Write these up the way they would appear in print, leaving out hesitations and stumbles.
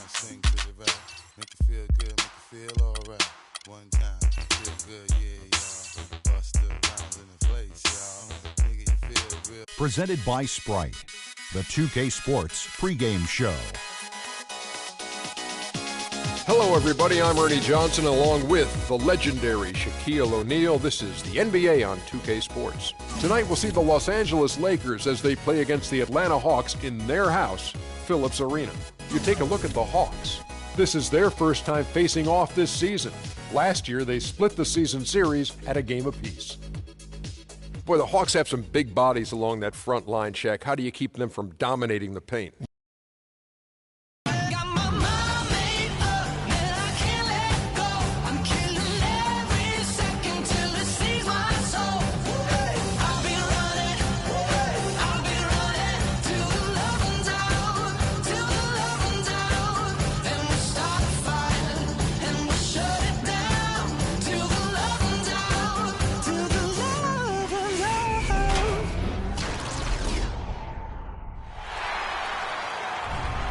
Swing to the right. Make you feel good, make you feel alright. One time, feel good, yeah, y'all. Bust the rhymes in the place, y'all. Nigga, you feel real. Presented by Sprite, the 2K Sports pregame show. Hello, everybody. I'm Ernie Johnson, along with the legendary Shaquille O'Neal. This is the NBA on 2K Sports. Tonight, we'll see the Los Angeles Lakers as they play against the Atlanta Hawks in their house, Phillips Arena. You take a look at the Hawks. This is their first time facing off this season. Last year, they split the season series at a game apiece. Boy, the Hawks have some big bodies along that front line, Shaq. How do you keep them from dominating the paint?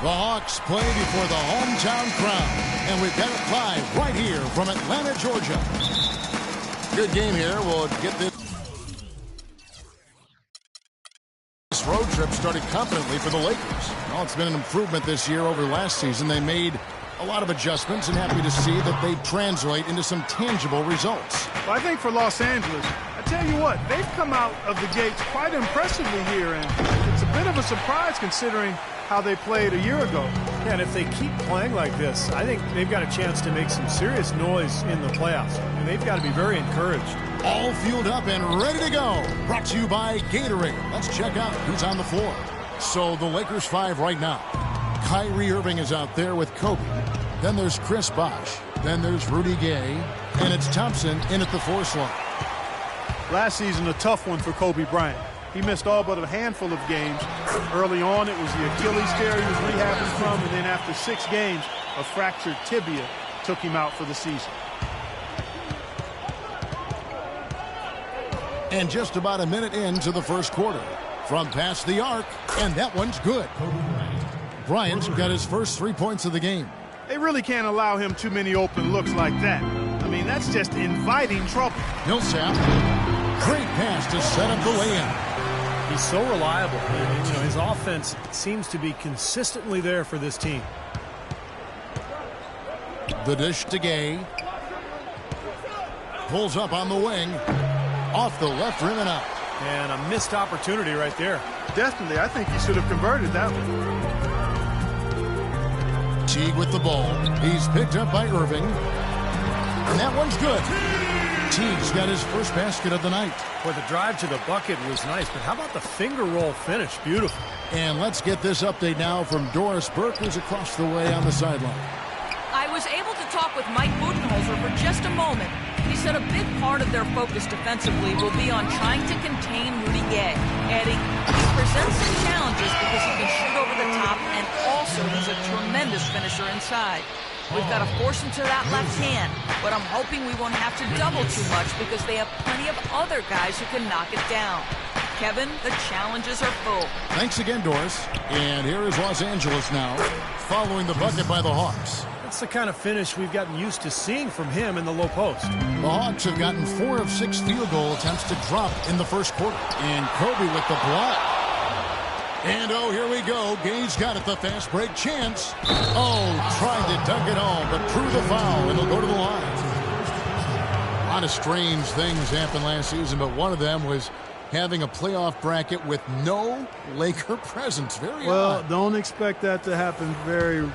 The Hawks play before the hometown crowd, and we've got it live right here from Atlanta, Georgia. Good game here. We'll get this road trip started confidently for the Lakers. Well, it's been an improvement this year over last season. They made a lot of adjustments, and happy to see that they translate into some tangible results. Well, I think for Los Angeles, I tell you what, they've come out of the gates quite impressively here, and it's a bit of a surprise considering how they played a year ago. Yeah, and if they keep playing like this, I think they've got a chance to make some serious noise in the playoffs. And they've got to be very encouraged. All fueled up and ready to go. Brought to you by Gatorade. Let's check out who's on the floor. So the Lakers 5 right now. Kyrie Irving is out there with Kobe. Then there's Chris Bosh. Then there's Rudy Gay. And it's Thompson in at the 4 slot. Last season, a tough one for Kobe Bryant. He missed all but a handful of games. Early on, it was the Achilles tear he was rehabbing from, and then after 6 games, a fractured tibia took him out for the season. And just about a minute into the first quarter. From past the arc, and that one's good. Bryant's got his first 3 points of the game. They really can't allow him too many open looks like that. I mean, that's just inviting trouble. Millsap, great pass to set up the lay-in. He's so reliable. And, his offense seems to be consistently there for this team. The dish to Gay. Pulls up on the wing. Off the left rim and out. And a missed opportunity right there. Definitely, I think he should have converted that one. Teague with the ball. He's picked up by Irving. And that one's good. Teague's got his first basket of the night. Boy, the drive to the bucket was nice, but how about the finger roll finish? Beautiful. And let's get this update now from Doris Burke, who's across the way on the sideline. I was able to talk with Mike Budenholzer for just a moment. He said a big part of their focus defensively will be on trying to contain Rudy Gay, adding he presents some challenges because he can shoot over the top and also he's a tremendous finisher inside. We've got to force him to that left hand, but I'm hoping we won't have to double too much because they have plenty of other guys who can knock it down. Kevin, the challenges are full. Thanks again, Doris. And here is Los Angeles now, following the bucket by the Hawks. That's the kind of finish we've gotten used to seeing from him in the low post. The Hawks have gotten 4 of 6 field goal attempts to drop in the first quarter. And Kobe with the block. And oh, here we go. Gay's got it, the fast break chance. Oh, tried to dunk it home, but drew the foul, and he'll go to the line. A lot of strange things happened last season, but one of them was having a playoff bracket with no Laker presence. Very well, odd. Don't expect that to happen very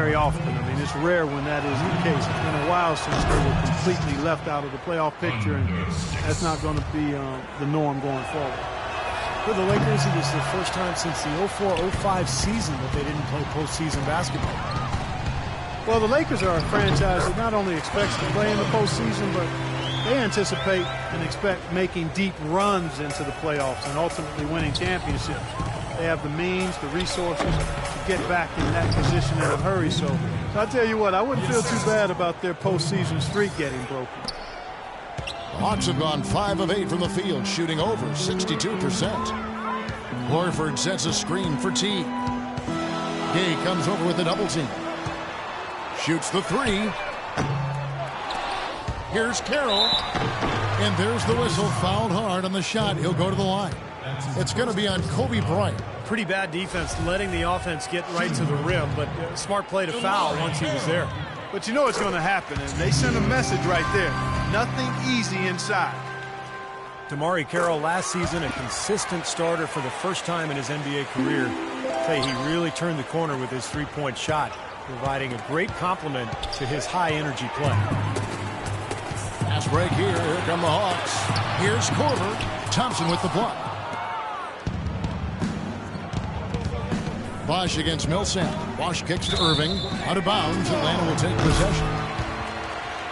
very often. I mean, it's rare when that is the case. It's been a while since they were completely left out of the playoff picture, and that's not going to be the norm going forward. For the Lakers, it was the first time since the 04-05 season that they didn't play postseason basketball. Well, the Lakers are a franchise that not only expects to play in the postseason, but they anticipate and expect making deep runs into the playoffs and ultimately winning championships. They have the means, the resources to get back in that position in a hurry. So I tell you what, I wouldn't feel too bad about their postseason streak getting broken. The Hawks have gone 5 of 8 from the field, shooting over 62%. Horford sets a screen for T. Gay comes over with a double team. Shoots the 3. Here's Carroll. And there's the whistle. Fouled hard on the shot. He'll go to the line. It's going to be on Kobe Bryant. Pretty bad defense, letting the offense get right to the rim, but smart play to foul once he was there. But you know it's going to happen, and they send a message right there. Nothing easy inside. DeMarre Carroll last season a consistent starter for the first time in his NBA career. He really turned the corner with his three-point shot, providing a great complement to his high-energy play. Fast break here. Here come the Hawks. Here's Korver. Thompson with the block. Bosch against Millsap. Bosch kicks to Irving. Out of bounds. Atlanta will take possession.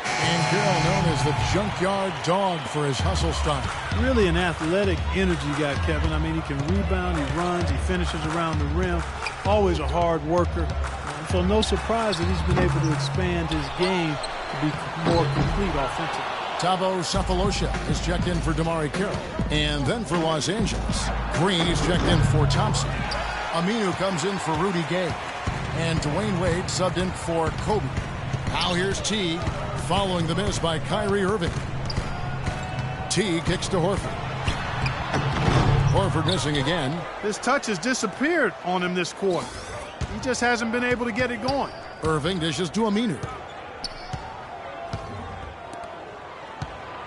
And Carroll, known as the junkyard dog for his hustle style. Really an athletic energy guy, Kevin. I mean, he can rebound, he runs, he finishes around the rim. Always a hard worker. So no surprise that he's been able to expand his game to be more complete offensively. Thabo Sefolosha is checked in for DeMarre Carroll. And then for Los Angeles, Green is checked in for Thompson. Aminu comes in for Rudy Gay. And Dwayne Wade subbed in for Kobe. Now here's Teague, following the miss by Kyrie Irving. Teague kicks to Horford. Horford missing again. His touch has disappeared on him this quarter. He just hasn't been able to get it going. Irving dishes to Aminu.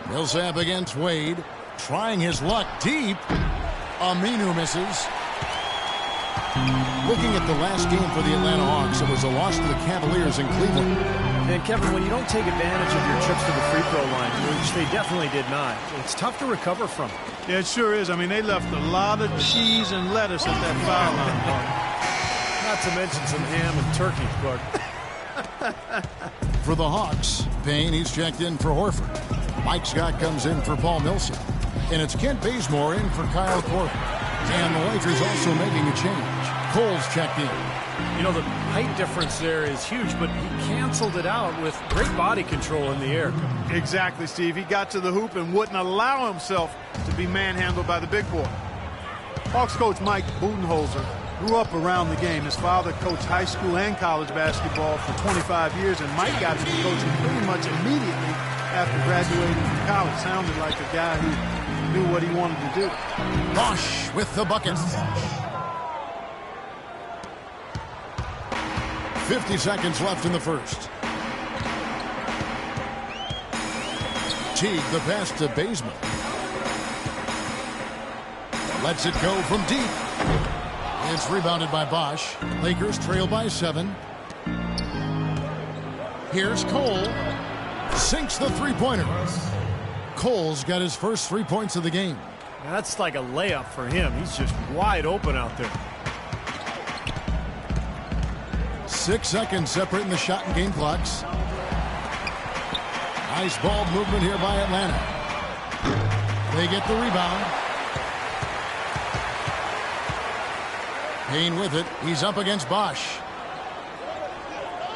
Millsap against Wade. Trying his luck deep. Aminu misses. Looking at the last game for the Atlanta Hawks, it was a loss to the Cavaliers in Cleveland. And Kevin, when you don't take advantage of your trips to the free throw line, which they definitely did not, it's tough to recover from. Yeah, it sure is. I mean, they left a lot of cheese and lettuce at that foul line. Not to mention some ham and turkey, Clark. For the Hawks, Payne, he's checked in for Horford. Mike Scott comes in for Paul Millsap. And it's Kent Bazemore in for Kyle Korver. And the Lakers also making a change. Cole's checked in. You know, the height difference there is huge, but he canceled it out with great body control in the air. Exactly, Steve. He got to the hoop and wouldn't allow himself to be manhandled by the big boy. Hawks coach Mike Budenholzer grew up around the game. His father coached high school and college basketball for 25 years, and Mike got into coaching pretty much immediately after graduating from college. Sounded like a guy who knew what he wanted to do. Bosch with the bucket. 50 seconds left in the first. Teague the pass to Bazemore. Lets it go from deep. It's rebounded by Bosch. Lakers trail by 7. Here's Cole. Sinks the three-pointer. Cole's got his first 3 points of the game. Now that's like a layup for him. He's just wide open out there. 6 seconds separating the shot and game clocks. Nice ball movement here by Atlanta. They get the rebound. Payne with it. He's up against Bosch.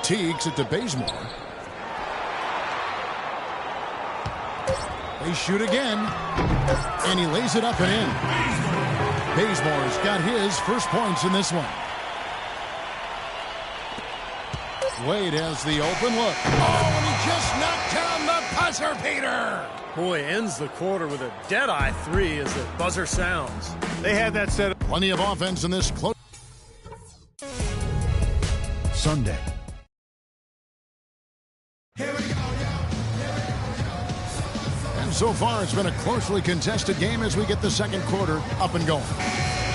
Teagues it to Bazemore. They shoot again. And he lays it up and in. Bazemore's got his first points in this one. Wade has the open look. Oh, and he just knocked down the buzzer beater. Boy, ends the quarter with a dead-eye 3 as the buzzer sounds. They had that set up. Plenty of offense in this close. Sunday. And so far, it's been a closely contested game as we get the second quarter up and going.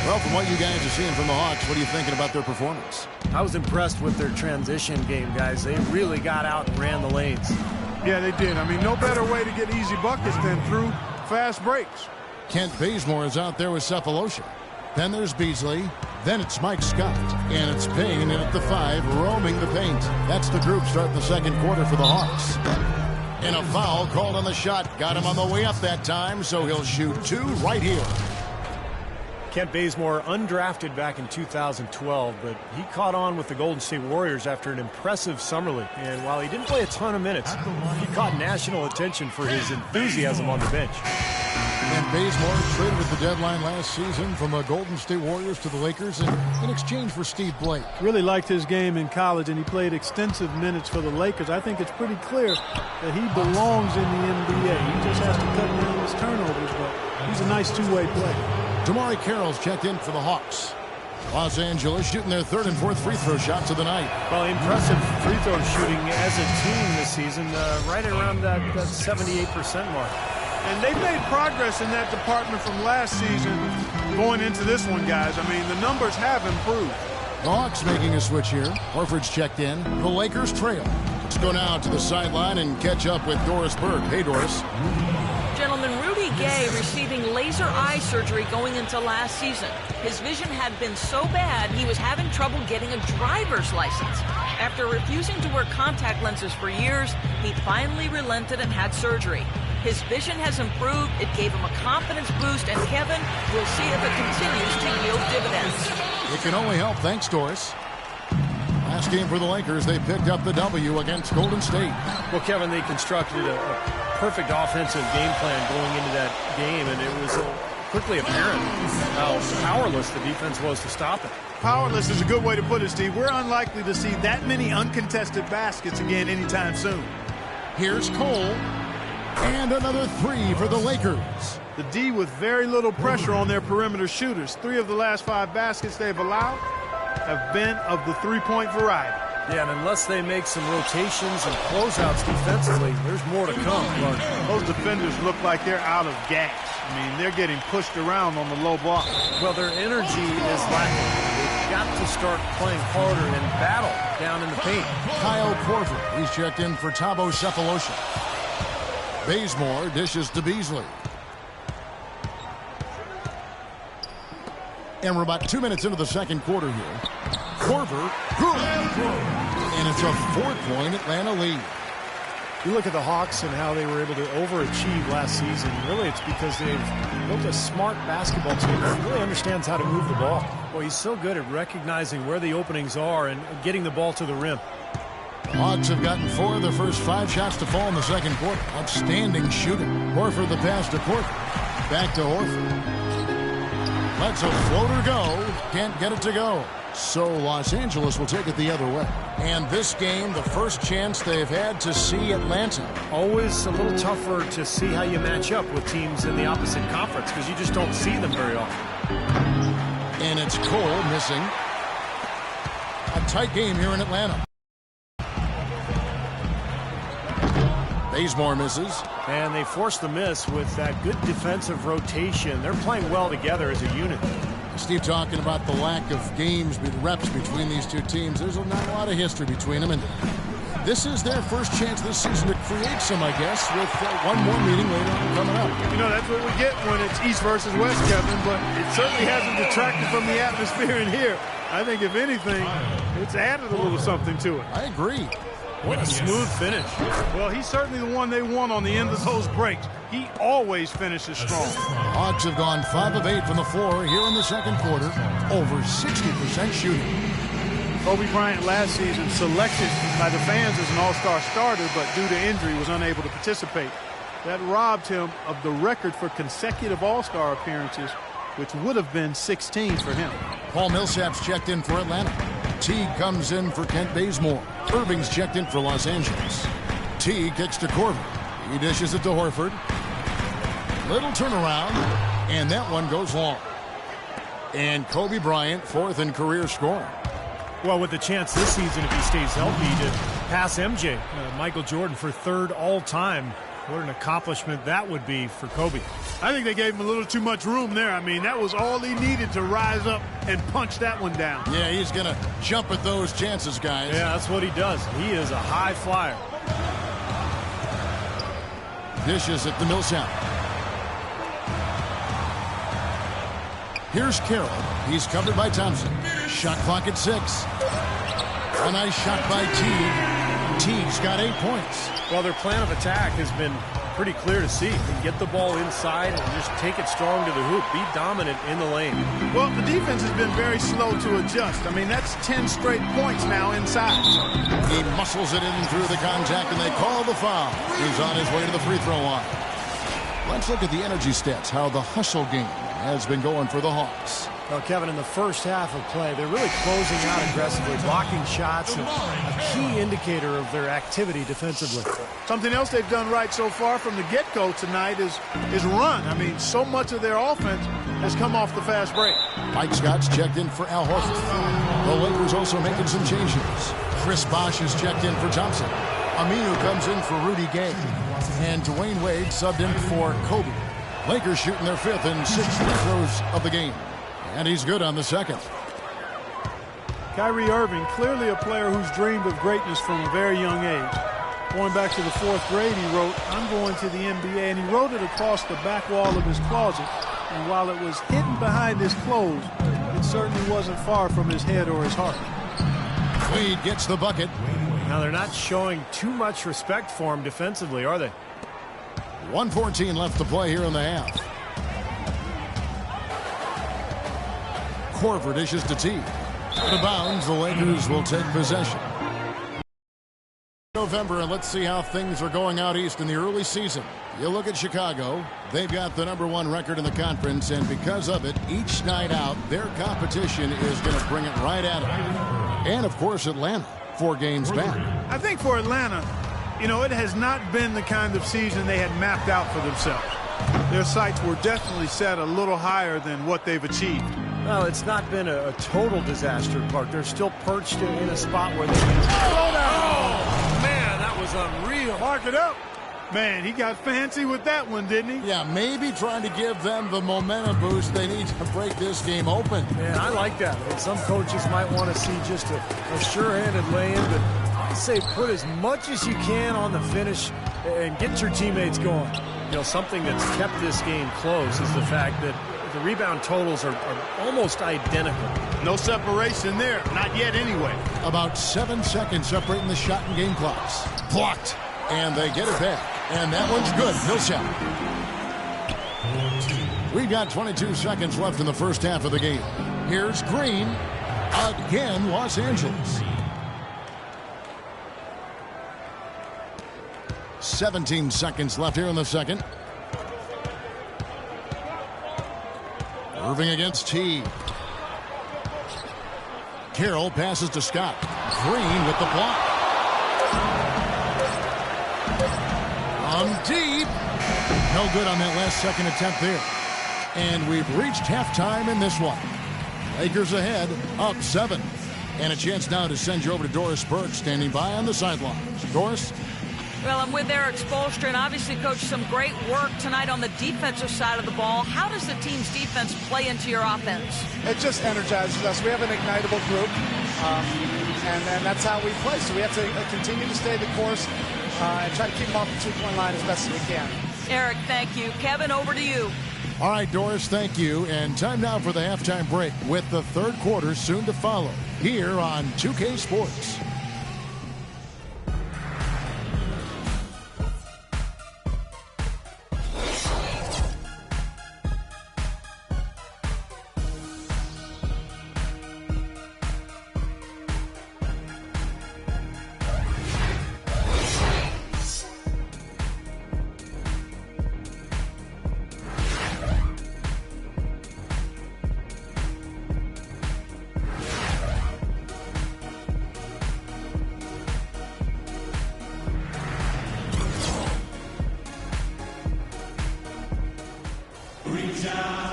Well, from what you guys are seeing from the Hawks, what are you thinking about their performance? I was impressed with their transition game, guys. They really got out and ran the lanes. Yeah, they did. I mean, no better way to get easy buckets than through fast breaks. Kent Bazemore is out there with Cephalosha. Then there's Beasley. Then it's Mike Scott. And it's Payne in at the 5, roaming the paint. That's the group starting the second quarter for the Hawks. And a foul called on the shot. Got him on the way up that time, so he'll shoot 2 right here. Kent Bazemore, undrafted back in 2012, but he caught on with the Golden State Warriors after an impressive summer league. And while he didn't play a ton of minutes, he caught national attention for his enthusiasm on the bench. And Bazemore traded at the deadline last season from the Golden State Warriors to the Lakers in exchange for Steve Blake. Really liked his game in college, and he played extensive minutes for the Lakers. I think it's pretty clear that he belongs in the NBA. He just has to cut down his turnovers, but he's a nice two-way player. Damari Carroll's checked in for the Hawks. Los Angeles shooting their 3rd and 4th free throw shots of the night. Well, impressive free throw shooting as a team this season, right around that 78% mark. And they've made progress in that department from last season going into this one, guys. I mean, the numbers have improved. The Hawks making a switch here. Horford's checked in. The Lakers trail. Let's go now to the sideline and catch up with Doris Burke. Hey, Doris. Gentlemen, Rudy Gay receiving laser eye surgery going into last season. His vision had been so bad he was having trouble getting a driver's license. After refusing to wear contact lenses for years, he finally relented and had surgery. His vision has improved, it gave him a confidence boost, and Kevin, we'll see if it continues to yield dividends. It can only help. Thanks, Doris. Last game for the Lakers, they picked up the W against Golden State. Well, Kevin, they constructed a perfect offensive game plan going into that game, and it was quickly apparent how powerless the defense was to stop it. Powerless is a good way to put it, Steve. We're unlikely to see that many uncontested baskets again anytime soon. Here's Cole. And another 3 for the Lakers. The D with very little pressure on their perimeter shooters. 3 of the last 5 baskets they've allowed have been of the three-point variety. Yeah, and unless they make some rotations and closeouts defensively, there's more to come. Those defenders look like they're out of gas. I mean, they're getting pushed around on the low block. Well, their energy is lacking. They've got to start playing harder and battle down in the paint. Kyle Korver, he's checked in for Thabo Cephalosha. Bazemore dishes to Beasley. And we're about 2 minutes into the second quarter here. Korver, good. And it's a 4-point Atlanta lead. You look at the Hawks and how they were able to overachieve last season. Really, it's because they've built a smart basketball team that really understands how to move the ball. Well, he's so good at recognizing where the openings are and getting the ball to the rim. The Hawks have gotten 4 of their first 5 shots to fall in the second quarter. Outstanding shooting. Horford the pass to Korver. Back to Horford. Lets a floater go. Can't get it to go. So Los Angeles will take it the other way. And this game, the first chance they've had to see Atlanta. Always a little tougher to see how you match up with teams in the opposite conference because you just don't see them very often. And it's Cole missing. A tight game here in Atlanta. Bazemore misses. And they force the miss with that good defensive rotation. They're playing well together as a unit. Steve talking about the lack of games, reps between these two teams. There's not a lot of history between them. And this is their first chance this season to create some, I guess, with one more meeting later on coming up. You know, that's what we get when it's East versus West, Kevin, but it certainly hasn't detracted from the atmosphere in here. I think, if anything, it's added a little something to it. I agree. What a smooth finish. Well, he's certainly the one they want on the end of those breaks. He always finishes strong. Hawks have gone 5 of 8 from the floor here in the second quarter. Over 60% shooting. Kobe Bryant last season selected by the fans as an all-star starter, but due to injury was unable to participate. That robbed him of the record for consecutive all-star appearances, which would have been 16 for him. Paul Millsap's checked in for Atlanta. Teague comes in for Kent Bazemore. Irving's checked in for Los Angeles. Teague kicks to Korver. He dishes it to Horford. Little turnaround, and that one goes long. And Kobe Bryant, 4th in career scoring. Well, with the chance this season, if he stays healthy, to pass MJ, Michael Jordan, for 3rd all-time. What an accomplishment that would be for Kobe. I think they gave him a little too much room there. I mean, that was all he needed to rise up and punch that one down. Yeah, he's going to jump at those chances, guys. Yeah, that's what he does. He is a high flyer. Dishes at the Millsap. Here's Carroll. He's covered by Thompson. Shot clock at 6. A nice shot by Teague. Teague's got 8 points. Well, their plan of attack has been pretty clear to see. Get the ball inside and just take it strong to the hoop. Be dominant in the lane. Well, the defense has been very slow to adjust. I mean, that's 10 straight points now inside. He muscles it in through the contact, and they call the foul. He's on his way to the free throw line. Let's look at the energy stats, how the hustle game has been going for the Hawks. Well, Kevin, in the first half of play, they're really closing out aggressively, blocking shots, and a key indicator of their activity defensively. Something else they've done right so far from the get-go tonight is run. I mean, so much of their offense has come off the fast break. Mike Scott's checked in for Al Horford. The Lakers also making some changes. Chris Bosh is checked in for Thompson. Aminu comes in for Rudy Gay. And Dwayne Wade subbed in for Kobe. Lakers shooting their 5th and 6th free throws of the game. And he's good on the 2nd. Kyrie Irving, clearly a player who's dreamed of greatness from a very young age. Going back to the 4th grade, he wrote, "I'm going to the NBA," and he wrote it across the back wall of his closet. And while it was hidden behind his clothes, it certainly wasn't far from his head or his heart. Wade gets the bucket. Now, they're not showing too much respect for him defensively, are they? 1:14 left to play here in the half. Korver dishes to T. Out of bounds, the Lakers will take possession. November, and let's see how things are going out east in the early season. You look at Chicago, they've got the #1 record in the conference, and because of it, each night out, their competition is going to bring it right at them. And, of course, Atlanta, 4 games back. I think for Atlanta, you know, it has not been the kind of season they had mapped out for themselves. Their sights were definitely set a little higher than what they've achieved. Well, it's not been a total disaster, Clark. They're still perched in a spot where they can... Oh, man, that was unreal. Mark it up. Man, he got fancy with that one, didn't he? Yeah, maybe trying to give them the momentum boost they need to break this game open. Man, I like that. And some coaches might want to see just a sure-handed lay-in, but I say put as much as you can on the finish and get your teammates going. You know, something that's kept this game close is the fact that the rebound totals are almost identical. No separation there. Not yet anyway. About 7 seconds separating the shot and game clocks. Blocked. And they get it back. And that one's good. Millsap. We've got 22 seconds left in the first half of the game. Here's Green. Again, Los Angeles. 17 seconds left here in the second. Irving against T. Carroll passes to Scott. Green with the block. From deep. No good on that last second attempt there. And we've reached halftime in this one. Lakers ahead, up 7. And a chance now to send you over to Doris Burke, standing by on the sidelines. Doris? Well, I'm with Eric Spoelstra, and obviously, Coach, some great work tonight on the defensive side of the ball. How does the team's defense play into your offense? It just energizes us. We have an ignitable group, and that's how we play. So we have to continue to stay the course and try to keep them off the two-point line as best as we can. Eric, thank you. Kevin, over to you. All right, Doris, thank you. And time now for the halftime break with the third quarter soon to follow here on 2K Sports.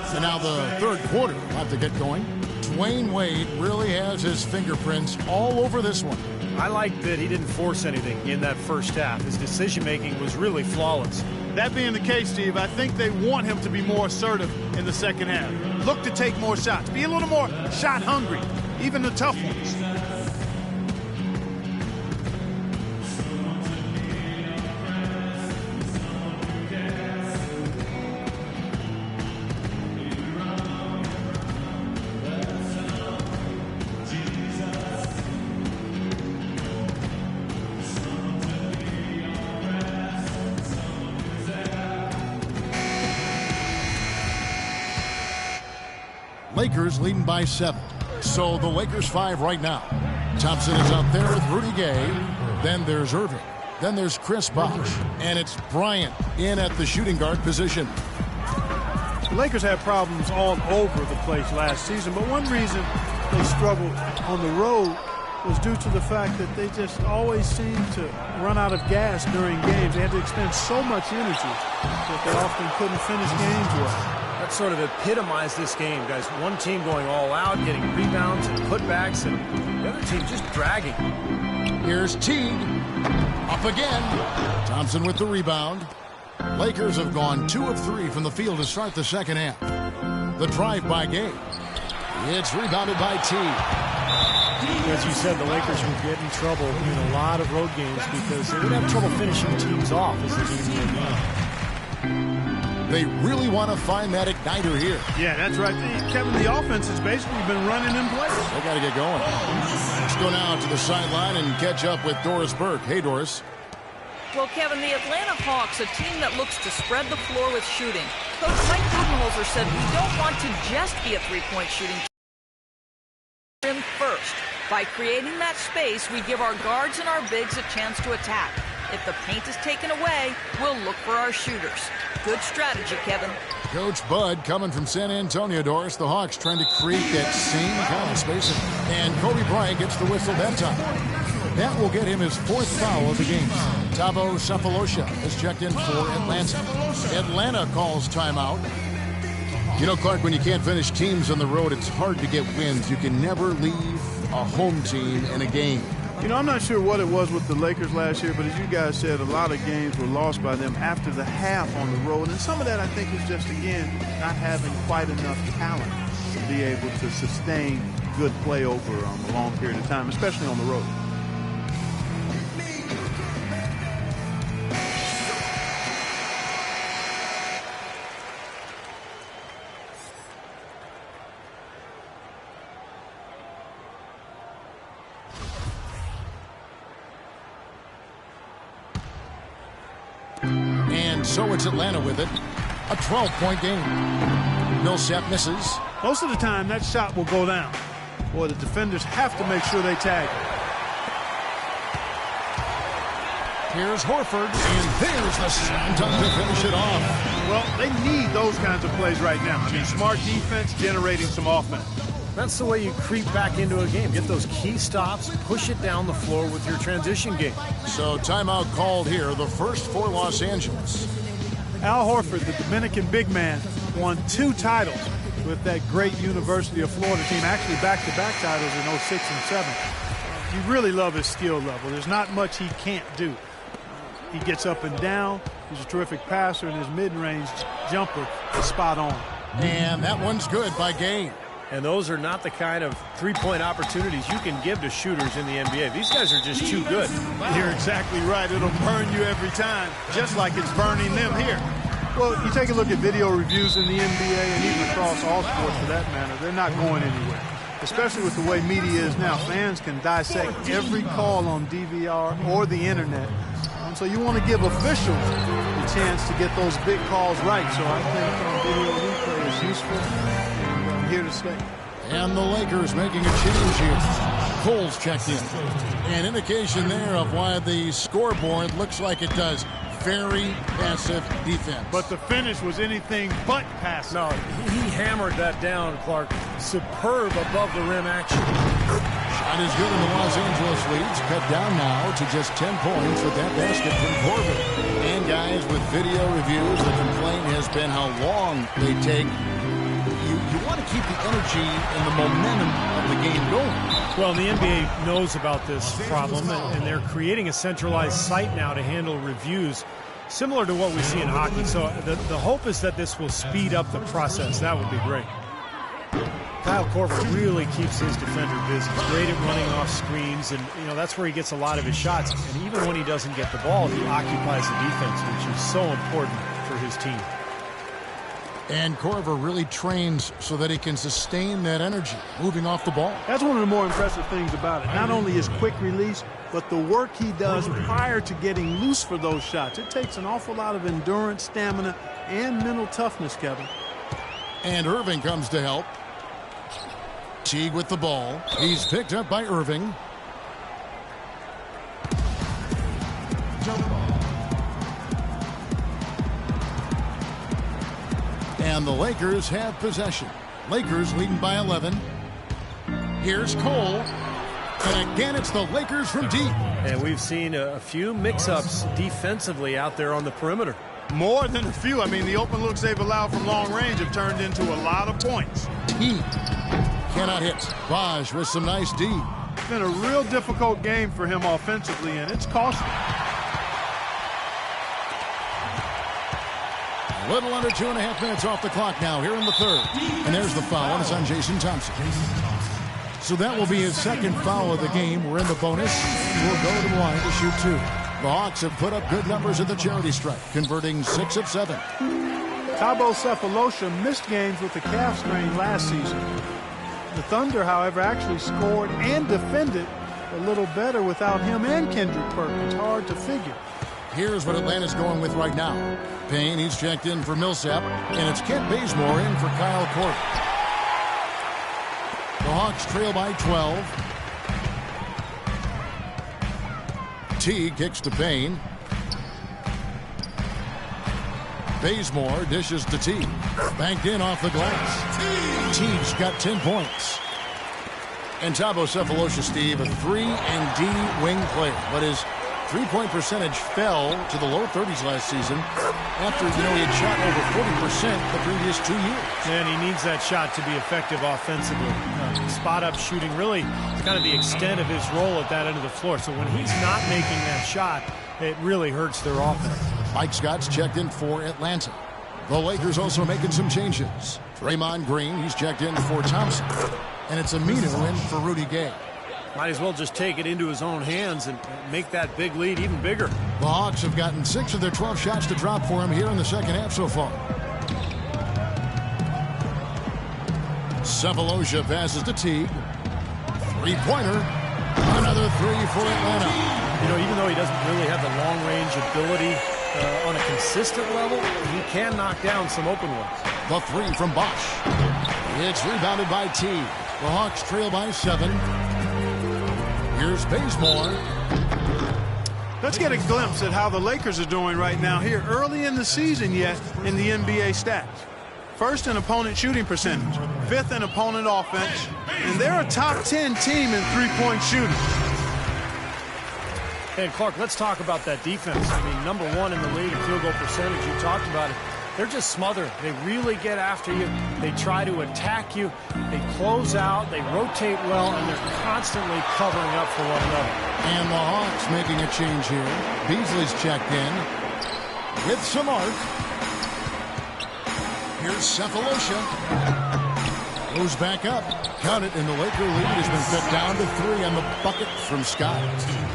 And now the third quarter will have to get going. Dwayne Wade really has his fingerprints all over this one. I like that he didn't force anything in that first half. His decision-making was really flawless. That being the case, Steve, I think they want him to be more assertive in the second half. Look to take more shots. Be a little more shot hungry, even the tough ones. Lakers leading by 7. So the Lakers 5 right now. Thompson is out there with Rudy Gay. Then there's Irving. Then there's Chris Bosh. And it's Bryant in at the shooting guard position. The Lakers had problems all over the place last season, but one reason they struggled on the road was due to the fact that they just always seemed to run out of gas during games. They had to expend so much energy that they often couldn't finish games well. That sort of epitomized this game, guys. One team going all out, getting rebounds and putbacks, and the other team just dragging. Here's Teague. Up again. Thompson with the rebound. Lakers have gone 2 of 3 from the field to start the second half. The drive by Gay. It's rebounded by Teague. As you said, the Lakers would get in trouble in a lot of road games because they would have trouble finishing teams off as the game went on. They really want to find that igniter here. Yeah, that's right. Kevin, the offense has basically been running in place. They got to get going. Let's go now to the sideline and catch up with Doris Burke. Hey, Doris. Well, Kevin, the Atlanta Hawks, a team that looks to spread the floor with shooting. Coach Mike Budenholzer said we don't want to just be a three-point shooting team first. By creating that space, we give our guards and our bigs a chance to attack. If the paint is taken away, we'll look for our shooters. Good strategy, Kevin. Coach Bud coming from San Antonio, Doris. The Hawks trying to create that same kind of spacing. And Kobe Bryant gets the whistle that time. That will get him his 4th foul of the game. Tabo Cephalosha has checked in for Atlanta. Atlanta calls timeout. You know, Clark, when you can't finish teams on the road, it's hard to get wins. You can never leave a home team in a game. You know, I'm not sure what it was with the Lakers last year, but as you guys said, a lot of games were lost by them after the half on the road. And some of that, I think, is just, again, not having quite enough talent to be able to sustain good play over a long period of time, especially on the road. So it's Atlanta with it. A 12-point game. Millsap misses. Most of the time, that shot will go down. Boy, the defenders have to make sure they tag it. Here's Horford, and there's the slam dunk to finish it off. Well, they need those kinds of plays right now. I mean, smart defense generating some offense. That's the way you creep back into a game. Get those key stops, push it down the floor with your transition game. So timeout called here, the first for Los Angeles. Al Horford, the Dominican big man, won 2 titles with that great University of Florida team, actually back-to-back titles in 06 and 07. You really love his skill level. There's not much he can't do. He gets up and down. He's a terrific passer, and his mid-range jumper is spot on. And that one's good by Gay. And those are not the kind of three-point opportunities you can give to shooters in the NBA. These guys are just too good. You're exactly right. It'll burn you every time, just like it's burning them here. Well, you take a look at video reviews in the NBA and even across all sports for that matter, they're not going anywhere, especially with the way media is now. Fans can dissect every call on DVR or the internet. So you want to give officials the chance to get those big calls right. So I think video replay is useful. Here to stay. And the Lakers making a change here. Cole's checked in. An indication there of why the scoreboard looks like it does. Very passive defense. But the finish was anything but passive. No, he hammered that down, Clark. Superb above the rim action. Shot is good, and the Los Angeles leads cut down now to just 10 points with that basket from Corbin. And guys, with video reviews, the complaint has been how long they take. You want to keep the energy and the momentum of the game going. Well, the NBA knows about this problem, and they're creating a centralized site now to handle reviews. similar to what we see in hockey. So the hope is that this will speed up the process. That would be great. Kyle Korver really keeps his defender busy. He's great at running off screens, and that's where he gets a lot of his shots. And even when he doesn't get the ball, he occupies the defense, which is so important for his team. And Korver really trains so that he can sustain that energy moving off the ball. That's one of the more impressive things about it. Not only his quick release, but the work he does prior to getting loose for those shots. It takes an awful lot of endurance, stamina, and mental toughness, Kevin. And Irving comes to help. Teague with the ball. He's picked up by Irving. And the Lakers have possession. Lakers leading by 11. Here's Cole. And again, it's the Lakers from deep. And we've seen a few mix-ups defensively out there on the perimeter. More than a few. I mean, the open looks they've allowed from long range have turned into a lot of points. He cannot hit. Vaj with some nice D. It's been a real difficult game for him offensively, and it's costly. A little under 2.5 minutes off the clock now here in the third. And there's the foul, and it's on Jason Thompson. So that will be his second foul of the game. We're in the bonus. We'll go to the line to shoot 2. The Hawks have put up good numbers at the charity stripe, converting 6 of 7. Thabo Sefolosha missed games with a calf strain last season. The Thunder, however, actually scored and defended a little better without him and Kendrick Perkins. Hard to figure. Here's what Atlanta's going with right now. Payne, he's checked in for Millsap, and it's Kent Bazemore in for Kyle Korver. The Hawks trail by 12. Teague kicks to Payne. Bazemore dishes to Teague. Banked in off the glass. Teague's got 10 points. And Thabo Sefolosha, Steve, a 3-and-D wing player, but his three-point percentage fell to the low 30s last season after, he had shot over 40% the previous 2 years. And he needs that shot to be effective offensively. Spot-up shooting really is kind of the extent of his role at that end of the floor. So when he's not making that shot, it really hurts their offense. Mike Scott's checked in for Atlanta. The Lakers also making some changes. Draymond Green, he's checked in for Thompson. And it's Aminu in for Rudy Gay. Might as well just take it into his own hands and make that big lead even bigger. The Hawks have gotten 6 of their 12 shots to drop for him here in the second half so far. Sefolosha passes to Teague. Three-pointer. Another 3 for Atlanta. Even though he doesn't really have the long-range ability on a consistent level, he can knock down some open ones. The 3 from Bosch. It's rebounded by Teague. The Hawks trail by 7. Here's Bazemore. Let's get a glimpse at how the Lakers are doing right now here early in the season yet in the NBA stats. First in opponent shooting percentage, 5th in opponent offense, and they're a top 10 team in three-point shooting. And Clark, let's talk about that defense. I mean, number 1 in the league in field goal percentage. You talked about it. They're just smothered. They really get after you. They try to attack you. They close out. They rotate well, and they're constantly covering up for one another. And the Hawks making a change here. Beasley's checked in with some arc. Here's Sefolosha. Goes back up. Count it, and the Laker lead has been cut down to 3 on the bucket from Scott.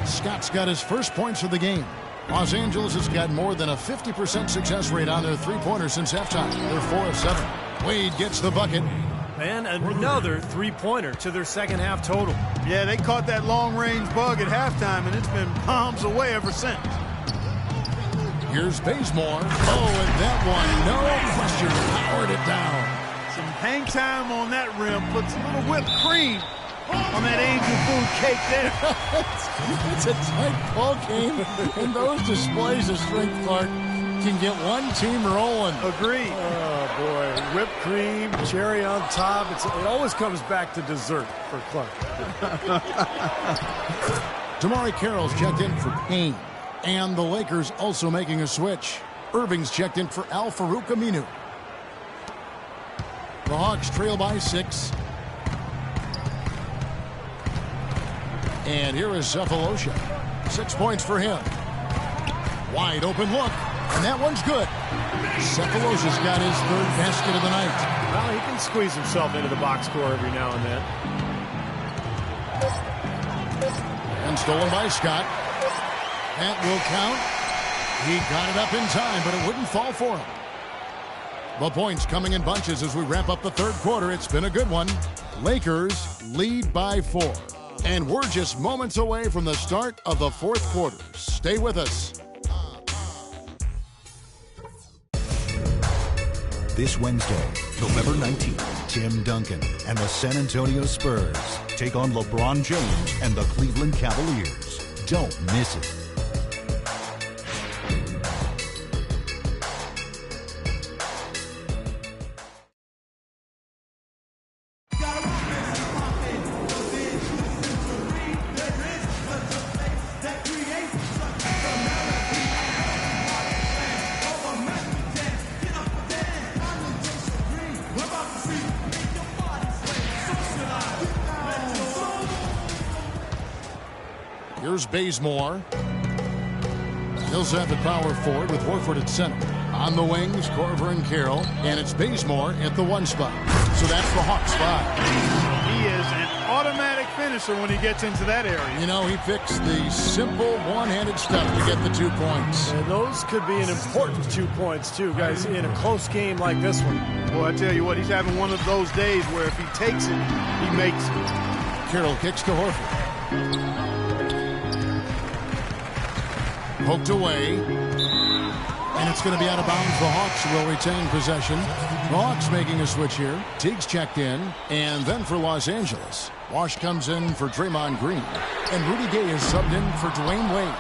Scott's got his first points of the game. Los Angeles has got more than a 50% success rate on their three-pointers since halftime. They're 4 of 7. Wade gets the bucket. And another three-pointer to their second half total. Yeah, they caught that long-range bug at halftime, and it's been bombs away ever since. Here's Bazemore. Oh, and that one, no question, powered it down. Some hang time on that rim, puts a little whipped cream on that angel food cake there. It's a tight ball game, and those displays of strength, Clark, can get one team rolling. Agreed. Oh, boy. Whipped cream, cherry on top. It always comes back to dessert for Clark. Damari Carroll's checked in for Payne. And the Lakers also making a switch. Irving's checked in for Al-Farouq Aminu. The Hawks trail by 6. And here is Sefolosha. 6 points for him. Wide open look. And that one's good. Cephalosha's got his third basket of the night. Well, he can squeeze himself into the box score every now and then. And stolen by Scott. That will count. He got it up in time, but it wouldn't fall for him. The points coming in bunches as we wrap up the third quarter. It's been a good one. Lakers lead by 4. And we're just moments away from the start of the fourth quarter. Stay with us. This Wednesday, November 19th, Tim Duncan and the San Antonio Spurs take on LeBron James and the Cleveland Cavaliers. Don't miss it. Here's Bazemore. He'll set the power forward with Horford at center. On the wings, Corver and Carroll. And it's Bazemore at the 1 spot. So that's the Hawks spot. He is an automatic finisher when he gets into that area. You know, he picks the simple one-handed stuff to get the 2 points. And those could be an important 2 points, too, guys, in a close game like this one. Well, I tell you what, he's having one of those days where if he takes it, he makes it. Carroll kicks to Horford. Poked away. And it's going to be out of bounds. The Hawks will retain possession. The Hawks making a switch here. Teague's checked in. And then for Los Angeles, Wash comes in for Draymond Green. And Rudy Gay is subbed in for Dwayne Wade.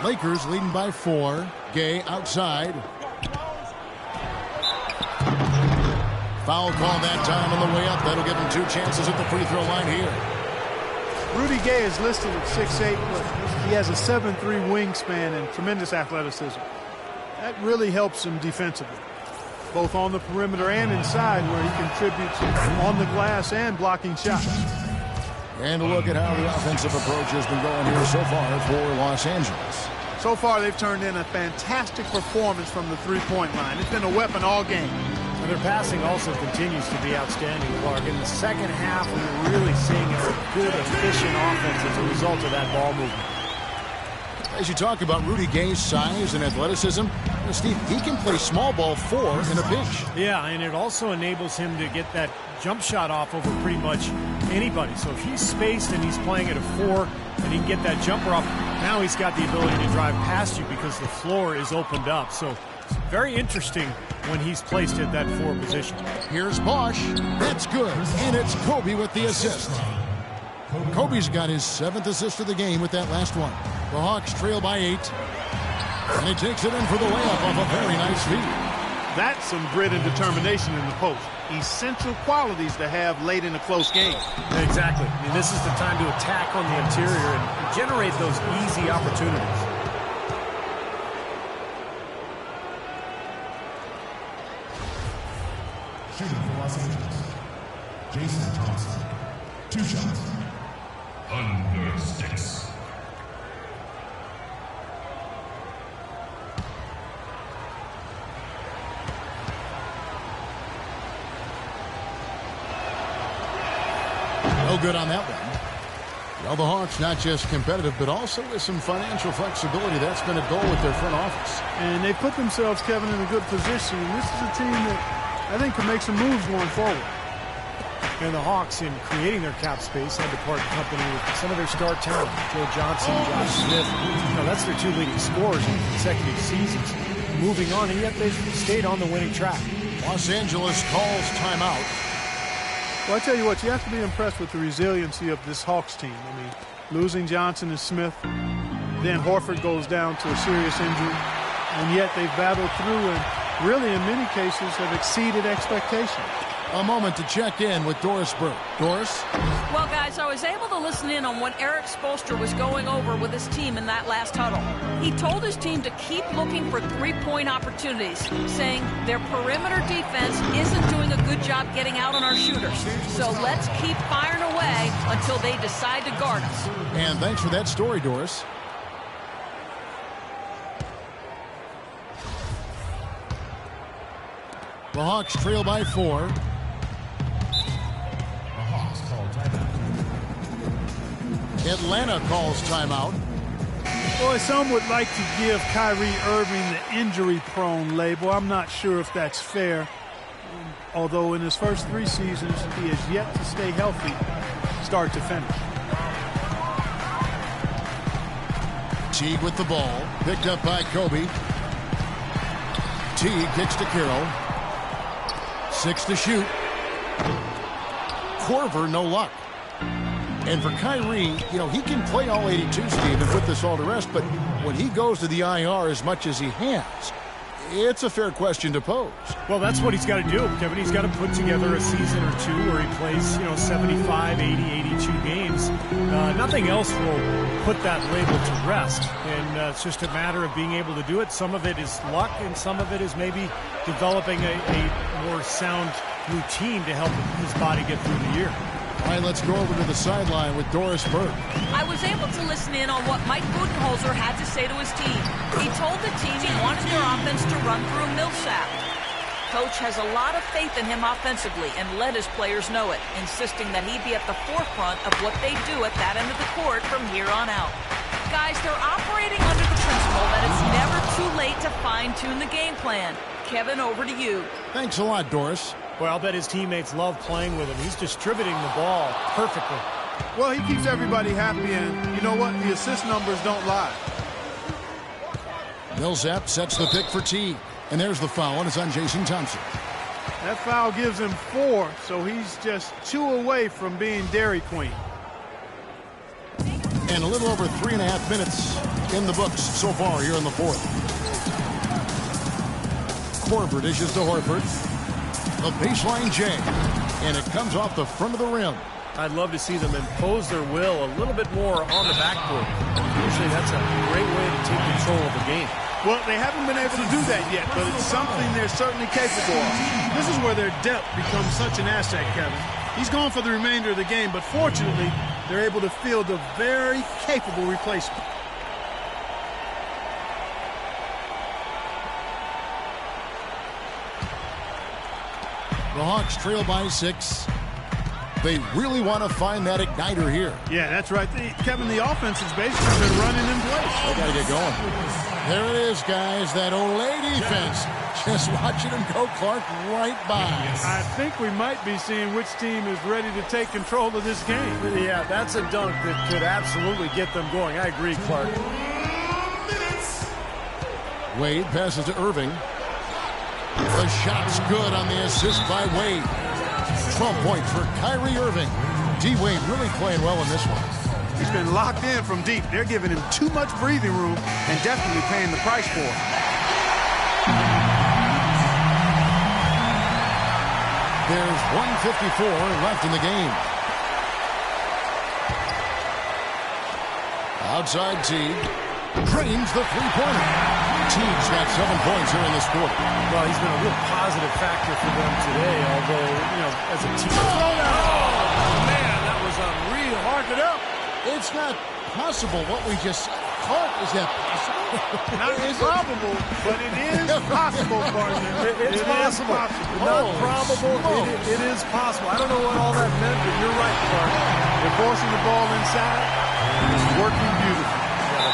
Lakers leading by 4. Gay outside. Foul call that time on the way up. That'll give him 2 chances at the free throw line here. Rudy Gay is listed at 6'8", but he has a 7'3" wingspan and tremendous athleticism. That really helps him defensively, both on the perimeter and inside, where he contributes on the glass and blocking shots. And a look at how the offensive approach has been going here so far for Los Angeles. So far, they've turned in a fantastic performance from the three-point line. It's been a weapon all game. And their passing also continues to be outstanding, Clark. In the second half, we're really seeing a good, efficient offense as a result of that ball movement. As you talk about Rudy Gay's size and athleticism, Steve, he can play small ball 4 in a pinch. Yeah, and it also enables him to get that jump shot off over pretty much anybody. So if he's spaced and he's playing at a 4 and he can get that jumper off, now he's got the ability to drive past you because the floor is opened up. So it's very interesting when he's placed at that 4 position. Here's Bosch. That's good. And it's Kobe with the assist. Kobe's got his 7th assist of the game with that last one. The Hawks trail by 8. And he takes it in for the layup off a very nice feed. That's some grit and determination in the post. Essential qualities to have late in a close game. Exactly. I mean, this is the time to attack on the interior and generate those easy opportunities. Shooting for Los Angeles, Jason Thompson. 2 shots. Under 6. No good on that one. Well, the Hawks not just competitive, but also with some financial flexibility. That's been a goal with their front office. And they put themselves, Kevin, in a good position. And this is a team that I think can make some moves going forward. And the Hawks, in creating their cap space, had to part company with some of their star talent. Joe Johnson, Josh Smith. That's their 2 leading scorers in consecutive seasons. Moving on, and yet they've stayed on the winning track. Los Angeles calls timeout. Well, I tell you what, you have to be impressed with the resiliency of this Hawks team. I mean, losing Johnson and Smith, then Horford goes down to a serious injury, and yet they've battled through and really, in many cases, have exceeded expectations. A moment to check in with Doris Burke. Doris? Well, guys, I was able to listen in on what Eric Spoelstra was going over with his team in that last huddle. He told his team to keep looking for three-point opportunities, saying their perimeter defense isn't doing a good job getting out on our shooters. So let's keep firing away until they decide to guard us. And thanks for that story, Doris. The Hawks trail by 4. The Hawks call timeout. Atlanta calls timeout. Boy, some would like to give Kyrie Irving the injury-prone label. I'm not sure if that's fair. Although in his first 3 seasons, he has yet to stay healthy start to finish. Teague with the ball. Picked up by Kobe. Teague kicks to Carroll. 6 to shoot. Korver, no luck. And for Kyrie, he can play all 82, Steve, and put this all to rest, but when he goes to the IR as much as he has, it's a fair question to pose. Well, that's what he's got to do, Kevin. He's got to put together a season or two where he plays, 75, 80, 82 games. Nothing else will put that label to rest. And it's just a matter of being able to do it. Some of it is luck, and some of it is maybe developing a more sound routine to help his body get through the year. All right, let's go over to the sideline with Doris Burke. I was able to listen in on what Mike Budenholzer had to say to his team. He told the team he wanted their offense to run through Millsap. Coach has a lot of faith in him offensively and let his players know it, insisting that he be at the forefront of what they do at that end of the court from here on out. Guys, they're operating under the principle that it's never too late to fine-tune the game plan. Kevin, over to you. Thanks a lot, Doris. Well, I'll bet his teammates love playing with him. He's distributing the ball perfectly. Well, he keeps everybody happy, and you know what? The assist numbers don't lie. Millsap sets the pick for Teague. And there's the foul, and it's on Jason Thompson. That foul gives him 4, so he's just 2 away from being Dairy Queen. And a little over 3.5 minutes in the books so far here in the 4th. Korver dishes to Horford. The baseline J, and it comes off the front of the rim. I'd love to see them impose their will a little bit more on the backboard. Usually that's a great way to take control of the game. Well, they haven't been able to do that yet, but it's something they're certainly capable of. This is where their depth becomes such an asset, Kevin. He's gone for the remainder of the game, but fortunately, they're able to field a very capable replacement. The Hawks trail by 6. They really want to find that igniter here. Yeah, that's right. Kevin, the offense has basically been running in place. They got to get going. There it is, guys. That Olay defense. Just watching him go, Clark, right by. I think we might be seeing which team is ready to take control of this game. Yeah, that's a dunk that could absolutely get them going. I agree, Clark. Wade passes to Irving. The shot's good on the assist by Wade. 12 points for Kyrie Irving. D-Wade really playing well in this one. He's been locked in from deep. They're giving him too much breathing room and definitely paying the price for it. There's 1:54 left in the game. Outside Teague. Drains the three-pointer. Teague's got 7 points here in this quarter. Well, he's been a real positive factor for them today, although, as a team. Oh, man, that was unreal. Mark it up. It's not possible what we just caught. Is that possible? Not probable, but it is possible, partner. It's possible. Not probable. It is possible. I don't know what all that meant, but you're right, Clark. They're forcing the ball inside. It's working beautifully.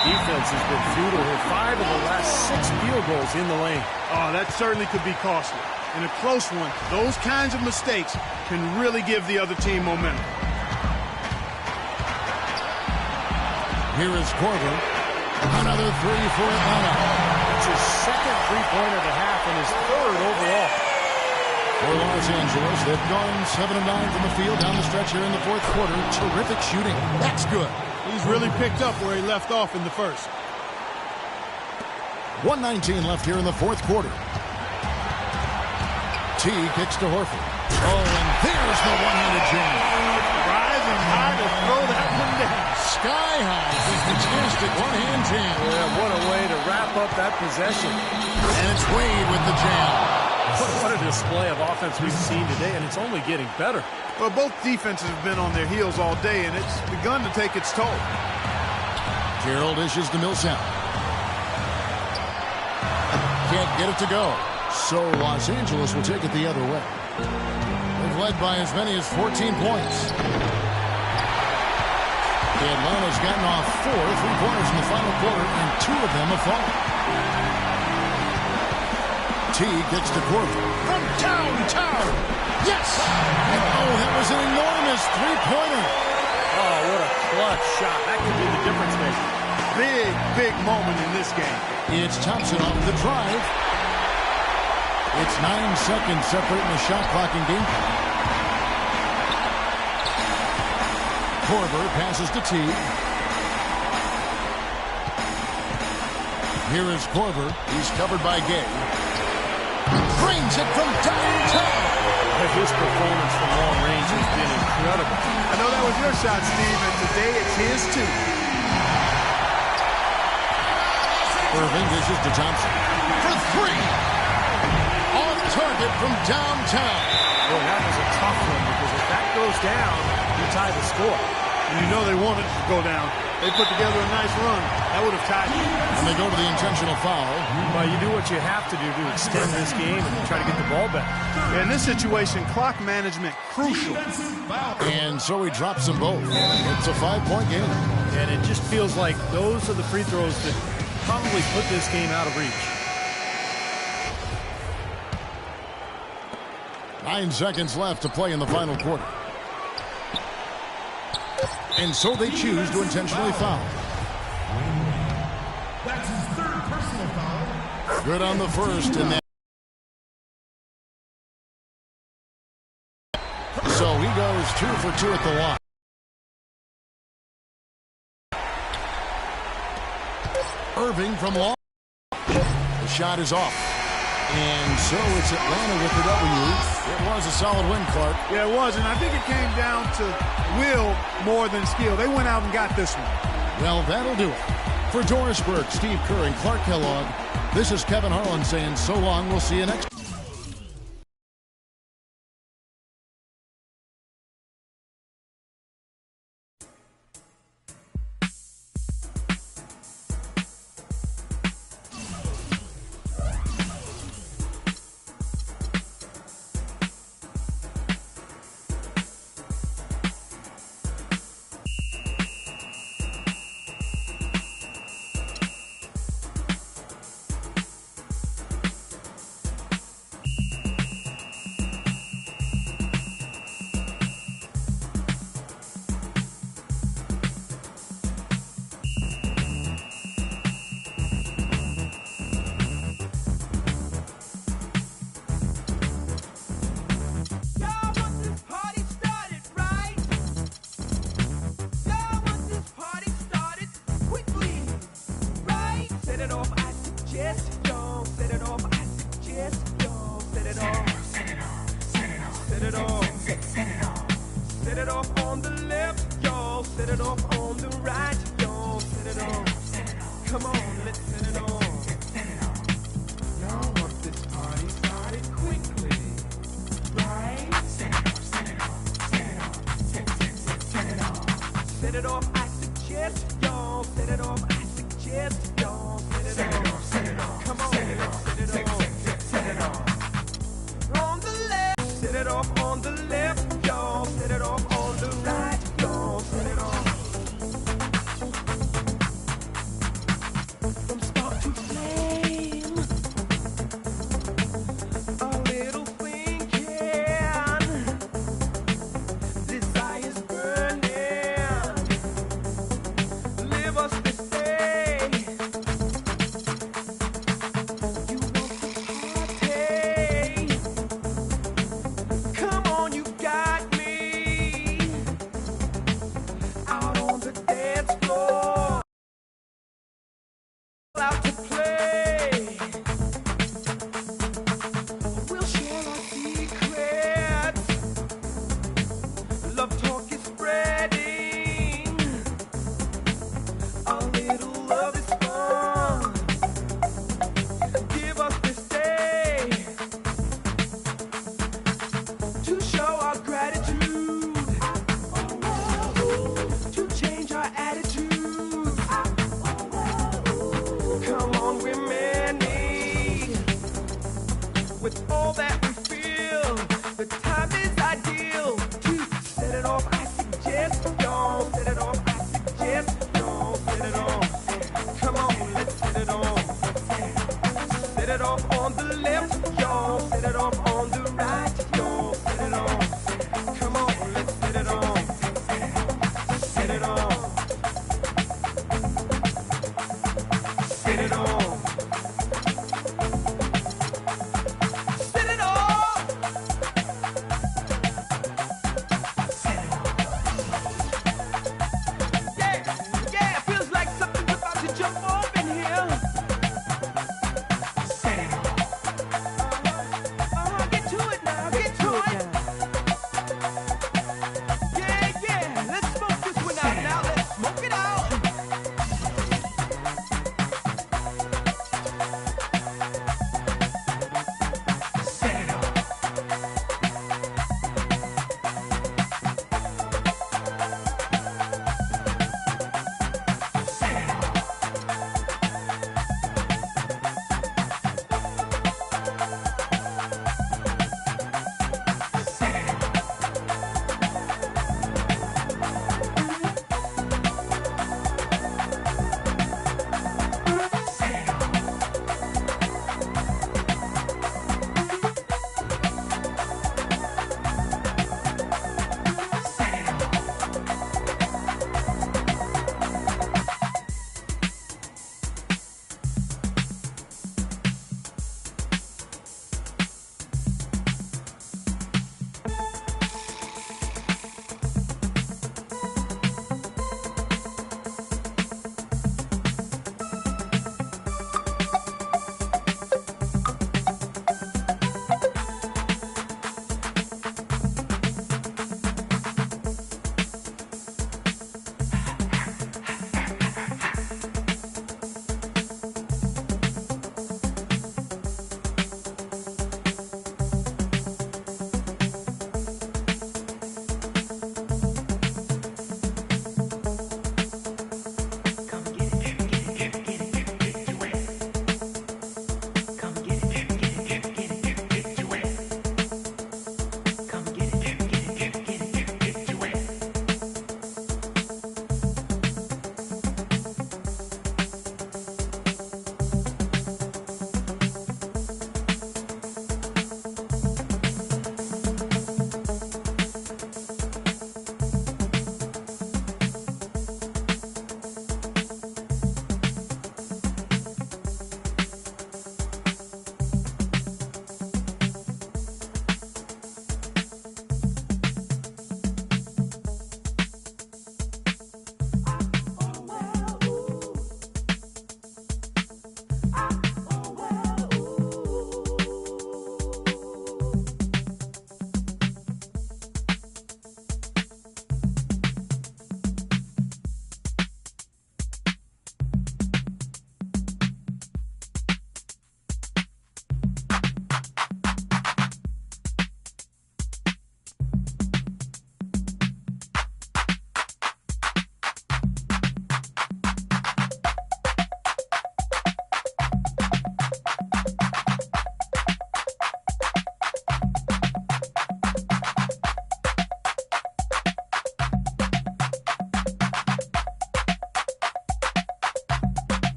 Defense has been futile with 5 of the last 6 field goals in the lane. Oh, that certainly could be costly. In a close one, those kinds of mistakes can really give the other team momentum. Here is Korver. Another 3 for Atlanta. It's his second three-pointer of the half and his 3rd overall. For Los Angeles, they've gone 7 of 9 from the field down the stretch here in the 4th quarter. Terrific shooting. That's good. He's really picked up where he left off in the first. 1:19 left here in the 4th quarter. T kicks to Horford. Oh, and there's the one-handed jam. Rising high to throw that one down. Sky high. Fantastic one-hand jam. Yeah, what a way to wrap up that possession. And it's Wade with the jam. What a display of offense we've seen today, and it's only getting better. Well, both defenses have been on their heels all day, and it's begun to take its toll. Carroll dishes to Millsap. Can't get it to go. So Los Angeles will take it the other way. They've led by as many as 14 points. Atlanta's gotten off 4 3-pointers in the final quarter, and 2 of them have fallen. Teague gets to Korver from downtown. Yes! And oh, that was an enormous three-pointer. Oh, what a clutch shot. That could be the difference maker. Big moment in this game. It's Thompson on the drive. It's 9 seconds separating the shot clock and game clock. Korver passes to Teague. Here is Korver. He's covered by Gay. Drains it from downtown. His performance from long range has been incredible. I know that was your shot, Steve, and today it's his too. Irving dishes to Thompson for 3. On target from downtown. Boy, that was a tough one because if that goes down, you tie the score. And you know they wanted it to go down. They put together a nice run. That would have tied it. And they go to the intentional foul. Well, you do what you have to do to extend this game and try to get the ball back. In this situation, clock management crucial. And so he drops them both. It's a 5-point game. And it just feels like those are the free throws that probably put this game out of reach. 9 seconds left to play in the final quarter. And so they choose to intentionally foul. That's his 3rd personal foul. Good on the first, and then so he goes 2 for 2 at the line. Irving from long. The shot is off. And so it's Atlanta with the W. It was a solid win, Clark. Yeah, it was, and I think it came down to will more than skill. They went out and got this one. Well, that'll do it. For Doris Burke, Steve Kerr, and Clark Kellogg, this is Kevin Harlan saying so long. We'll see you next time.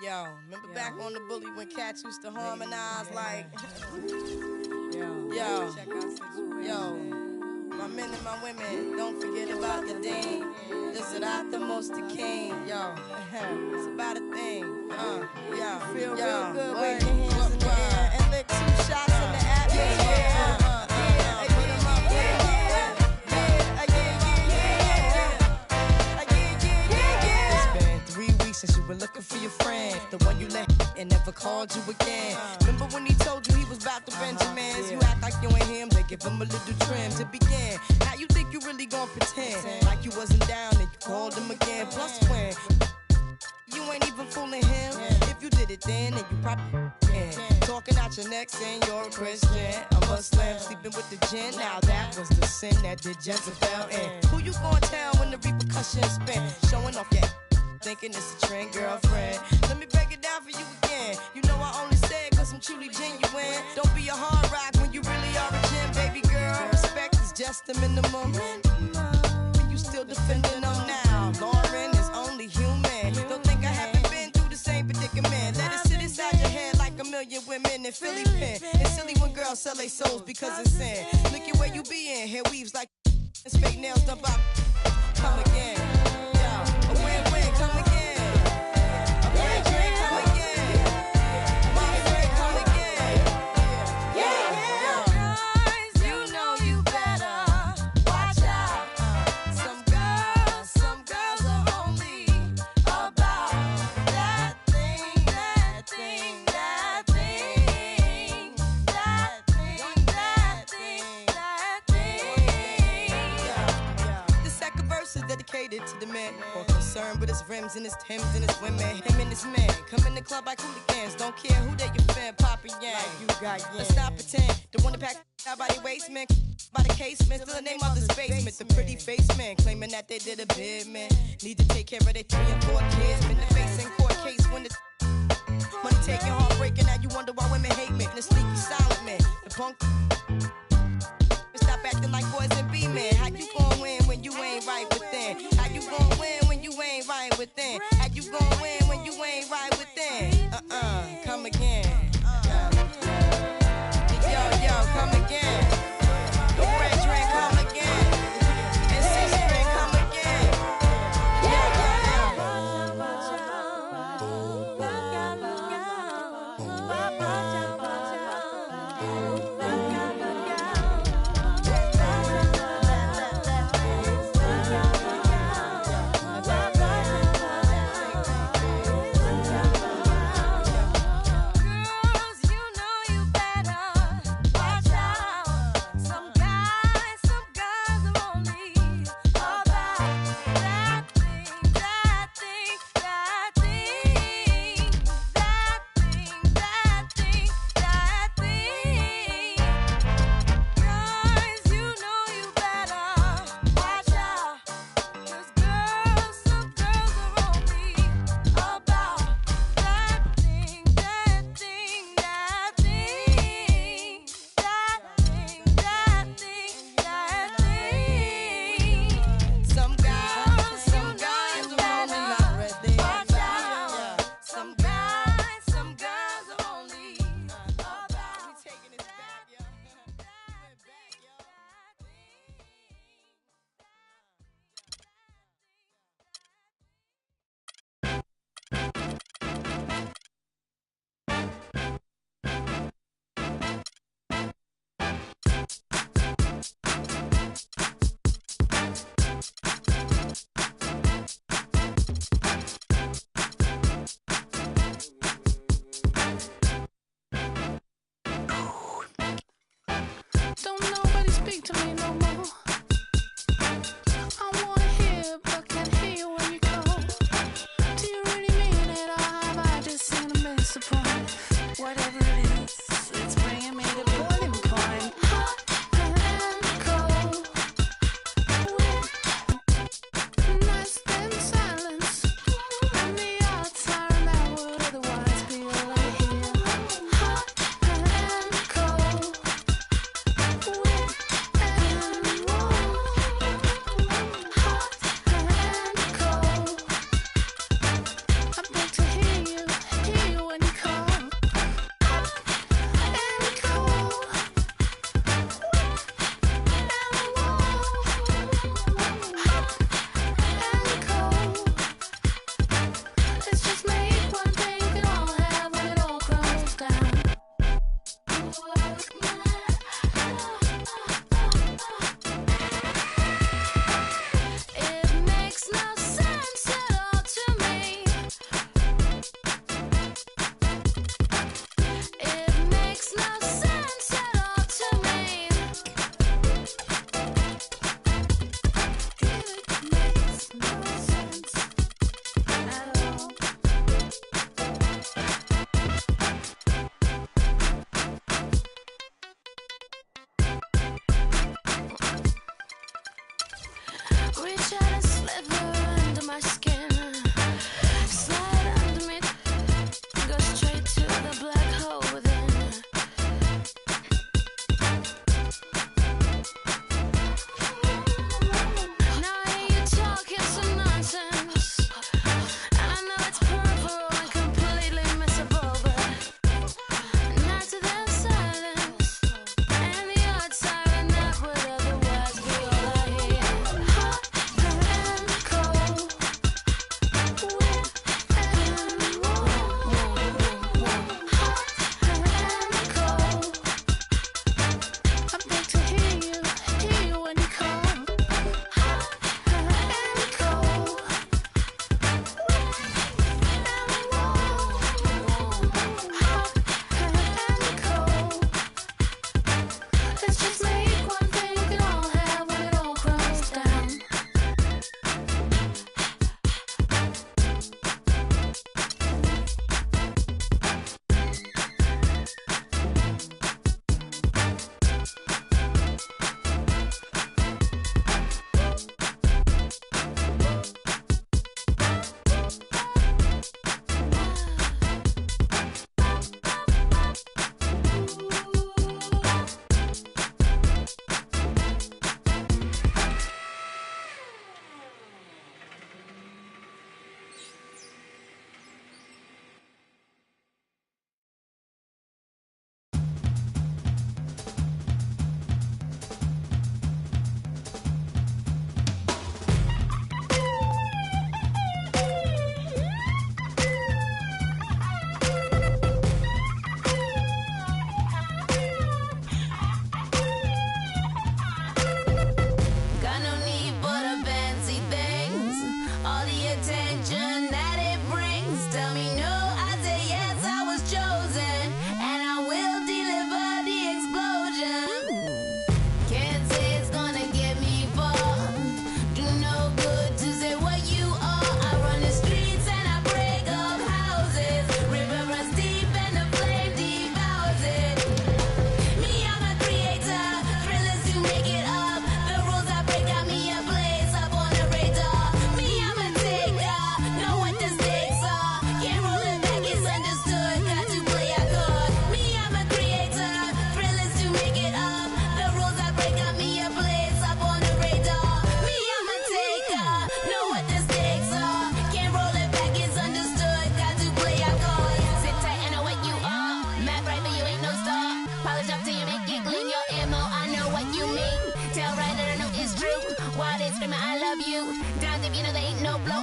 Yo, remember back on the bully when cats used to harmonize like, yo, my men and my women, don't forget about the dean. This is not the most the king, yo. It's about a thing, yo. Feel real good, wave your hands in the air and lick 2 shots in the atmosphere. Since you were looking for your friend, the one you let and never called you again. Remember when he told you he was about to Benjamins? You act like you ain't him, they give him a little trim to begin. How you think you really gon' pretend like you wasn't down and you called him again? Plus when you ain't even fooling him. If you did it then you probably can. Talking out your neck saying you're a Christian, a Muslim, sleeping with the gin. Now that was the sin that did Jezebel in. Who you gonna tell when the repercussions spin? Showing off your thinking it's a trend, girlfriend. Let me break it down for you again. You know I only say it cause I'm truly genuine. Don't be a hard rock when you really are a gem, baby girl. Respect is just the minimum. You still defending them now. Lauren is only human. Don't think I haven't been through the same predicament. Let it sit inside your head like a million women in Philly pen. It's silly when girls sell their souls because it's sin. Look at where you be in. Hair weaves like it's fake nails done by come again. A win-win, come again. A red drink, come again. My friend, come again. Yeah. Guys, you know you better watch out. Some girls are only about that thing, that thing, that thing, that thing, that thing, that thing. The second verse is dedicated to the man. Concerned with his rims and his Timbs and his women. Him and his man come in the club like hooligans. Don't care who they your fan, Papa Yang. Like you got yang. Let's not pretend. The one that pack out by the waistman, by the casement, still the name of this basement. The pretty face man claiming that they did a bid, man. Need to take care of their 3 and 4 kids. Been the face in court case when the money taking, heartbreaking. Now you wonder why women hate me. The sneaky silent man, the punk. Stop acting like boys and be men. How you gon' win when you ain't right within? How you gon' win when you ain't right within? How you gon' win when you ain't right within? Come again. Yo, come again. The red drink, come again. And 6th grade, come again.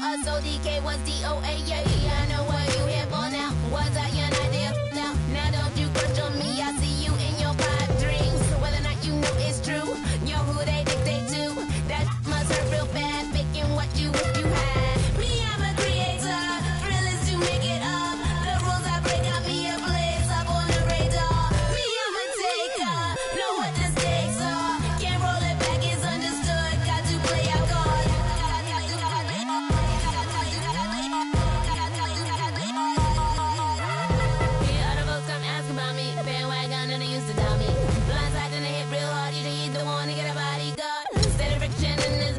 us, so DK was DOA, yeah, I know what you here for now. Was I your idea? Now don't you question me, I see you in your pipe dreams. Whether or not you know it's true, you're who they dictate to. That must hurt real bad, making what you wish you had. Me, I'm a creator, thrill is to make it up. The rules I break got me a blaze up on the radar. Me, I'm a taker, know what the stakes are. Can't roll it back, it's understood, got to play our cards. Other folks come ask about me, bandwagon and they used to doubt me. Blindside and they hit real hard, you need the one to get a bodyguard. Steady friction in this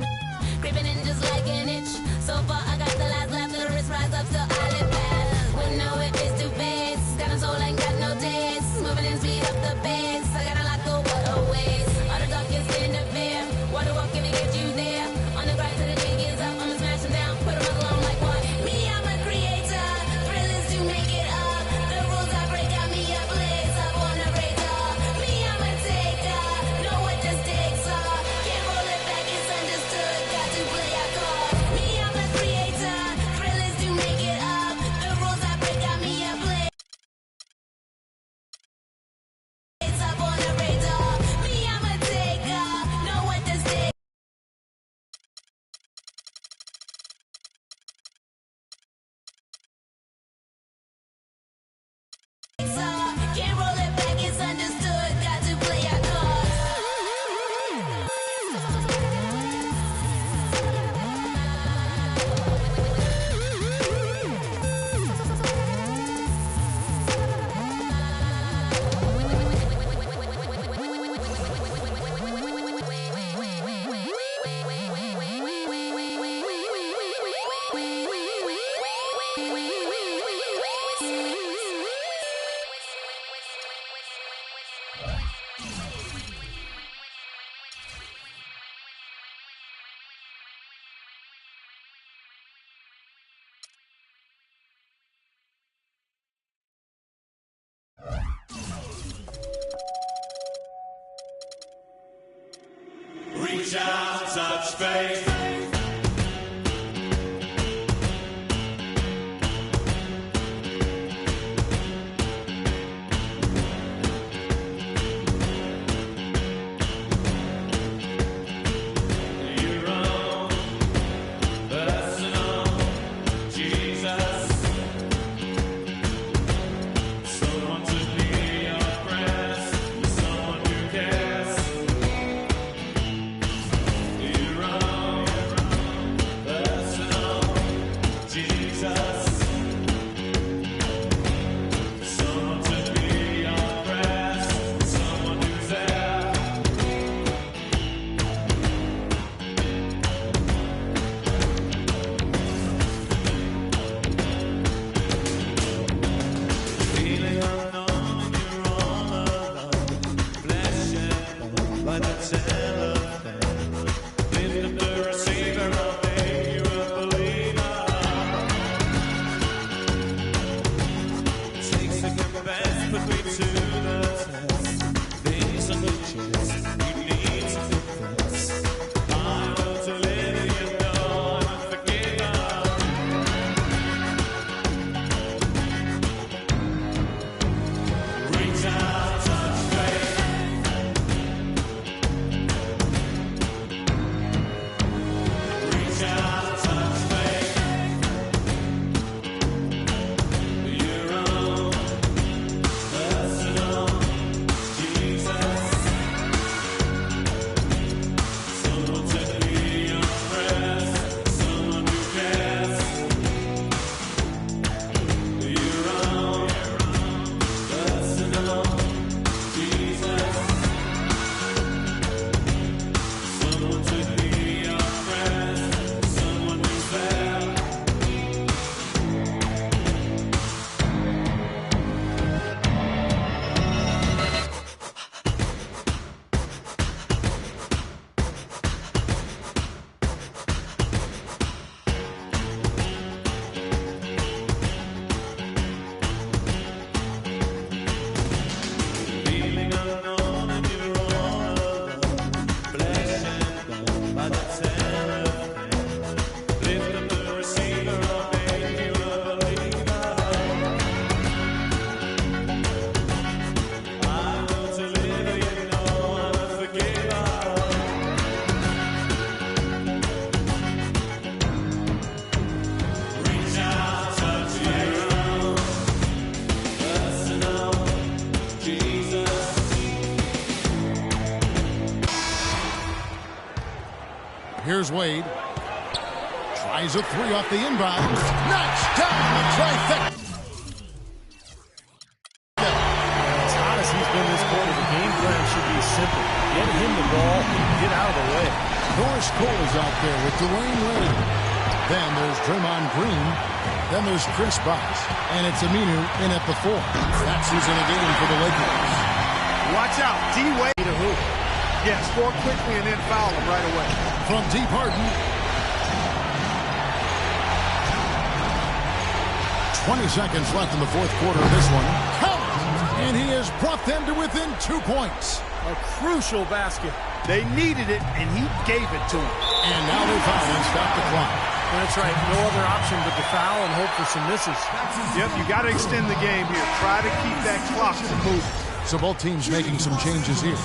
creeping in just like an itch. So far I got the last laugh, the wrist rise up, so I live fast. When no it is too fast, got a soul ain't got no taste. Moving and speed up the pace, I got a lot go what a waste. All the darkest in the fear, water walk if get you there. On the grind till the jig is up, I'ma smash them down, put them along like what? Me, I'm a creator, thrill is to make it up. The rules I break got me a blaze up on the radar. Me, I'm a taker, know what the stakes are. Can't roll it back, it's understood, got to play our cards. Me, I'm a creator, thrill is to make it up. The rules I break got me a blaze up on the radar. Me, I'm a taker, know what the stakes are. Can't roll it back, it's understood, got to play our cards. Reach out, touch faith. Your own personal Jesus. Someone to hear your prayers, someone who cares. Your own Here's Wade. Tries a three off the inbound. Knocks down the trifecta. As hot as he's been this quarter, the game plan should be simple. Get him the ball and get out of the way. Norris Cole is out there with Dwayne Ready. Then there's Draymond Green. Then there's Chris Bosh. And it's Aminu in at the 4. That's who's in the game for the Lakers. Watch out. D-Wade to hoop. Yeah, score quickly and then foul him right away. From deep Harden. 20 seconds left in the fourth quarter of this one. Count! And he has brought them to within 2 points. A crucial basket. They needed it, and he gave it to them. And now they foul and stop the clock. That's right. No other option but to foul and hope for some misses. Yep, you got to extend the game here. Try to keep that clock from moving. So both teams making some changes here.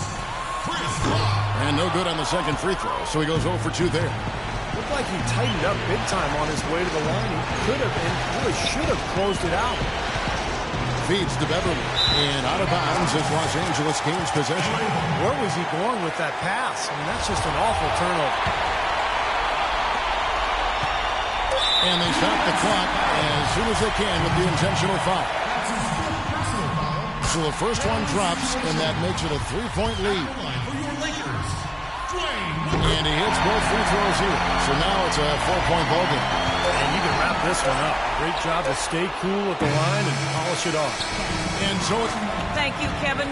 And no good on the second free throw, so he goes 0 for 2 there. Looked like he tightened up big time on his way to the line. He could have and really should have closed it out. Feeds to Beverly. And out of bounds as Los Angeles gains possession. Where was he going with that pass? I mean, that's just an awful turnover. And they stop the clock as soon as they can with the intentional foul. So the first one drops, and that makes it a 3-point lead. And he hits both free throws here. So now it's a 4-point ball game. And you can wrap this one up. Great job to stay cool at the line and polish it off. And so it's... Thank you, Kevin.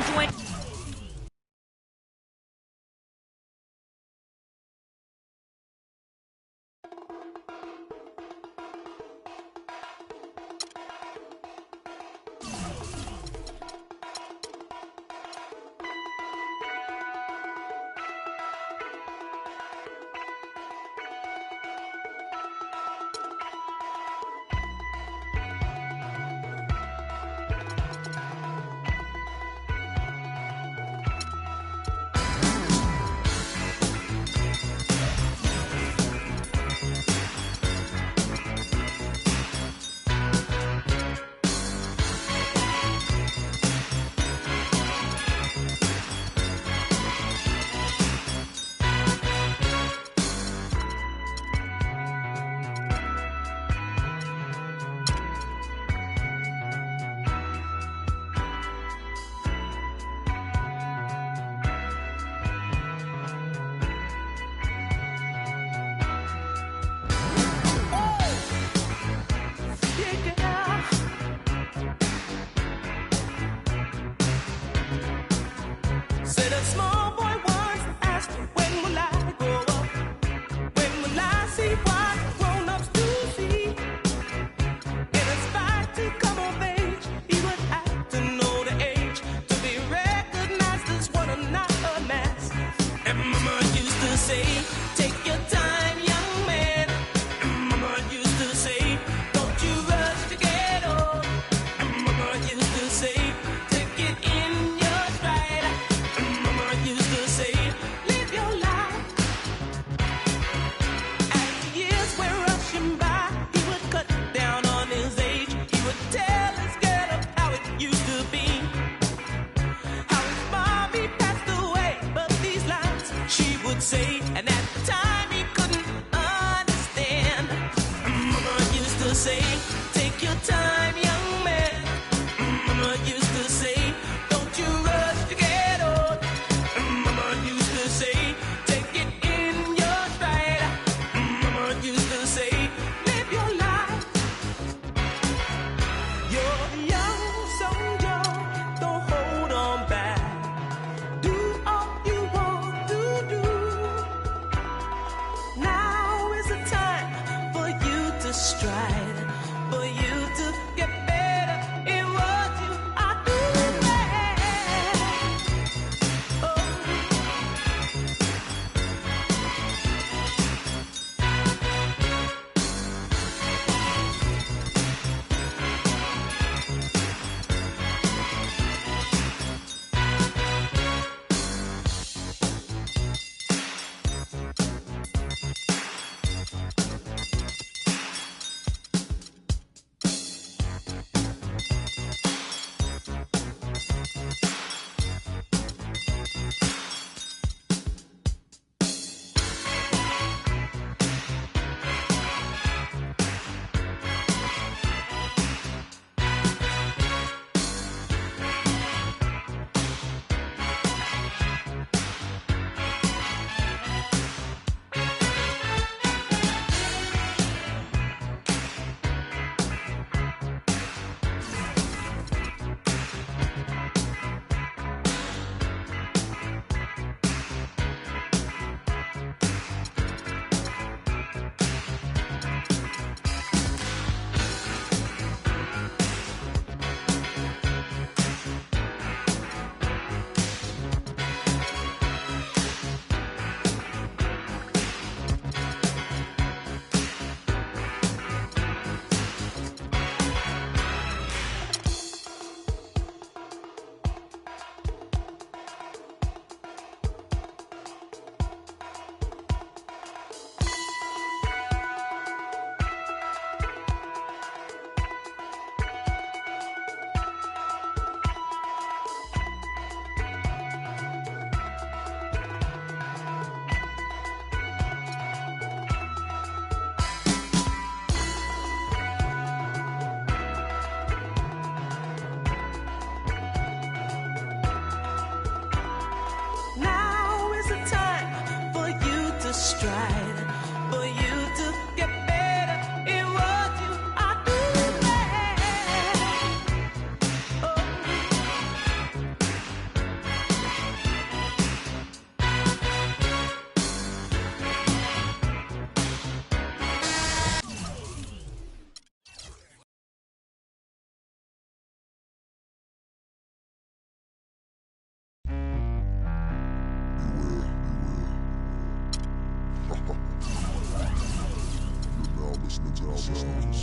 listening to Outbound.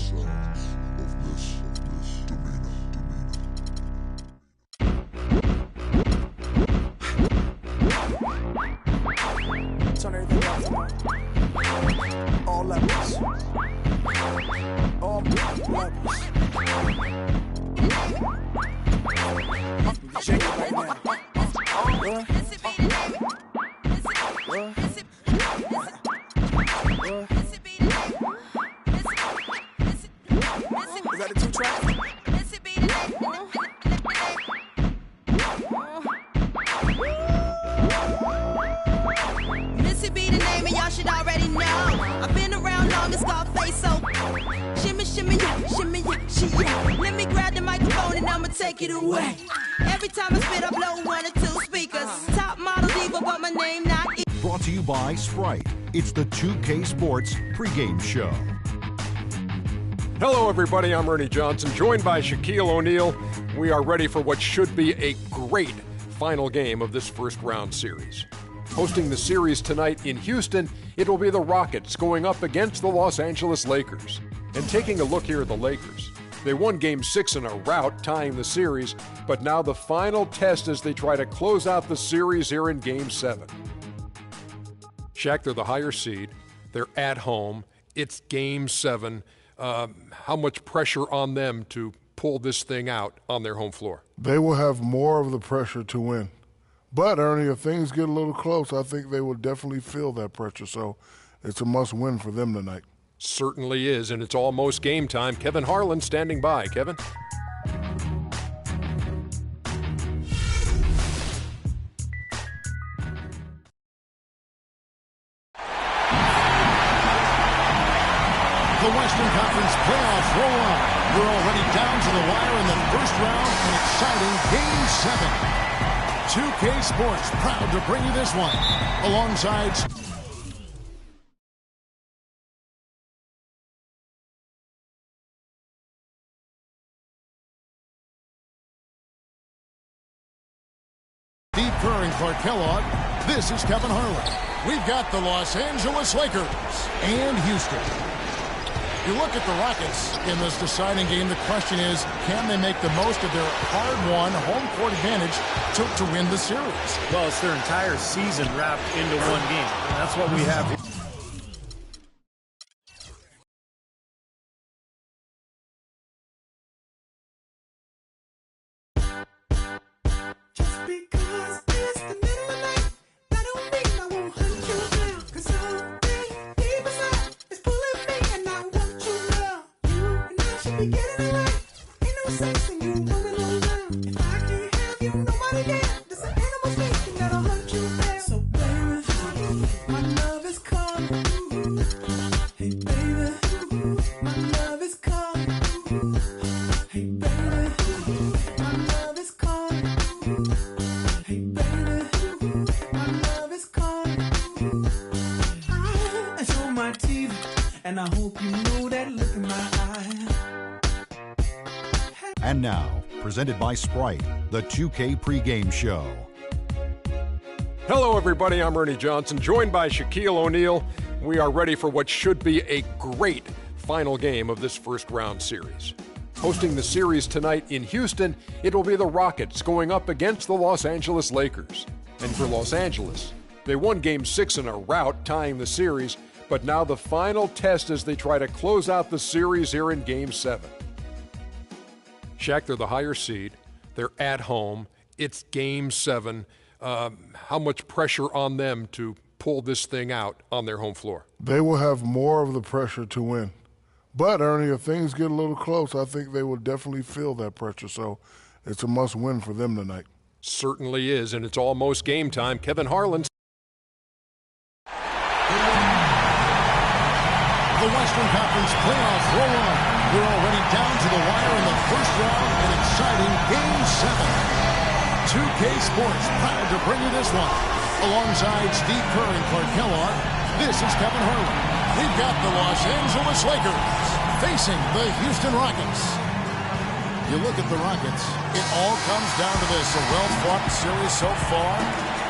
Of this demeanor. Turn everything up. All levels. All levels. Shake it right now. What? Is that a 2-track? Missy be the name and y'all should already know. I've been around long as Scarface, so shimmy, shimmy, yeah, shimmy, yeah, she, yeah. Let me grab the microphone and I'ma take it away. Every time I spit, I blow 1 or 2 speakers. Top model diva, but my name not. Brought to you by Sprite. It's the 2K Sports pregame show. Hello, everybody. I'm Ernie Johnson, joined by Shaquille O'Neal. We are ready for what should be a great final game of this first round series. Hosting the series tonight in Houston, it will be the Rockets going up against the Los Angeles Lakers. And taking a look here at the Lakers, they won Game 6 in a rout, tying the series, but now the final test as they try to close out the series here in Game 7. Shaq, they're the higher seed. They're at home. It's Game 7. How much pressure on them to pull this thing out on their home floor? They will have more of the pressure to win. But, Ernie, if things get a little close, I think they will definitely feel that pressure. So it's a must-win for them tonight. Certainly is, and it's almost game time. Kevin Harlan standing by. Kevin? The Western Conference playoffs roll on. We're already down to the wire in the first round, an exciting Game 7. 2K Sports proud to bring you this one alongside Steve Kerr and Clark Kellogg. This is Kevin Harlan. We've got the Los Angeles Lakers and Houston. You look at the Rockets in this deciding game, the question is, can they make the most of their hard-won home court advantage to win the series? Well, it's their entire season wrapped into one game. And that's what we have here. And I hope you know that look in my eye. And now, presented by Sprite, the 2K pregame show. Hello, everybody. I'm Ernie Johnson, joined by Shaquille O'Neal. We are ready for what should be a great final game of this first round series. Hosting the series tonight in Houston, it will be the Rockets going up against the Los Angeles Lakers. And for Los Angeles, they won Game 6 in a rout, tying the series, but now the final test as they try to close out the series here in Game 7. Shaq, they're the higher seed. They're at home. It's Game 7. How much pressure on them to pull this thing out on their home floor? They will have more of the pressure to win. But, Ernie, if things get a little close, I think they will definitely feel that pressure. So it's a must-win for them tonight. Certainly is, and it's almost game time. Kevin Harlan. The Western Conference playoffs roll on. We're already down to the wire in the first round, an exciting Game 7. 2K Sports proud to bring you this one. Alongside Steve Kerr and Clark Kellogg, this is Kevin Harlan. We've got the Los Angeles Lakers facing the Houston Rockets. You look at the Rockets, it all comes down to this. A well-fought series so far.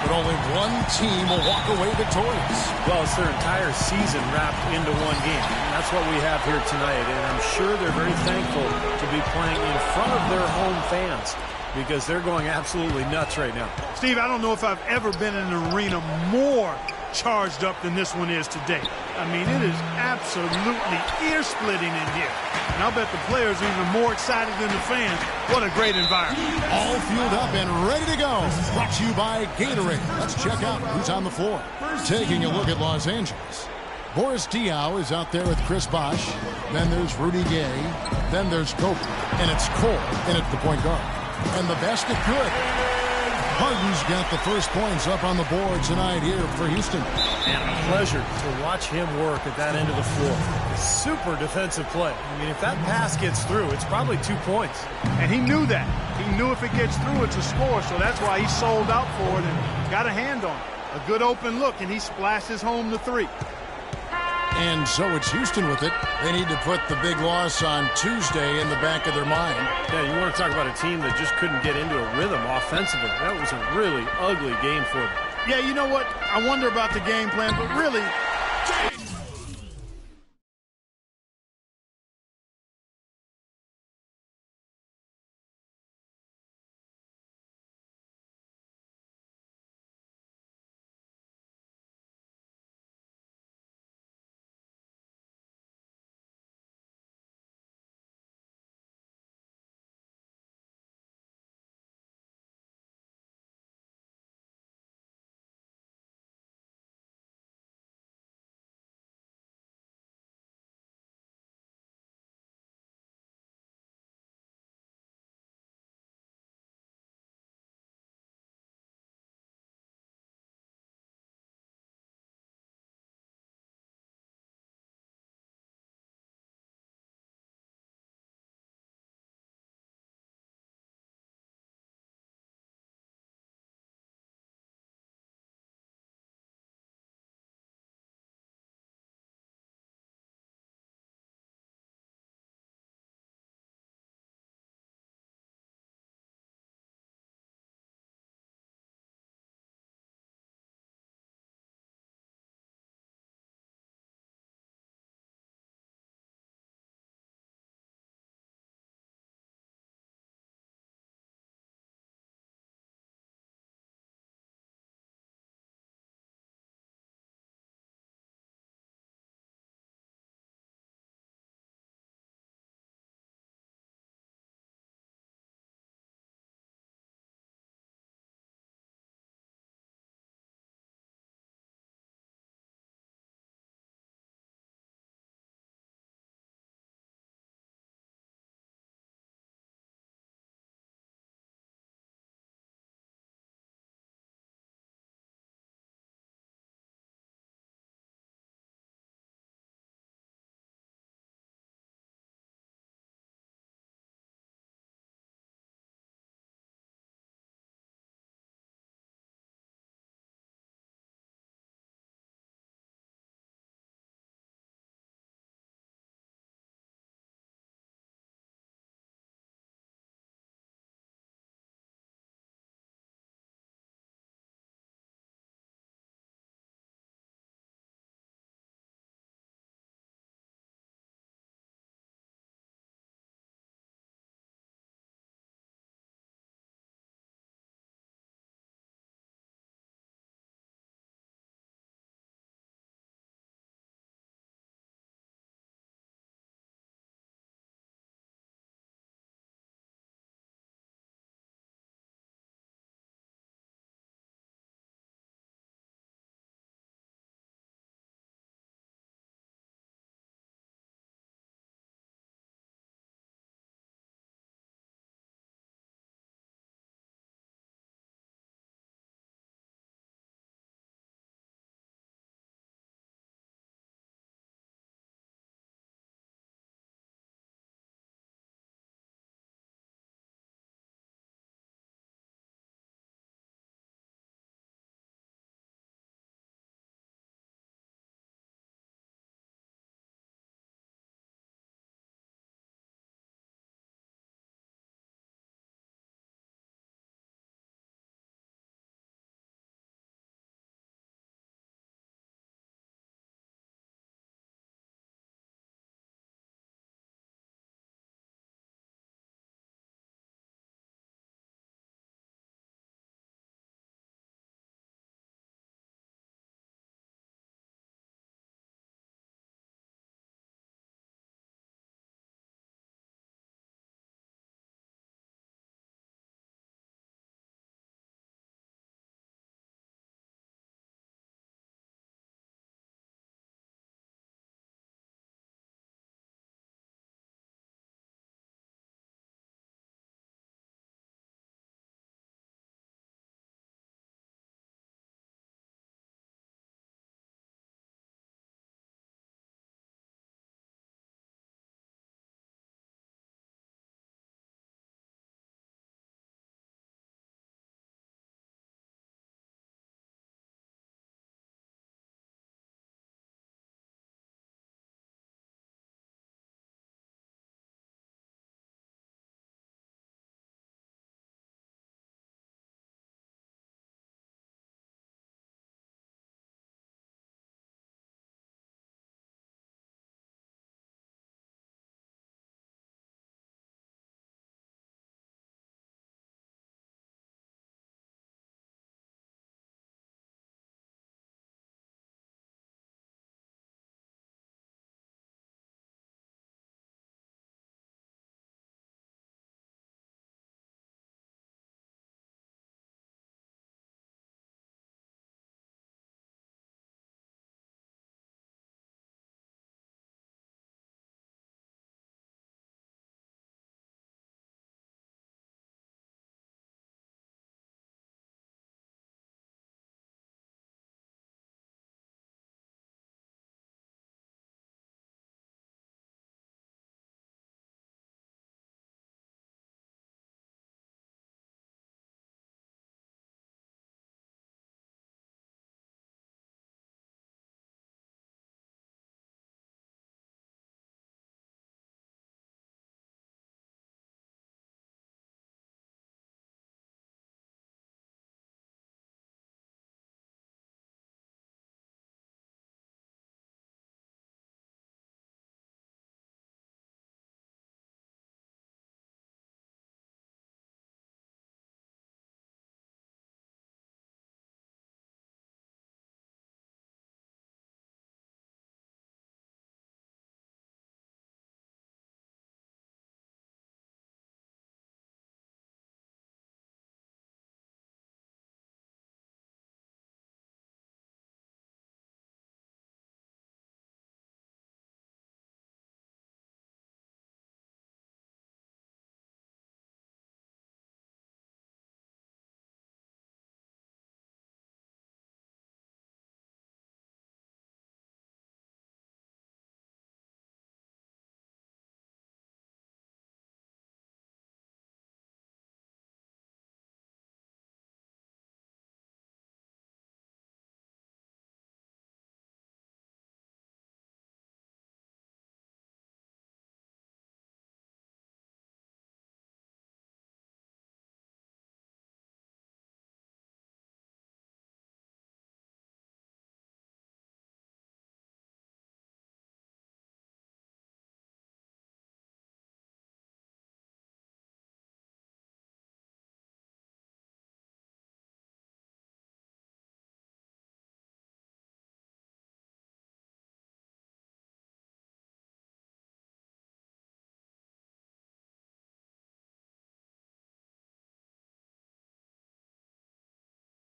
but only one team will walk away victorious. Well, it's their entire season wrapped into one game. That's what we have here tonight, and I'm sure they're very thankful to be playing in front of their home fans because they're going absolutely nuts right now. Steve, I don't know if I've ever been in an arena more charged up than this one is today. I mean, it is absolutely ear-splitting in here. And I'll bet the players are even more excited than the fans. What a great environment. All fueled up and ready to go. Brought to you by Gatorade. Let's check out who's on the floor. Taking a look at Los Angeles. Boris Diaw is out there with Chris Bosh. Then there's Rudy Gay. Then there's Kobe. And it's Cole in at the point guard. And the basket good. Harden's got the first points up on the board tonight here for Houston. And a pleasure to watch him work at that end of the floor. Super defensive play. I mean, if that pass gets through, it's probably 2 points. And he knew that. He knew if it gets through, it's a score, so that's why he sold out for it and got a hand on it. A good open look, and he splashes home the three. And so it's Houston with it. They need to put the big loss on Tuesday in the back of their mind. Yeah, you want to talk about a team that just couldn't get into a rhythm offensively. That was a really ugly game for them. Yeah, you know what? I wonder about the game plan, but really,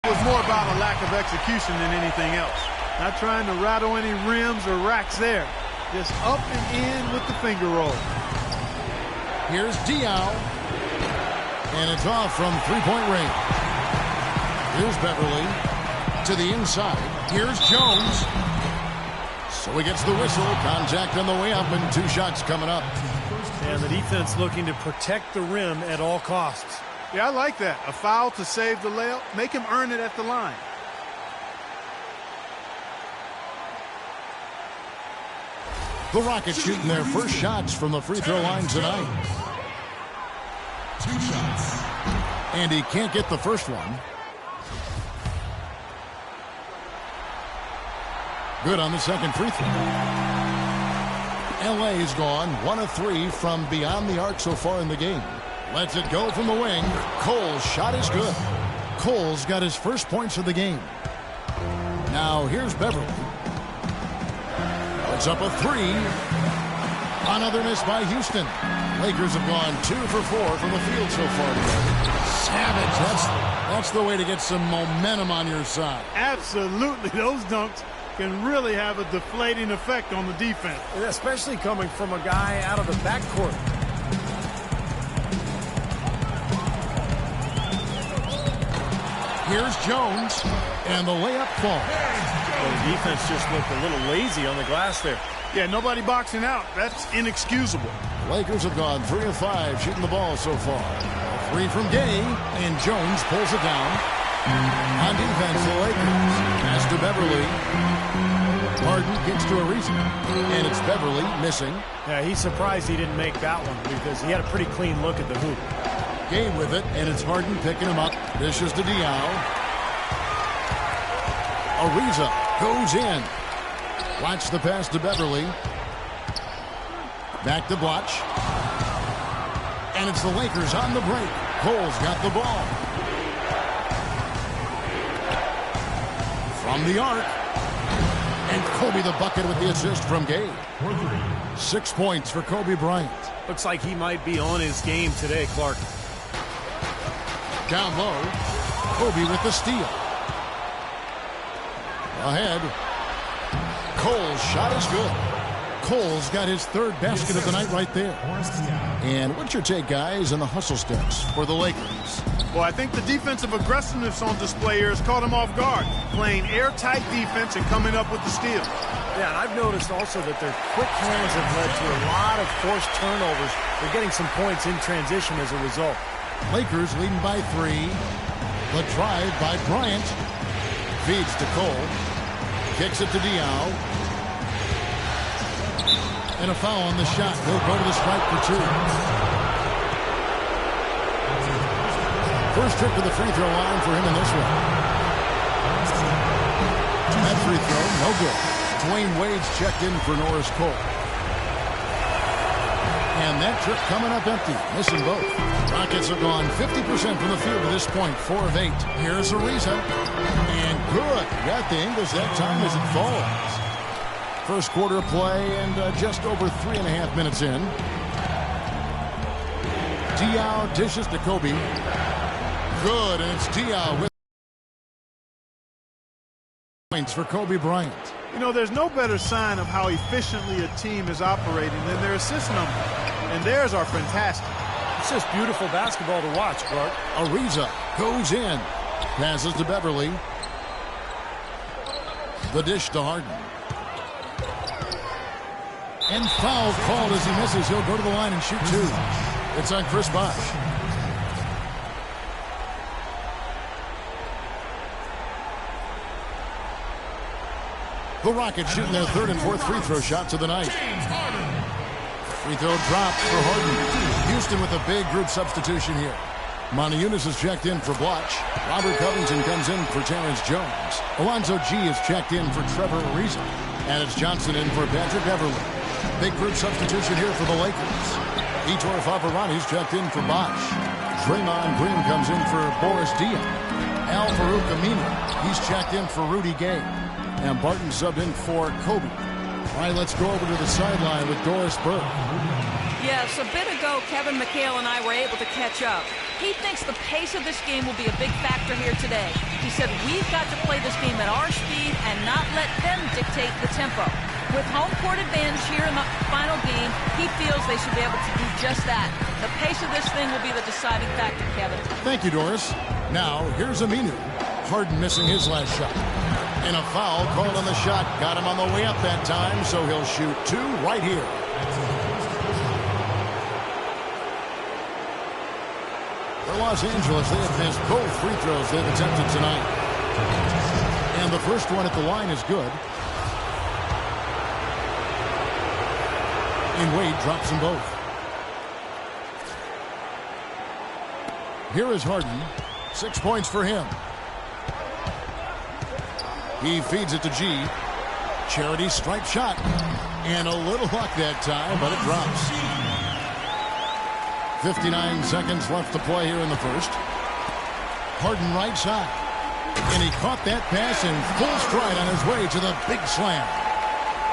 It was more about a lack of execution than anything else. Not trying to rattle any rims or racks there. Just up and in with the finger roll. Here's Diaw. And it's off from three-point range. Here's Beverly to the inside. Here's Jones. So he gets the whistle. Contact on the way up and 2 shots coming up. And the defense looking to protect the rim at all costs. Yeah, I like that. A foul to save the layup. Make him earn it at the line. The Rockets shooting their first shots from the free throw line tonight. 2 shots. And he can't get the first one. Good on the second free throw. LA's gone 1 of 3 from beyond the arc so far in the game. Lets it go from the wing. Cole's shot is good. Cole's got his first points of the game. Now here's Beverly. Puts up a 3. Another miss by Houston. Lakers have gone 2 for 4 from the field so far today. Savage. That's the way to get some momentum on your side. Absolutely. Those dunks can really have a deflating effect on the defense. And especially coming from a guy out of the backcourt. Here's Jones, and the layup falls. Well, the defense just looked a little lazy on the glass there. Yeah, nobody boxing out. That's inexcusable. Lakers have gone 3 of 5 shooting the ball so far. A 3 from Gay, and Jones pulls it down. On defense, the Lakers. Pass to Beverly. Harden gets to Ariza. And it's Beverly missing. Yeah, he's surprised he didn't make that one because he had a pretty clean look at the hoop. Gay with it, and it's Harden picking him up. Dishes to Diaw. Ariza goes in. Watch the pass to Beverly. Back to Blotch. And it's the Lakers on the break. Cole's got the ball. From the arc. And Kobe the bucket with the assist from Gay. 6 points for Kobe Bryant. Looks like he might be on his game today, Clark. Down low. Kobe with the steal. Ahead. Cole's shot is good. Cole's got his 3rd basket of the night right there. And what's your take, guys, on the hustle steps for the Lakers? Well, I think the defensive aggressiveness on display here has caught him off guard. Playing airtight defense and coming up with the steal. Yeah, and I've noticed also that their quick hands have led to a lot of forced turnovers. They're getting some points in transition as a result. Lakers leading by 3. The drive by Bryant. Feeds to Cole. Kicks it to Diaw. And a foul on the shot. He'll go to the stripe for 2. First trip to the free throw line for him in this one. That free throw, no good. Dwayne Wade's checked in for Norris Cole. And that trip coming up empty, missing both. Rockets have gone 50% from the field to this point, 4 of 8. Here's Ariza. And good. Got the Ingles that time as it falls. First quarter of play and just over 3.5 minutes in. Diaw dishes to Kobe. Good, and it's Diaw with points for Kobe Bryant. You know, there's no better sign of how efficiently a team is operating than their assist number. And theirs are fantastic. It's just beautiful basketball to watch, Clark. Ariza goes in. Passes to Beverly. The dish to Harden. And foul called as he misses. He'll go to the line and shoot 2. It's on Chris Bosh. The Rockets shooting their 3rd and 4th free throw shots of the night. Free throw dropped for Harden. Houston with a big group substitution here. Montejunas is checked in for Blotch. Robert Covington comes in for Terrence Jones. Alonzo G is checked in for Trevor Ariza. And it's Johnson in for Patrick Beverly. Big group substitution here for the Lakers. Ettore Favarani's checked in for Bosh. Draymond Green comes in for Boris Diaw. Al Farouk Amini, he's checked in for Rudy Gay. And Barton subbed in for Kobe. All right, let's go over to the sideline with Doris Burke. Yes, a bit ago, Kevin McHale and I were able to catch up. He thinks the pace of this game will be a big factor here today. He said, we've got to play this game at our speed and not let them dictate the tempo. With home court advantage here in the final game, he feels they should be able to do just that. The pace of this thing will be the deciding factor, Kevin. Thank you, Doris. Now, here's Aminu. Harden missing his last shot. And a foul called on the shot. Got him on the way up that time, so he'll shoot 2 right here. For Los Angeles, they have missed both free throws they've attempted tonight. And the first one at the line is good. And Wade drops them both. Here is Harden. 6 points for him. He feeds it to G. Charity stripe shot. And a little luck that time, but it drops. 59 seconds left to play here in the first. Harden right side. And he caught that pass in full stride on his way to the big slam.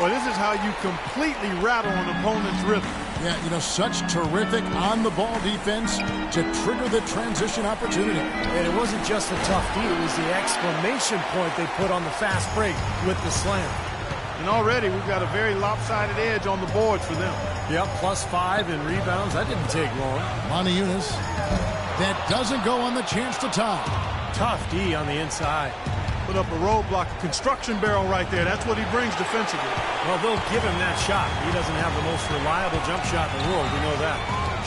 Well, this is how you completely rattle an opponent's rhythm. Yeah, you know, such terrific on-the-ball defense to trigger the transition opportunity. And it wasn't just the tough D, it was the exclamation point they put on the fast break with the slam. And already we've got a very lopsided edge on the boards for them. Yep, +5 in rebounds. That didn't take long. Monty Eunice. That doesn't go on the chance to tie. Tough D on the inside. Put up a roadblock, a construction barrel right there. That's what he brings defensively. Well, they'll give him that shot. He doesn't have the most reliable jump shot in the world. We know that.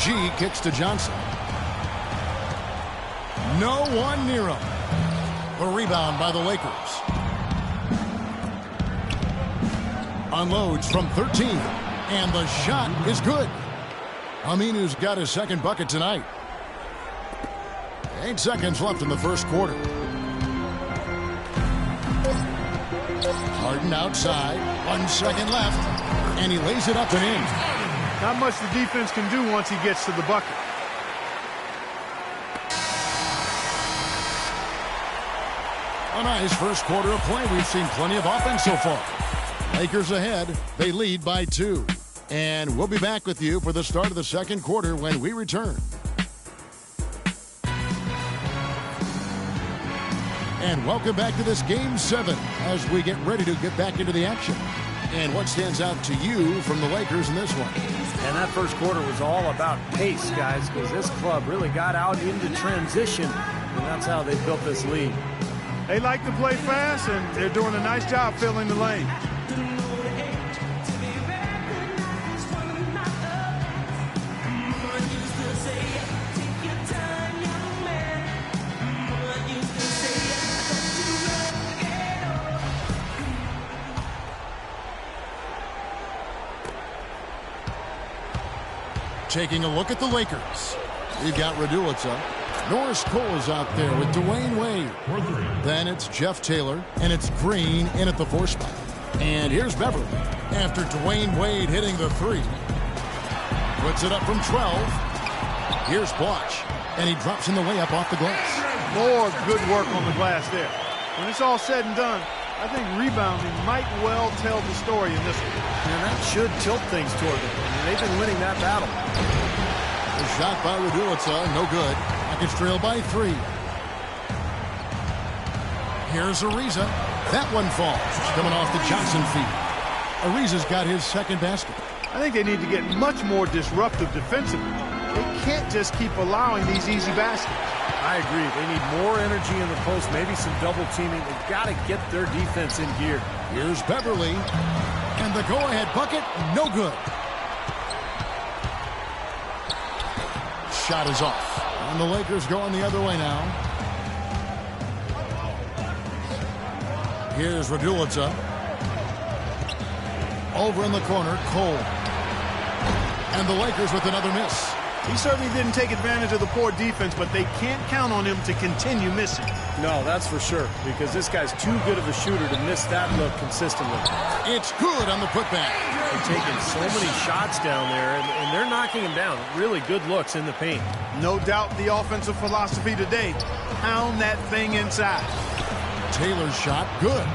G kicks to Johnson. No one near him. The rebound by the Lakers. Unloads from 13. And the shot is good. Aminu's got his second bucket tonight. 8 seconds left in the first quarter. Harden outside. 1 second left. And he lays it up and in. Not much the defense can do once he gets to the bucket. A nice first quarter of play. We've seen plenty of offense so far. Lakers ahead. They lead by 2. And we'll be back with you for the start of the second quarter when we return. And welcome back to this Game 7 as we get ready to get back into the action. And what stands out to you from the Lakers in this one? And that first quarter was all about pace, guys, because this club really got out into transition, and that's how they built this lead. They like to play fast, and they're doing a nice job filling the lane. Taking a look at the Lakers. We've got Raduljic. Norris Cole is out there with Dwayne Wade. Then it's Jeff Taylor, and it's Green in at the 4 spot. And here's Beverly after Dwayne Wade hitting the 3. Puts it up from 12. Here's Bosch, and he drops in the layup off the glass. More good work on the glass there. When it's all said and done, I think rebounding might well tell the story in this one. And that should tilt things toward them. I mean, they've been winning that battle. A shot by Raduljic, no good. Package trail by 3. Here's Ariza. That one falls. Coming off the Johnson feed. Ariza's got his second basket. I think they need to get much more disruptive defensively. They can't just keep allowing these easy baskets. I agree. They need more energy in the post, maybe some double teaming. They've got to get their defense in gear. Here's Beverly. And the go-ahead bucket, no good. Shot is off. And the Lakers going the other way now. Here's Raduljic. Over in the corner, Cole. And the Lakers with another miss. He certainly didn't take advantage of the poor defense, but they can't count on him to continue missing. No, that's for sure, because this guy's too good of a shooter to miss that look consistently. It's good on the putback. They're taking so many shots down there, and they're knocking him down. Really good looks in the paint. No doubt the offensive philosophy today, pound that thing inside. Taylor's shot, good.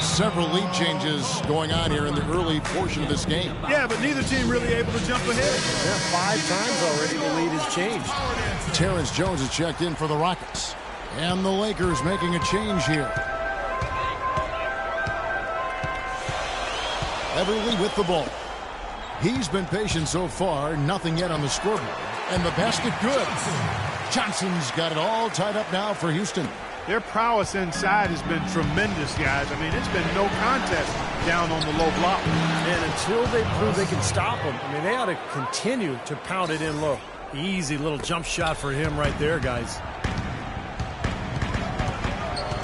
Several lead changes going on here in the early portion of this game. Yeah, but neither team really able to jump ahead. Yeah, 5 times already the lead has changed. Terrence Jones is checked in for the Rockets. And the Lakers making a change here. Beverly with the ball. He's been patient so far. Nothing yet on the scoreboard. And the basket good. Johnson's got it all tied up now for Houston. Their prowess inside has been tremendous, guys. I mean, it's been no contest down on the low block. And until they prove they can stop them, I mean, they ought to continue to pound it in low. Easy little jump shot for him right there, guys.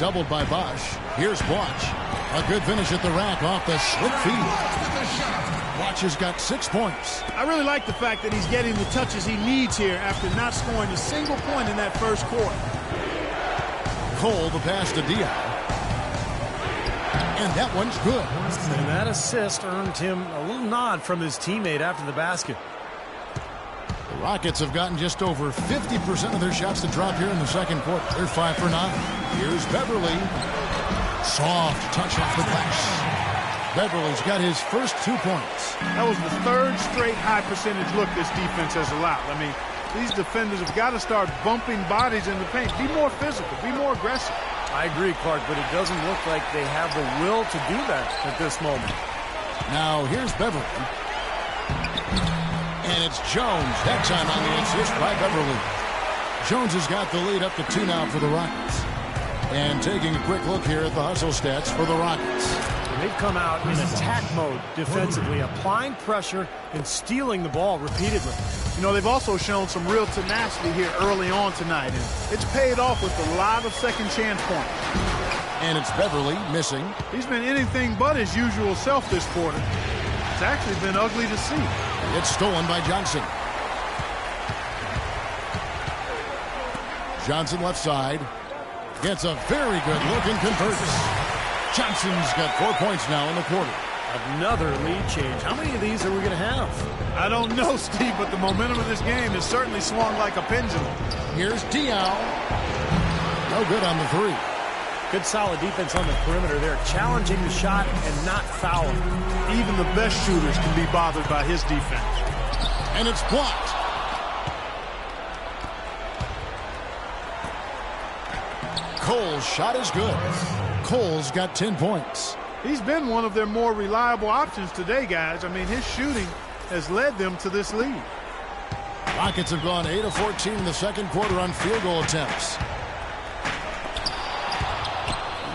Doubled by Bosch. Here's Watch. A good finish at the rack off the slick feed. Watch has got 6 points. I really like the fact that he's getting the touches he needs here after not scoring a single point in that first quarter. Cole, the pass to Dion. And that one's good. And that assist earned him a little nod from his teammate after the basket. The Rockets have gotten just over 50% of their shots to drop here in the second quarter. They're 5 for 9. Here's Beverly. Soft touch off the glass. Beverly's got his first 2 points. That was the third straight high percentage look this defense has allowed. I mean, these defenders have got to start bumping bodies in the paint. Be more physical. Be more aggressive. I agree, Clark, but it doesn't look like they have the will to do that at this moment. Now, here's Beverly. And it's Jones. That time on the assist by Beverly. Jones has got the lead up to 2 now for the Rockets. And taking a quick look here at the hustle stats for the Rockets. They've come out in attack mode defensively, applying pressure and stealing the ball repeatedly. You know, they've also shown some real tenacity here early on tonight, and it's paid off with a lot of second chance points. And it's Beverly missing. He's been anything but his usual self this quarter. It's actually been ugly to see. It's stolen by Johnson. Johnson left side. Gets a very good look and converts. Johnson's got 4 points now in the quarter. Another lead change. How many of these are we going to have? I don't know, Steve, but the momentum of this game has certainly swung like a pendulum. Here's Diaw. No good on the 3. Good solid defense on the perimeter there, challenging the shot and not fouling. Even the best shooters can be bothered by his defense. And it's blocked. Cole's shot is good. Cole's got 10 points. He's been one of their more reliable options today, guys. I mean, his shooting has led them to this lead. Rockets have gone 8 of 14 in the second quarter on field goal attempts.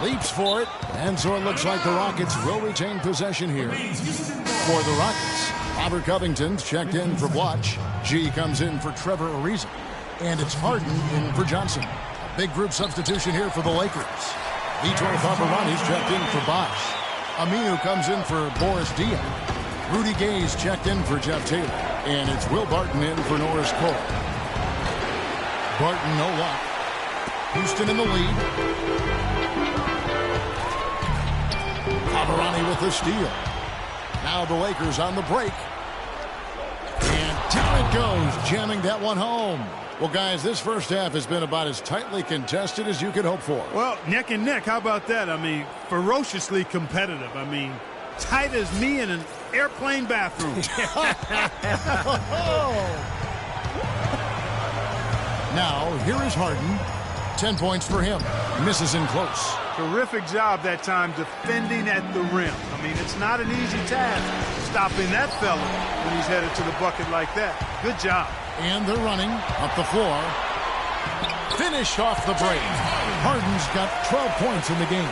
Leaps for it, and so it looks like the Rockets will retain possession here. For the Rockets, Robert Covington's checked in for Blotch. G comes in for Trevor Ariza. And it's Harden in for Johnson. A big group substitution here for the Lakers. Vitor Favarani's checked in for Bosch. Aminu comes in for Boris Diaw. Rudy Gay's checked in for Jeff Taylor. And it's Will Barton in for Norris Cole. Barton, no luck. Houston in the lead. Favarani with the steal. Now the Lakers on the break. And down it goes, jamming that one home. Well, guys, this first half has been about as tightly contested as you could hope for. Well, neck and neck. How about that? I mean, ferociously competitive. I mean, tight as me in an airplane bathroom. Now, here is Harden. 10 points for him. Misses in close. Terrific job that time defending at the rim. I mean, it's not an easy task stopping that fella when he's headed to the bucket like that. Good job. And they're running up the floor. Finished off the break. Harden's got 12 points in the game.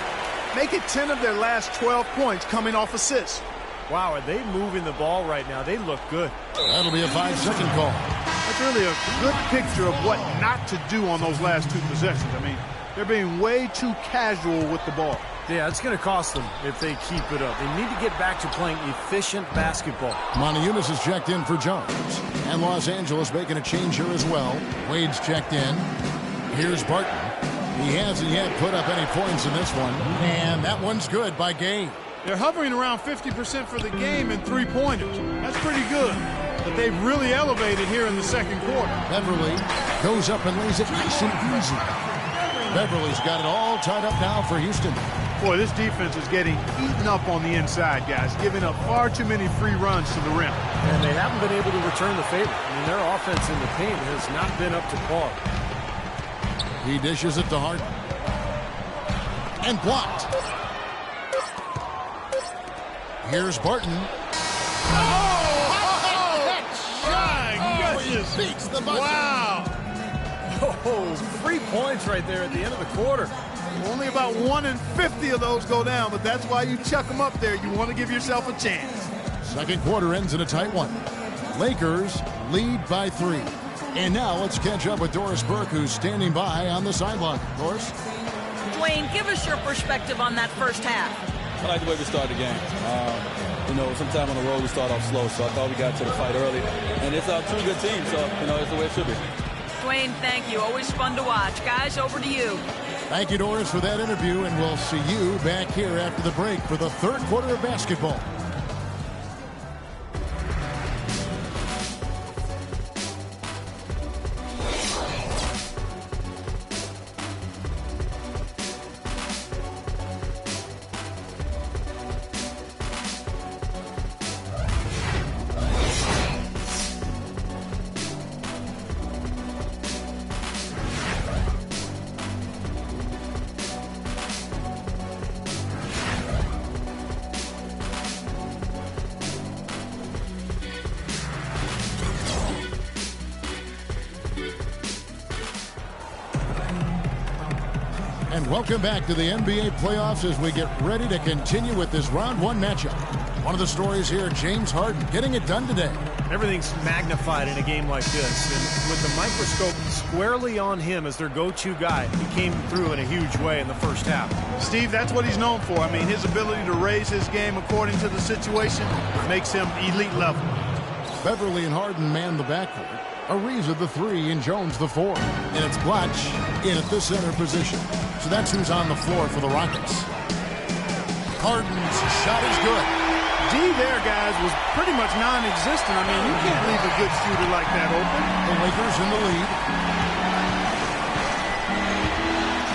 Make it 10 of their last 12 points coming off assists. Wow, are they moving the ball right now? They look good. That'll be a 5-second call. That's really a good picture of what not to do on those last 2 possessions. I mean, they're being way too casual with the ball. Yeah, it's going to cost them if they keep it up. They need to get back to playing efficient basketball. Montezumas is checked in for Jones. And Los Angeles making a change here as well. Wade's checked in. Here's Barton. He hasn't yet put up any points in this one. And that one's good by Gay. They're hovering around 50% for the game in 3-pointers. That's pretty good. But they've really elevated here in the second quarter. Beverly goes up and lays it nice and easy. Beverly's got it all tied up now for Houston. Boy, this defense is getting eaten up on the inside, guys, giving up far too many free runs to the rim. And they haven't been able to return the favor. I mean, their offense in the paint has not been up to par. He dishes it to Harden. And blocked. Here's Barton. Beats the buzzer. Wow. Oh, 3 points right there at the end of the quarter. Only about 1 in 50 of those go down, but that's why you chuck them up there. You want to give yourself a chance. Second quarter ends in a tight one. Lakers lead by 3. And now let's catch up with Doris Burke, who's standing by on the sideline. Doris? Dwayne, give us your perspective on that first half. I like the way we started the game. Sometime on the road we start off slow, so I thought we got to the fight early. And it's two good teams, so, it's the way it should be. Dwayne, thank you. Always fun to watch. Guys, over to you. Thank you, Doris, for that interview, and we'll see you back here after the break for the third quarter of basketball. And welcome back to the NBA playoffs as we get ready to continue with this round one matchup. One of the stories here, James Harden getting it done today. Everything's magnified in a game like this. And with the microscope squarely on him as their go-to guy, he came through in a huge way in the first half. Steve, that's what he's known for. I mean, his ability to raise his game according to the situation makes him elite level. Beverly and Harden man the backcourt. Ariza the 3 and Jones the 4. And it's Blotch in at the center position. So that's who's on the floor for the Rockets. Harden's shot is good. D there, guys, was pretty much non-existent. I mean, you can't leave a good shooter like that open. The Lakers in the lead.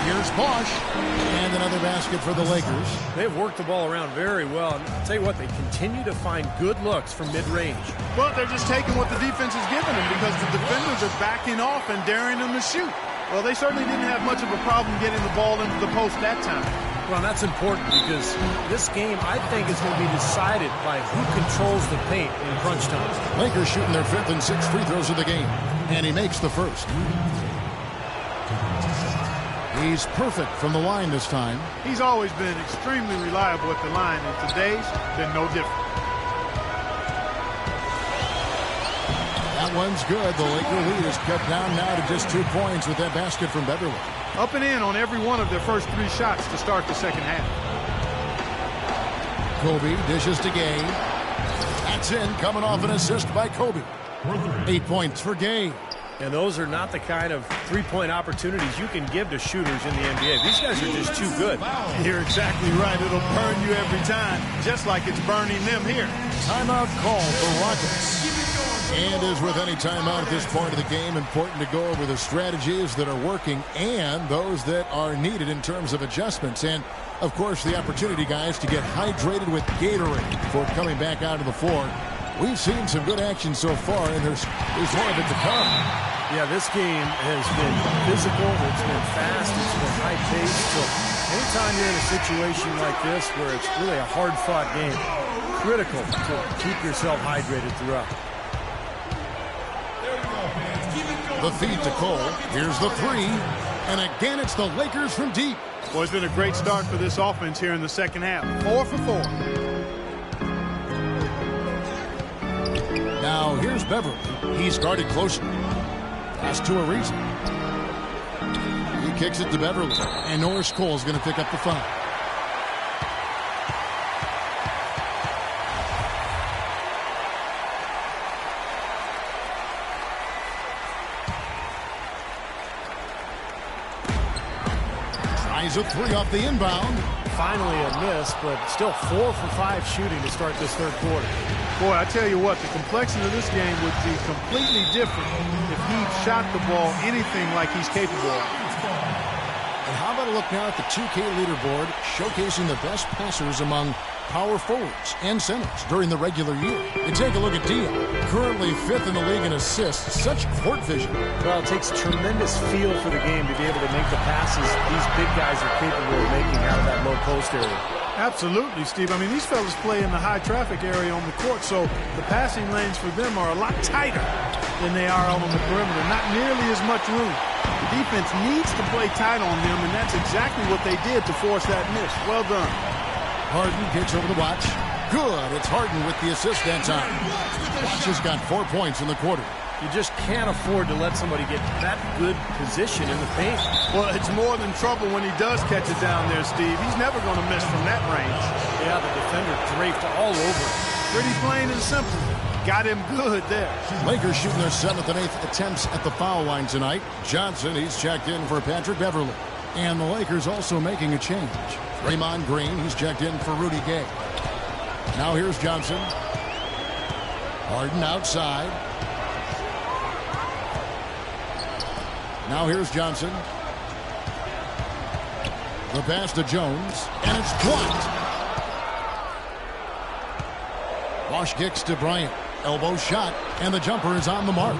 Here's Bosch. And another basket for the Lakers. They've worked the ball around very well. And I'll tell you what, they continue to find good looks from mid-range. Well, they're just taking what the defense is giving them because the defenders are backing off and daring them to shoot. Well, they certainly didn't have much of a problem getting the ball into the post that time. Well, that's important because this game, I think, is going to be decided by who controls the paint in crunch time. Lakers shooting their 5th and 6th free throws of the game. And he makes the first. He's perfect from the line this time. He's always been extremely reliable at the line, and today's been no different. That one's good. The Laker lead is cut down now to just 2 points with that basket from Beverly. Up and in on every one of their first 3 shots to start the second half. Kobe dishes to Gay. That's in, coming off an assist by Kobe. 8 points for Gay. And those are not the kind of three-point opportunities you can give to shooters in the NBA. These guys are just too good. You're exactly right. It'll burn you every time, just like it's burning them here. Timeout call for Rockets. And as with any timeout at this point of the game, important to go over the strategies that are working and those that are needed in terms of adjustments. And, of course, the opportunity, guys, to get hydrated with Gatorade before coming back out to the floor. We've seen some good action so far, and there's more of it to come. Yeah, this game has been physical, it's been fast, it's been high-paced. So anytime you're in a situation like this where it's really a hard-fought game, critical to keep yourself hydrated throughout. The feed to Cole. Here's the 3. And again, it's the Lakers from deep. Well, it's been a great start for this offense here in the second half. 4 for 4. Now, here's Beverly. He's guarded closely. Pass to Ariza. He kicks it to Beverly. And Norris Cole's going to pick up the foul. Tries a 3 off the inbound. Finally a miss, but still 4 for 5 shooting to start this third quarter. Boy, I tell you what, the complexion of this game would be completely different if he shot the ball anything like he's capable of. And how about a look now at the 2K leaderboard, showcasing the best passers among power forwards and centers during the regular year. And take a look at Dion, currently 5th in the league in assists. Such court vision. Well, it takes tremendous feel for the game to be able to make the passes these big guys are capable of making out of that low post area. Absolutely, Steve. I mean, these fellas play in the high traffic area on the court, so the passing lanes for them are a lot tighter than they are out on the perimeter. Not nearly as much room. The defense needs to play tight on them, and that's exactly what they did to force that miss. Well done. Harden gets over the watch. Good. It's Harden with the assist that time. Watch has got 4 points in the quarter. You just can't afford to let somebody get that good position in the paint. Well, it's more than trouble when he does catch it down there, Steve. He's never going to miss from that range. Yeah, the defender draped all over. Pretty plain and simple. Got him good there. Lakers shooting their 7th and 8th attempts at the foul line tonight. Johnson, he's checked in for Patrick Beverly. And the Lakers also making a change. Draymond Green, he's checked in for Rudy Gay. Now here's Johnson. Harden outside. Now here's Johnson. The pass to Jones, and it's blocked. Bosch kicks to Bryant. Elbow shot, and the jumper is on the mark.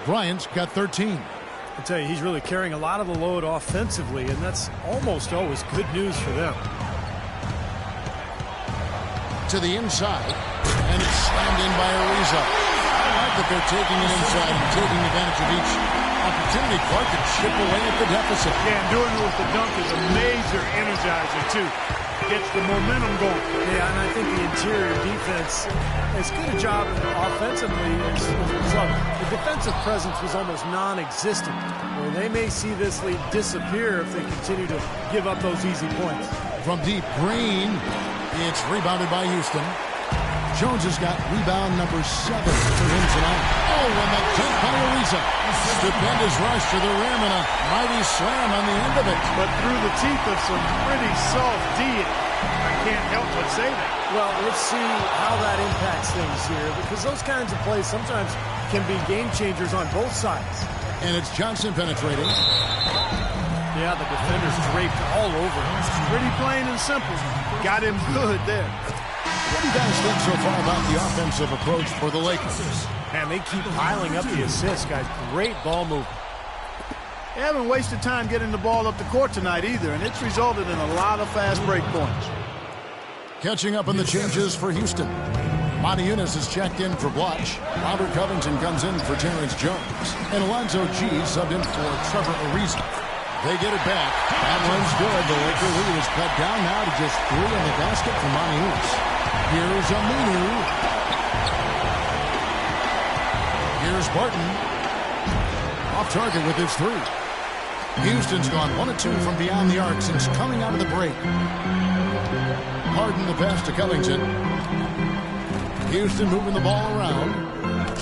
Bryant's got 13. I tell you, he's really carrying a lot of the load offensively, and that's almost always good news for them. To the inside, and it's slammed in by Ariza. I like that they're taking it inside and taking advantage of each opportunity. Clark to chip away at the deficit. Yeah, and doing it with the dunk is a major energizer, too. Gets the momentum going. Yeah, and I think the interior defense, as good a job offensively as well. The defensive presence was almost non-existent. Where they may see this lead disappear if they continue to give up those easy points. From deep, Green. It's rebounded by Houston. Jones has got rebound number 7 for him tonight. Oh, and the dunk by Ariza. Stupendous rush to the rim and a mighty slam on the end of it. But through the teeth of some pretty soft D. I can't help but say that. Well, let's see how that impacts things here, because those kinds of plays sometimes can be game changers on both sides. And it's Johnson penetrating. Yeah, the defender's draped all over him. Pretty plain and simple. Got him good there. What do you guys think so far about the offensive approach for the Lakers? Man, they keep piling up the assists, guys. Great ball movement. They haven't wasted time getting the ball up the court tonight either, and it's resulted in a lot of fast break points. Catching up on the changes for Houston. Monty Eunice is checked in for Blatch. Robert Covington comes in for Terrence Jones. And Alonzo G subbed in for Trevor Ariza. They get it back. That one's good. The Laker lead is cut down now to just 3 in the basket for Monty Eunice. Here's Aminu. Here's Barton. Off target with his 3. Houston's gone 1 of 2 from beyond the arc since coming out of the break. Harden the pass to Covington. Houston moving the ball around.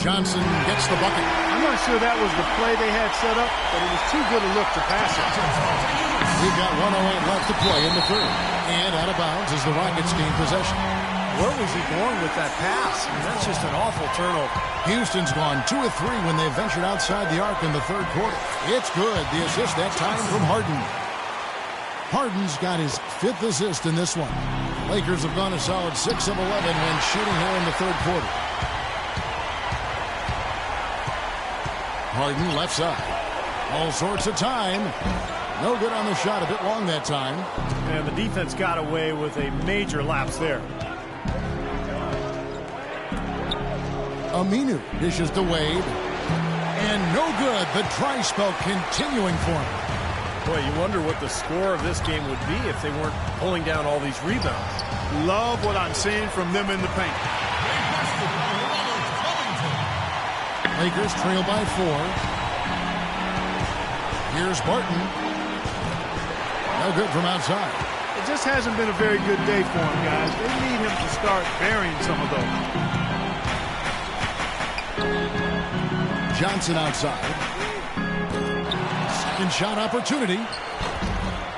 Johnson gets the bucket. I'm not sure that was the play they had set up, but it was too good a look to pass it. We've got 1:08 left to play in the third. And out of bounds as the Rockets gain possession. Where was he going with that pass? I mean, that's just an awful turnover. Houston's gone 2 of 3 when they ventured outside the arc in the third quarter. It's good. The assist that time from Harden. Harden's got his 5th assist in this one. Lakers have gone a solid 6 of 11 when shooting here in the third quarter. Harden left side. All sorts of time. No good on the shot. A bit long that time. And the defense got away with a major lapse there. Aminu dishes to Wade. And no good. The dry spell continuing for him. Boy, you wonder what the score of this game would be if they weren't pulling down all these rebounds. Love what I'm seeing from them in the paint. Lakers trail by 4. Here's Barton. No good from outside. It just hasn't been a very good day for him, guys. They need him to start burying some of those. Johnson outside. Second shot opportunity.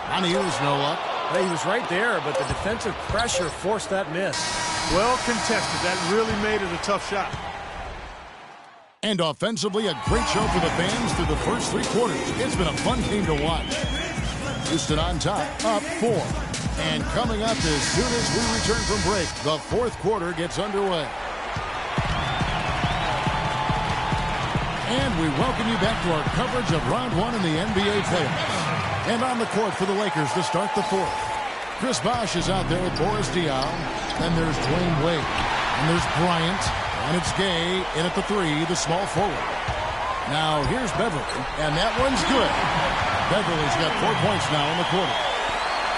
Monty Eunice no luck. He was right there, but the defensive pressure forced that miss. Well contested. That really made it a tough shot. And offensively, a great show for the fans through the first 3 quarters. It's been a fun game to watch. Houston on top, up 4. And coming up as soon as we return from break, the fourth quarter gets underway. And we welcome you back to our coverage of round 1 in the NBA playoffs. And on the court for the Lakers to start the fourth. Chris Bosh is out there with Boris Diaw. Then there's Dwayne Wade. And there's Bryant. And it's Gay in at the 3, the small forward. Now here's Beverly. And that one's good. Beverly's got 4 points now in the quarter.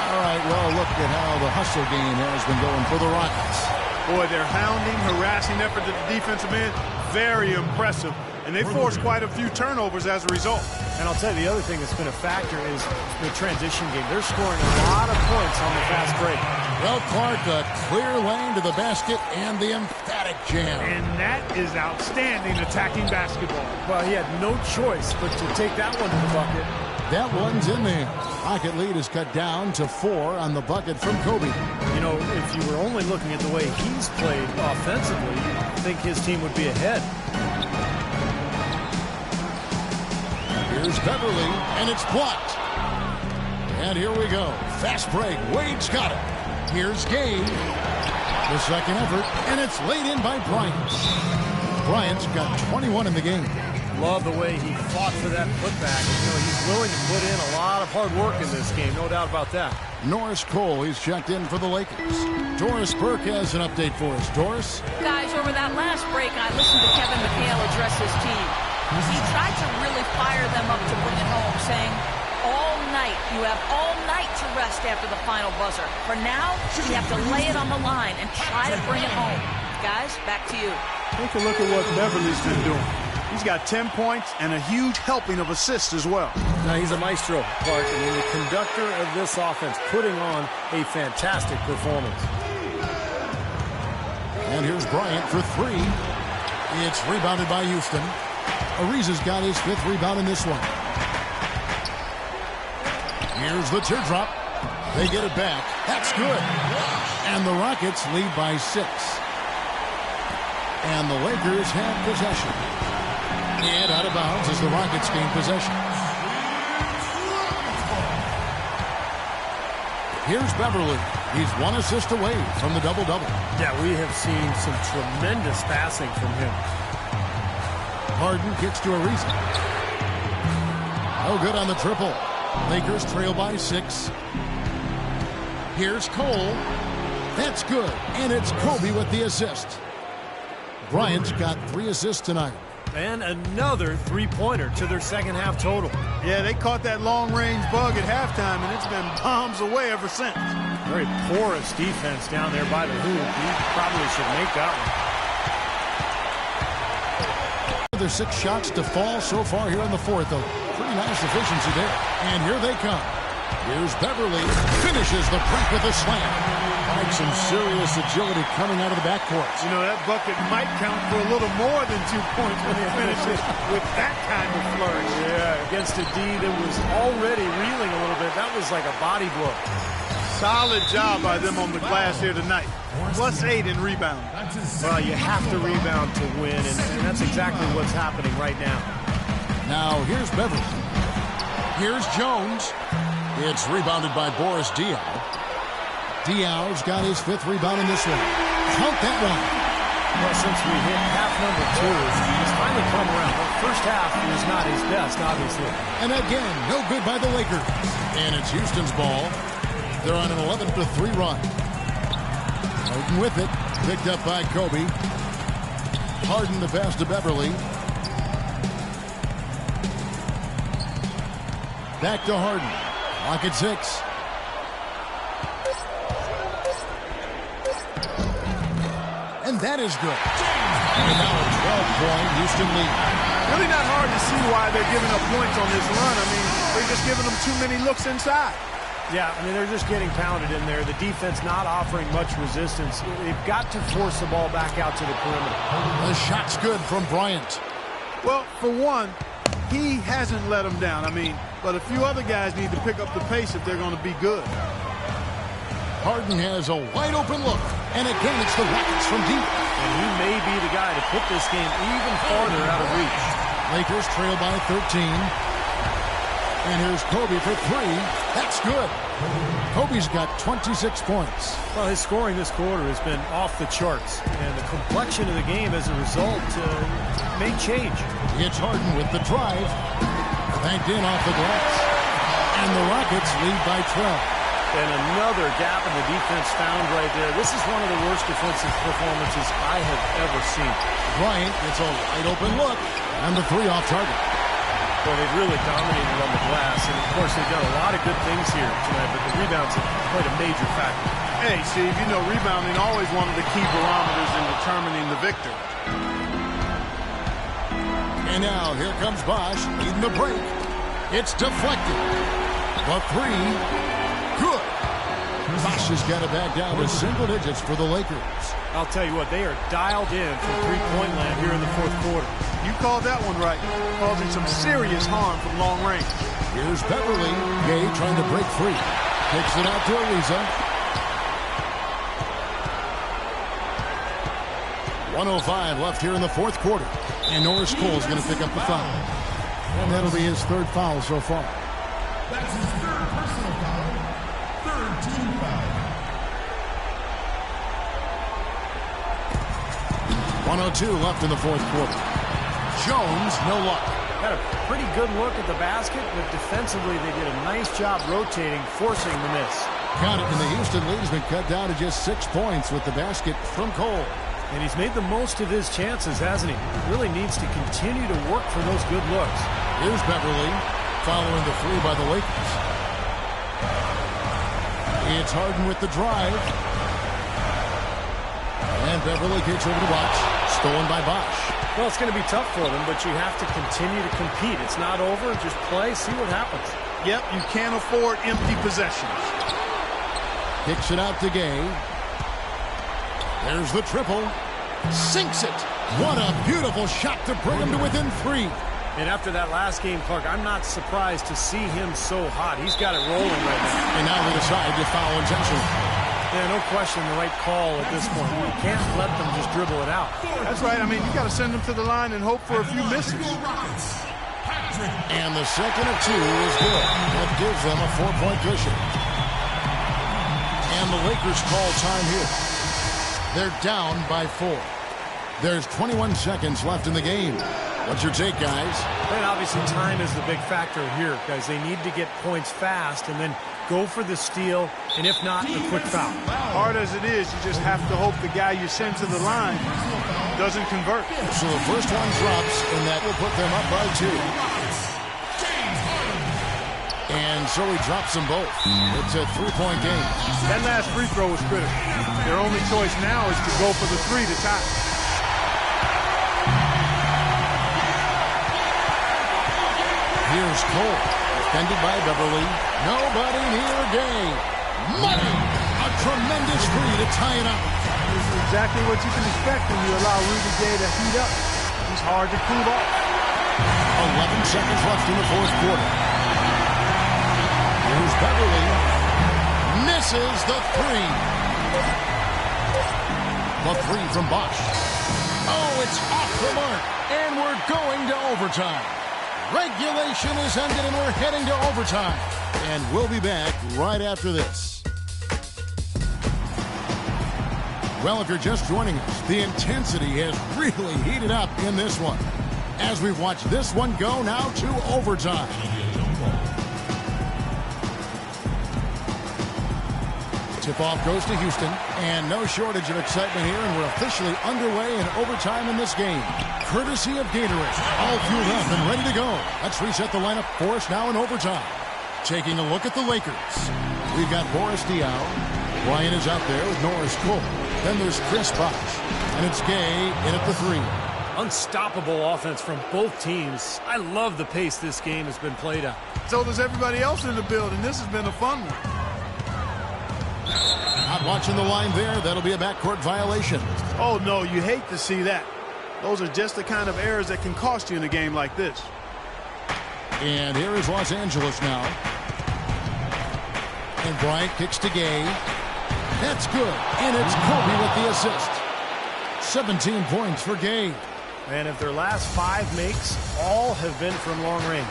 All right, well, look at how the hustle game has been going for the Rockets. Boy, their hounding, harassing effort to the defensive end, very impressive. And they forced quite a few turnovers as a result. And I'll tell you, the other thing that's been a factor is the transition game. They're scoring a lot of points on the fast break. Well, Clark, a clear lane to the basket and the emphatic jam. And that is outstanding attacking basketball. Well, he had no choice but to take that one to the bucket. That one's in there. Rocket lead is cut down to 4 on the bucket from Kobe. You know, if you were only looking at the way he's played offensively, you'd think his team would be ahead. Here's Beverly, and it's blocked. And here we go. Fast break. Wade's got it. Here's Gay. The second effort, and it's laid in by Bryant. Bryant's got 21 in the game. Love the way he fought for that putback. You know, he's willing to put in a lot of hard work in this game, no doubt about that. Norris Cole, he's checked in for the Lakers. Doris Burke has an update for us. Doris? Guys, over that last break, I listened to Kevin McHale address his team. He tried to really fire them up to bring it home, saying, all night, you have all night to rest after the final buzzer. For now, you have to lay it on the line and try to bring it home. Guys, back to you. Take a look at what Beverly's been doing. He's got 10 points and a huge helping of assists as well. Now, he's a maestro, Clark, and the conductor of this offense, putting on a fantastic performance. And here's Bryant for 3. It's rebounded by Houston. Ariza's got his 5th rebound in this one. Here's the teardrop. They get it back. That's good. And the Rockets lead by 6. And the Lakers have possession. And out of bounds as the Rockets gain possession. Here's Beverly. He's 1 assist away from the double-double. Yeah, we have seen some tremendous passing from him. Harden kicks to Ariza. No good on the triple. Lakers trail by 6. Here's Cole. That's good. And it's Kobe with the assist. Bryant's got 3 assists tonight. And another three-pointer to their second half total. Yeah, they caught that long-range bug at halftime, and it's been bombs away ever since. Very porous defense down there by the hoop. He probably should make that one. There's 6 shots to fall so far here in the fourth, though. Pretty nice efficiency there. And here they come. Here's Beverly. Finishes the break with a slam. Like some serious agility coming out of the backcourt. You know, that bucket might count for a little more than 2 points when he finishes with that kind of flourish. Yeah, against a D that was already reeling a little bit. That was like a body blow. Solid job by them on the glass here tonight. +8 in rebound. Well, you have to rebound to win, and that's exactly what's happening right now. Now, here's Beverly. Here's Jones. It's rebounded by Boris Diaw. Diaw's got his 5th rebound in this one. Count that one. Well, since we hit half number 2, he's finally come around. But first half was not his best, obviously. And again, no good by the Lakers. And it's Houston's ball. They're on an 11-3 run. Harden with it. Picked up by Kobe. Harden the pass to Beverly. Back to Harden. Lock at 6. And that is good. And now a 12-point Houston lead. Really not hard to see why they're giving up points on this run. I mean, they're just giving them too many looks inside. Yeah, I mean, they're just getting pounded in there. The defense not offering much resistance. They've got to force the ball back out to the perimeter. The shot's good from Bryant. Well, for one, he hasn't let them down. I mean, but a few other guys need to pick up the pace if they're going to be good. Harden has a wide-open look. And again, it's the Rockets from deep. And he may be the guy to put this game even farther out of reach. Lakers trail by 13. And here's Kobe for three. That's good. Kobe's got 26 points. Well, his scoring this quarter has been off the charts, and the complexion of the game as a result may change. It's Harden with the drive. Banked in off the glass. And the Rockets lead by 12. And another gap in the defense found right there. This is one of the worst defensive performances I have ever seen. Bryant gets a wide open look. And the three off target. Well, they've really dominated on the glass, and of course they've done a lot of good things here tonight, but the rebounds have played a major factor. Hey, Steve, you know rebounding always one of the key barometers in determining the victor. And now here comes Bosch leading the break. It's deflected. The three, good. Bosch has got it back down to single digits for the Lakers. I'll tell you what, they are dialed in from three-point land here in the fourth quarter. You called that one right. Causing some serious harm from long range. Here's Beverly. Gay trying to break free. Kicks it out to Ariza. 1:05 left here in the fourth quarter. And Norris Cole's going to pick up the foul. And that'll be his third foul so far. That's his third personal foul. Third team foul. 1:02 left in the fourth quarter. Jones, no luck. Got a pretty good look at the basket, but defensively they did a nice job rotating, forcing the miss. Got it, and the Houston lead has been cut down to just 6 points with the basket from Cole. And he's made the most of his chances, hasn't he? Really needs to continue to work for those good looks. Here's Beverly, following the three by the Lakers. It's Harden with the drive. And Beverly kicks over to Bosch. Stolen by Bosch. Well, it's going to be tough for them, but you have to continue to compete. It's not over. Just play, see what happens. Yep, you can't afford empty possessions. Kicks it out to Gay. There's the triple. Sinks it. What a beautiful shot to bring him to within 3. And after that last game, Clark, I'm not surprised to see him so hot. He's got it rolling right now. And now they decide to foul intentionally. Yeah, no question, the right call at this point. You can't let them just dribble it out. That's right. I mean, you got to send them to the line and hope for a few misses. And the second of 2 is good. That gives them a 4-point cushion. And the Lakers call time here. They're down by 4. There's 21 seconds left in the game. What's your take, guys? And obviously time is the big factor here, guys. They need to get points fast and then go for the steal, and if not, a quick foul. Hard as it is, you just have to hope the guy you send to the line doesn't convert. So the first one drops, and that will put them up by 2. And so he drops them both. It's a 3-point game. That last free throw was critical. Their only choice now is to go for the 3 to tie. Here's Cole, defended by Beverly. Nobody near Gay. Money! A tremendous free to tie it up. This is exactly what you can expect when you allow Rudy Gay to heat up. He's hard to cool off. 11 seconds left in the fourth quarter. Here's Beverly. Misses the 3. The 3 from Bosch. Oh, it's off the mark. And we're going to overtime. Regulation is ended and we're heading to overtime. And we'll be back right after this. Well, if you're just joining us, the intensity has really heated up in this one. As we've watched this one go now to overtime. Tip-off goes to Houston, and no shortage of excitement here, and we're officially underway in overtime in this game. Courtesy of Gatorade, all fueled up and ready to go. Let's reset the lineup for us now in overtime. Taking a look at the Lakers. We've got Boris Diaw. Ryan is out there with Norris Cole. Then there's Chris Bosh, and it's Gay in at the 3. Unstoppable offense from both teams. I love the pace this game has been played at. So does everybody else in the building. This has been a fun one. Not watching the line there. That'll be a backcourt violation. Oh, no, you hate to see that. Those are just the kind of errors that can cost you in a game like this. And here is Los Angeles now. And Bryant kicks to Gay. That's good. And it's Kobe with the assist. 17 points for Gay. And if their last 5 makes, all have been from long range.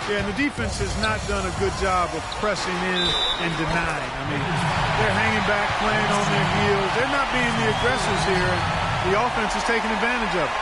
Yeah, and the defense has not done a good job of pressing in and denying. I mean, they're hanging back, playing on their heels. They're not being the aggressors here, and the offense is taking advantage of it.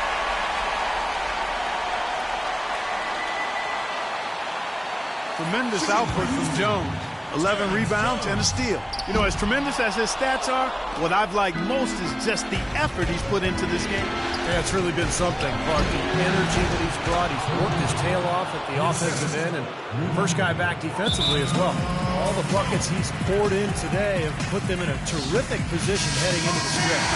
Tremendous output from Jones. 11 rebounds and a steal. You know, as tremendous as his stats are, what I've liked most is just the effort he's put into this game. Yeah, it's really been something, Clark. The energy that he's brought. He's worked his tail off at the offensive end, and first guy back defensively as well. All the buckets he's poured in today have put them in a terrific position heading into the stretch.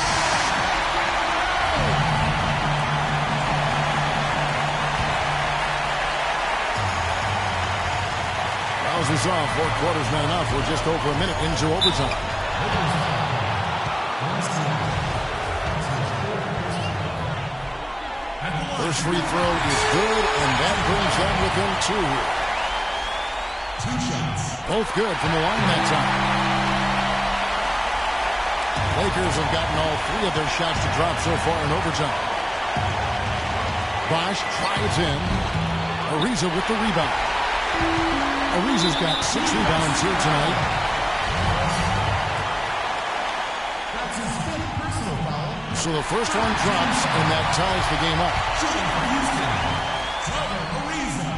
As we saw, 4 quarters not enough. We're just over a minute into overtime. First free throw is good, and that brings them within 2 here. 2 shots. Both good from the line that time. Lakers have gotten all 3 of their shots to drop so far in overtime. Bosch drives in. Ariza with the rebound. Ariza's got 6 rebounds here tonight. That's his 5th personal foul. So the first one drops, and that ties the game up. Shooting for Houston, Trevor Ariza.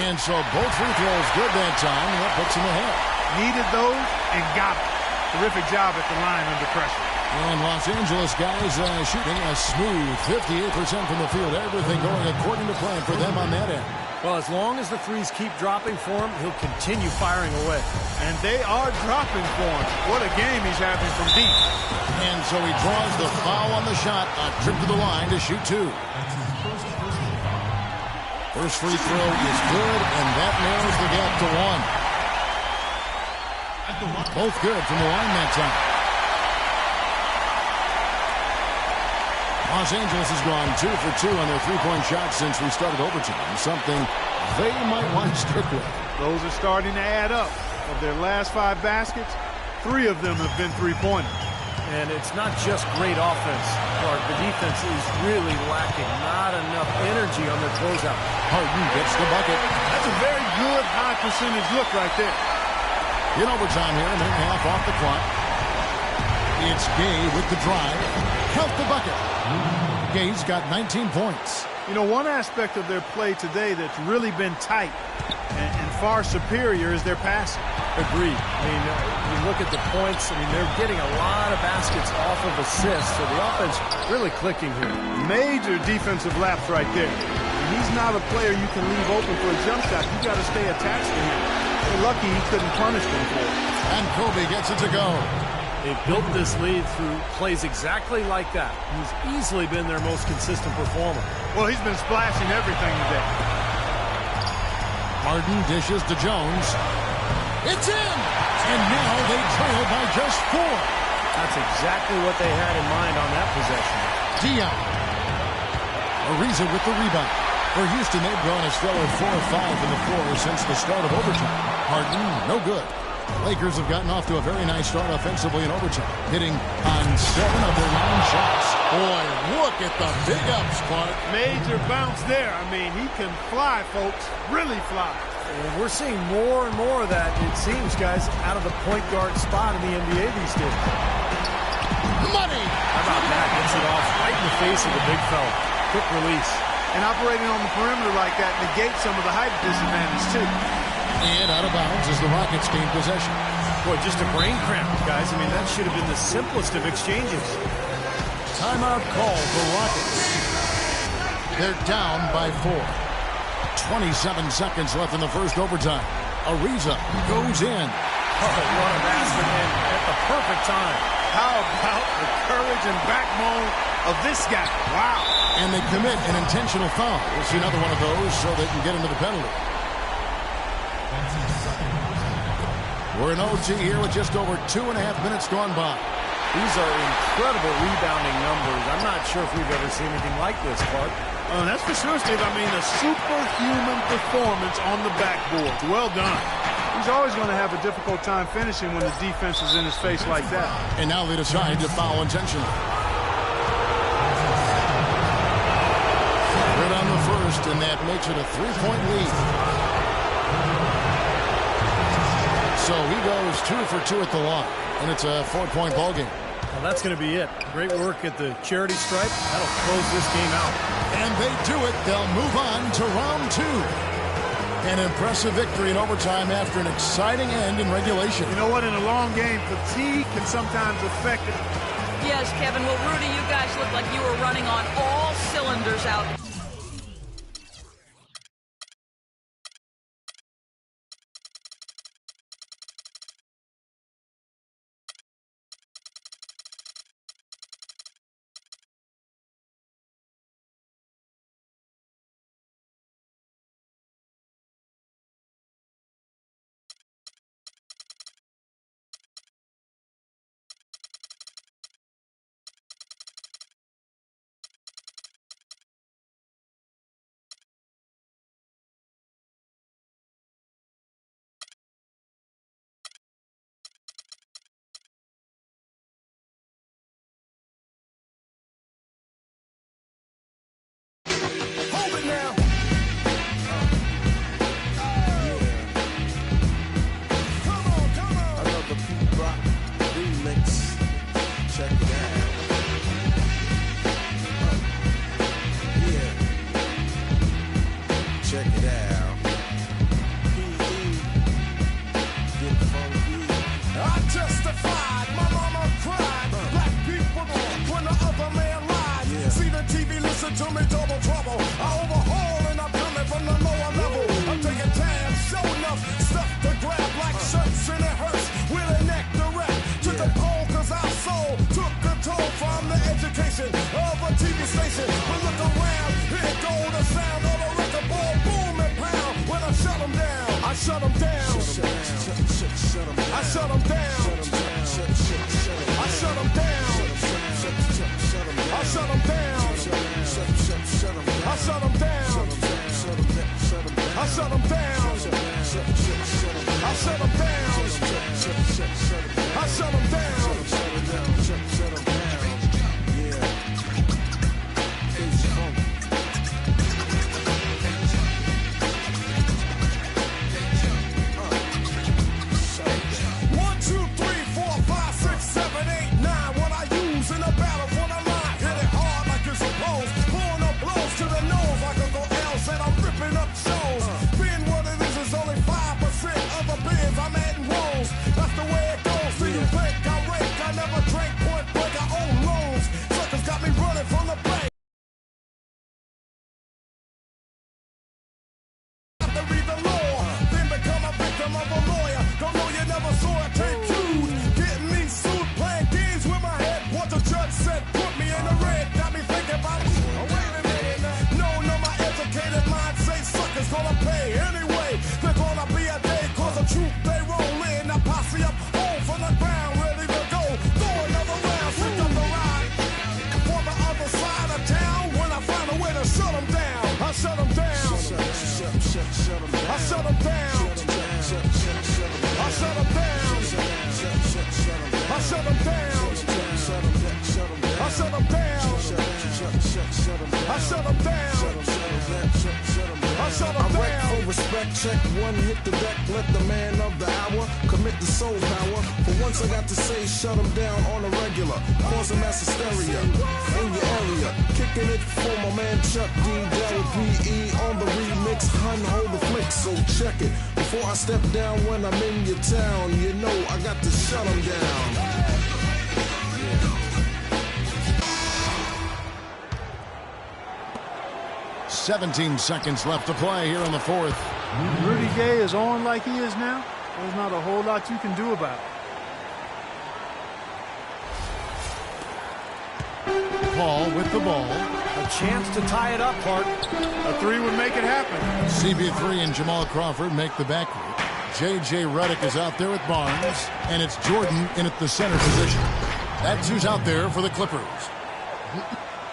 And so both free throws good that time, and that puts him ahead. Needed those and got them. Terrific job at the line under pressure. And Los Angeles guys shooting a smooth 58% from the field. Everything going according to plan for them on that end. Well, as long as the threes keep dropping for him, he'll continue firing away. And they are dropping for him. What a game he's having from deep. And so he draws the foul on the shot, a trip to the line to shoot 2. First free throw is good, and that narrows the gap to 1. Both good from the line that time. Los Angeles has gone 2 for 2 on their three-point shots since we started overtime. Something they might want to stick with. Those are starting to add up. Of their last 5 baskets, 3 of them have been three-pointers. And it's not just great offense, Clark. The defense is really lacking. Not enough energy on their closeout. Harden gets the bucket. That's a very good high percentage look right there. In overtime here, a minute and a half off the clock. It's Gay with the drive. Count the bucket. Gay's got 19 points. You know, one aspect of their play today that's really been tight and far superior is their passing. Agreed. I mean, you look at the points, I mean, they're getting a lot of baskets off of assists, so the offense really clicking here. Major defensive lapse right there. And he's not a player you can leave open for a jump shot. You got to stay attached to him. They're lucky he couldn't punish them for it. And Kobe gets it to go. They've built this lead through plays exactly like that. He's easily been their most consistent performer. Well, he's been splashing everything today. Harden dishes to Jones. It's in! And now they trail by just 4. That's exactly what they had in mind on that possession. Dion. Ariza with the rebound. For Houston, they've gone a stellar 4 of 5 in the floor since the start of overtime. Harden, no good. Lakers have gotten off to a very nice start offensively in overtime, hitting on 7 of their 9 shots. Boy, look at the big ups, Clark. Major bounce there. I mean, he can fly, folks. Really fly. And we're seeing more and more of that, it seems, guys, out of the point guard spot in the NBA these days. Money! How about that? Gets it off right in the face of the big fella. Quick release. And operating on the perimeter like that negates some of the height disadvantage, too. And out of bounds as the Rockets gain possession. Boy, just a brain cramp, guys. I mean, that should have been the simplest of exchanges. Timeout call for Rockets. They're down by 4. 27 seconds left in the first overtime. Ariza goes in. Oh, what a basket, man. At the perfect time. How about the courage and backbone of this guy? Wow. And they commit an intentional foul. We'll see another one of those so they can get into the penalty. We're in OT here with just over 2.5 minutes gone by. These are incredible rebounding numbers. I'm not sure if we've ever seen anything like this, Clark. Oh, that's for sure, Steve. I mean, a superhuman performance on the backboard. Well done. He's always going to have a difficult time finishing when the defense is in his face like that. And now they decide to foul intentionally. Right on the first, and that makes it a 3-point lead. So he goes 2 for 2 at the line, and it's a 4-point ball game. Well, that's going to be it. Great work at the charity stripe. That'll close this game out. And they do it. They'll move on to round 2. An impressive victory in overtime after an exciting end in regulation. You know what? In a long game, fatigue can sometimes affect it. Yes, Kevin. Well, Rudy, you guys look like you were running on all cylinders out. Check one, hit the deck, let the man of the hour commit the soul power. For once I got to say, shut them down on a regular, causing mass hysteria in your area. Kicking it for my man Chuck D, Daryl P.E. on the remix, hun, hold the flick, so check it. Before I step down when I'm in your town, you know I got to shut them down. 17 seconds left to play here in the fourth. Rudy Gay is on like he is now. There's not a whole lot you can do about it. Paul with the ball. A chance to tie it up, Clark. A three would make it happen. CB3 and Jamal Crawford make the backcourt. J.J. Redick is out there with Barnes, and it's Jordan in at the center position. That's who's out there for the Clippers.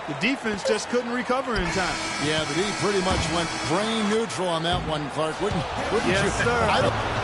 The defense just couldn't recover in time. Yeah, the D pretty much went brain neutral on that one, Clark. Wouldn't yes, you? Sir. I don't.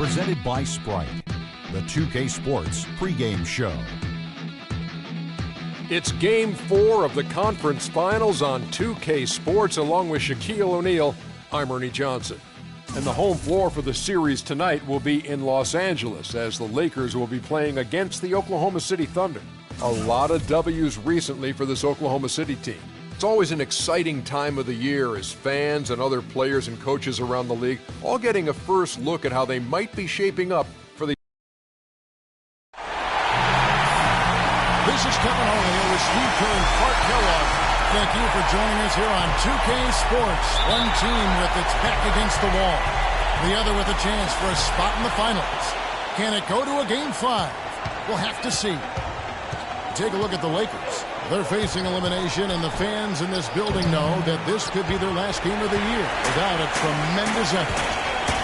presented by Sprite, the 2K Sports pregame show. It's Game 4 of the conference finals on 2K Sports. Along with Shaquille O'Neal, I'm Ernie Johnson. And the home floor for the series tonight will be in Los Angeles, as the Lakers will be playing against the Oklahoma City Thunder. A lot of W's recently for this Oklahoma City team. It's always an exciting time of the year as fans and other players and coaches around the league all getting a first look at how they might be shaping up for the... This is Kevin O'Neill with Steve Kerr and Clark Kellogg. Thank you for joining us here on 2K Sports. One team with its back against the wall, the other with a chance for a spot in the finals. Can it go to a Game 5? We'll have to see. Take a look at the Lakers. They're facing elimination, and the fans in this building know that this could be their last game of the year without a tremendous effort.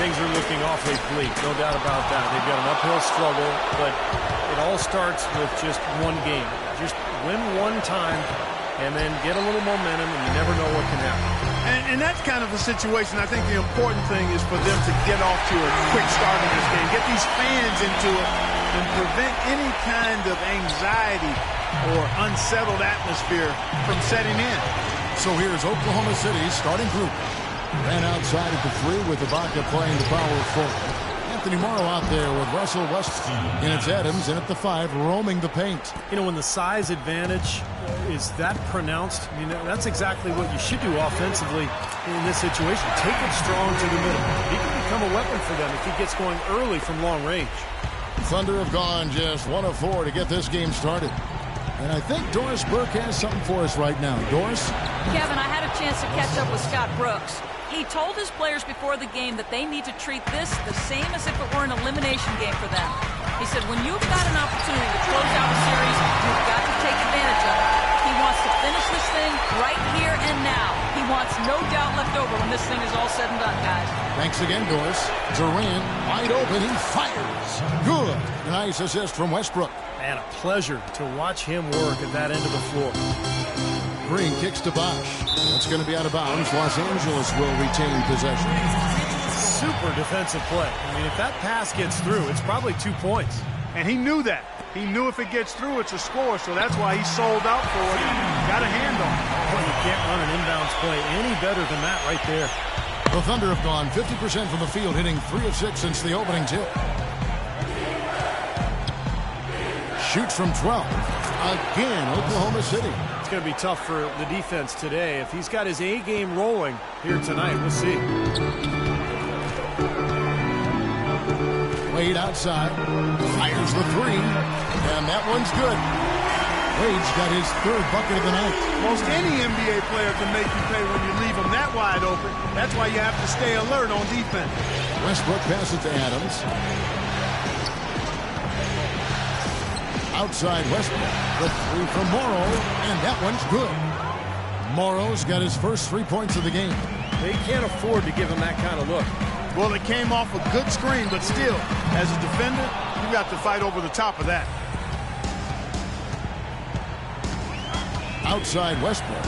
Things are looking awfully bleak, no doubt about that. They've got an uphill struggle, but it all starts with just one game. Just win one time, and then get a little momentum, and you never know what can happen. And that's kind of a situation. I think the important thing is for them to get off to a quick start in this game, get these fans into it, and prevent any kind of anxiety or unsettled atmosphere from setting in. So here's Oklahoma City's starting group. Ran outside at the 3 with Ibaka playing the power forward. Anthony Morrow out there with Russell Westbrook. And it's Adams in at the 5 roaming the paint. You know, when the size advantage is that pronounced, I mean, that's exactly what you should do offensively in this situation. Take it strong to the middle. He can become a weapon for them if he gets going early from long range. Thunder have gone just 1 of 4 to get this game started. And I think Doris Burke has something for us right now. Doris? Kevin, I had a chance to catch up with Scott Brooks. He told his players before the game that they need to treat this the same as if it were an elimination game for them. He said, when you've got an opportunity to close out a series, you've got to take advantage of it. He wants to finish this thing right here and now. He wants no doubt left over when this thing is all said and done, guys. Thanks again, Doris. Durant, wide open, he fires. Good. Nice assist from Westbrook. And a pleasure to watch him work at that end of the floor. Green kicks to Bosh. That's going to be out of bounds. Los Angeles will retain possession. Super defensive play. I mean, if that pass gets through, it's probably 2 points. And he knew that. He knew if it gets through, it's a score, so that's why he sold out for it and got a hand on it. Well, you can't run an inbounds play any better than that right there. The Thunder have gone 50% from the field, hitting 3 of 6 since the opening tip. Shoots from 12. Again, Oklahoma City. It's going to be tough for the defense today. If he's got his A game rolling here tonight, we'll see. Wade outside. Fires the 3. And that one's good. Wade's got his 3rd bucket of the night. Most any NBA player can make you pay when you leave them that wide open. That's why you have to stay alert on defense. Westbrook passes to Adams. Outside Westbrook. The 3 from Morrow, and that one's good. Morrow's got his first 3 points of the game. They can't afford to give him that kind of look. Well, it came off a good screen, but still, as a defender, you got to fight over the top of that. Outside Westbrook.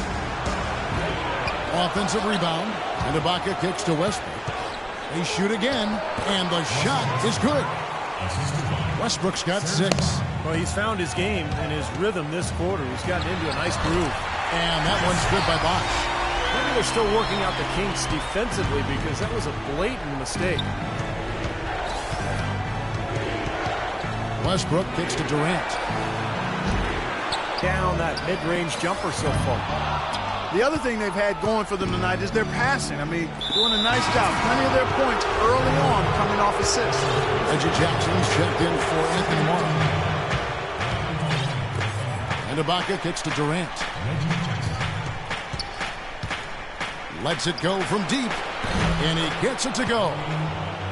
Offensive rebound, and Ibaka kicks to Westbrook. They shoot again, and the shot is good. Westbrook's got 6. Well, he's found his game and his rhythm this quarter. He's gotten into a nice groove. And that one's good by Bosh. Maybe they're still working out the kinks defensively because that was a blatant mistake. Westbrook kicks to Durant. Down that mid-range jumper so far. The other thing they've had going for them tonight is their passing. I mean, doing a nice job. Plenty of their points early on coming off assists. Reggie Jackson's checked in for Anthony Morrow. And Ibaka kicks to Durant. Lets it go from deep. And he gets it to go.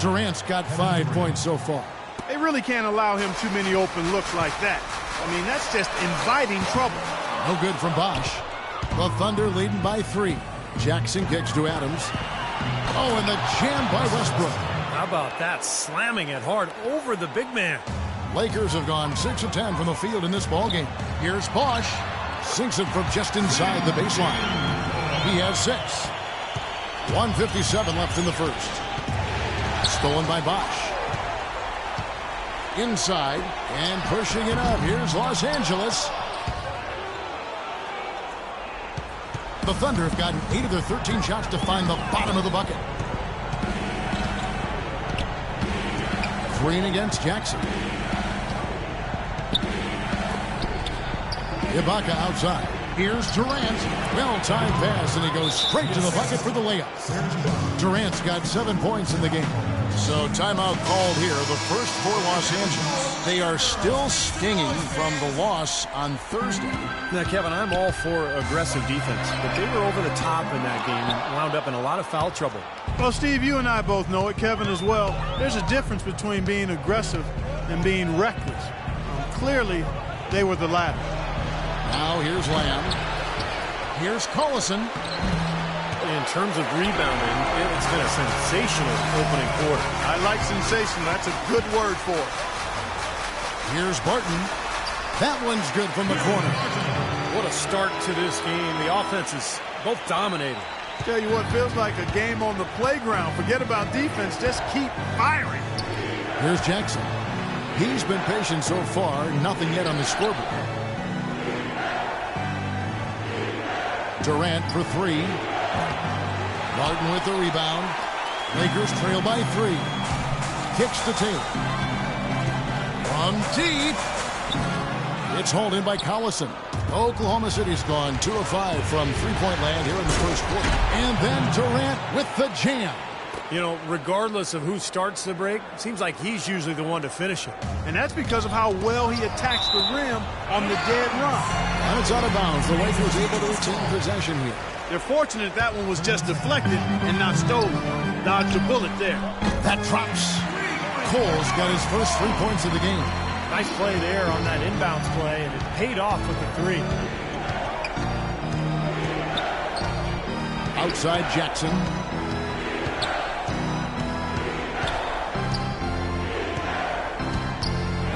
Durant's got 5 points so far. They really can't allow him too many open looks like that. I mean, that's just inviting trouble. No good from Bosh. The Thunder leading by 3. Jackson kicks to Adams. Oh, and the jam by Westbrook. How about that? Slamming it hard over the big man. Lakers have gone 6 of 10 from the field in this ballgame. Here's Bosh. Sinks it from just inside the baseline. He has 6. 1:57 left in the first. Stolen by Bosh. inside and pushing it up. Here's Los Angeles. The Thunder have gotten 8 of their 13 shots to find the bottom of the bucket. Green against Jackson. Ibaka outside. Here's Durant. Well-timed pass, and he goes straight to the bucket for the layup. Durant's got 7 points in the game. So timeout called here, the first for Los Angeles. They are still stinging from the loss on Thursday. Now, Kevin, I'm all for aggressive defense, but they were over the top in that game and wound up in a lot of foul trouble. Well, Steve, you and I both know it, Kevin as well. There's a difference between being aggressive and being reckless. Clearly, they were the latter. Now here's Lamb. Here's Collison. In terms of rebounding, it's been a sensational opening quarter. I like sensational. That's a good word for it. Here's Barton. That one's good from the corner. What a start to this game. The offense is both dominating. Tell you what, feels like a game on the playground. Forget about defense. Just keep firing. Here's Jackson. He's been patient so far. Nothing yet on the scoreboard. Durant for 3. Martin with the rebound. Lakers trail by 3. Kicks to Taylor. From deep. It's hauled in by Collison. Oklahoma City's gone 2 of 5 from three-point land here in the first quarter. And then Durant with the jam. You know, regardless of who starts the break, it seems like he's usually the one to finish it. And that's because of how well he attacks the rim on the dead run. And it's out of bounds. The Lakers able to retain possession here. They're fortunate that one was just deflected and not stolen. Dodged a bullet there. That drops. Cole's got his first 3 points of the game. Nice play there on that inbounds play, and it paid off with the 3. Outside Jackson.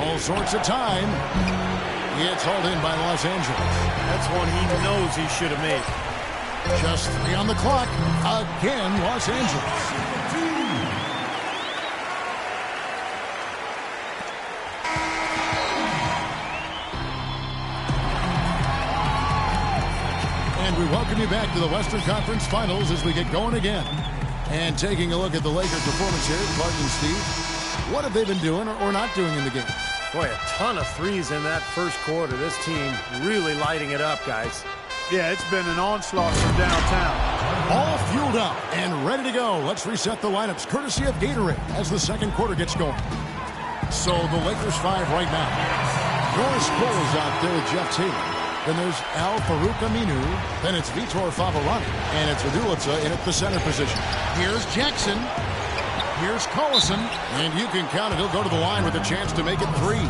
All sorts of time. It's hauled in by Los Angeles. That's one he knows he should have made. Just 3 on the clock. Again, Los Angeles. And we welcome you back to the Western Conference Finals as we get going again. And taking a look at the Lakers' performance here, Clark and Steve, what have they been doing or not doing in the game? Boy, a ton of threes in that first quarter. This team really lighting it up, guys. Yeah, it's been an onslaught from downtown. All fueled up and ready to go. Let's reset the lineups, courtesy of Gatorade, as the second quarter gets going. So the Lakers 5 right now. Norris Cole's out there with Jeff Taylor. Then there's Al Farouk Aminu. Then it's Vitor Favarani. And it's Radulica in at the center position. Here's Jackson. Here's Collison. And you can count it. He'll go to the line with a chance to make it 3.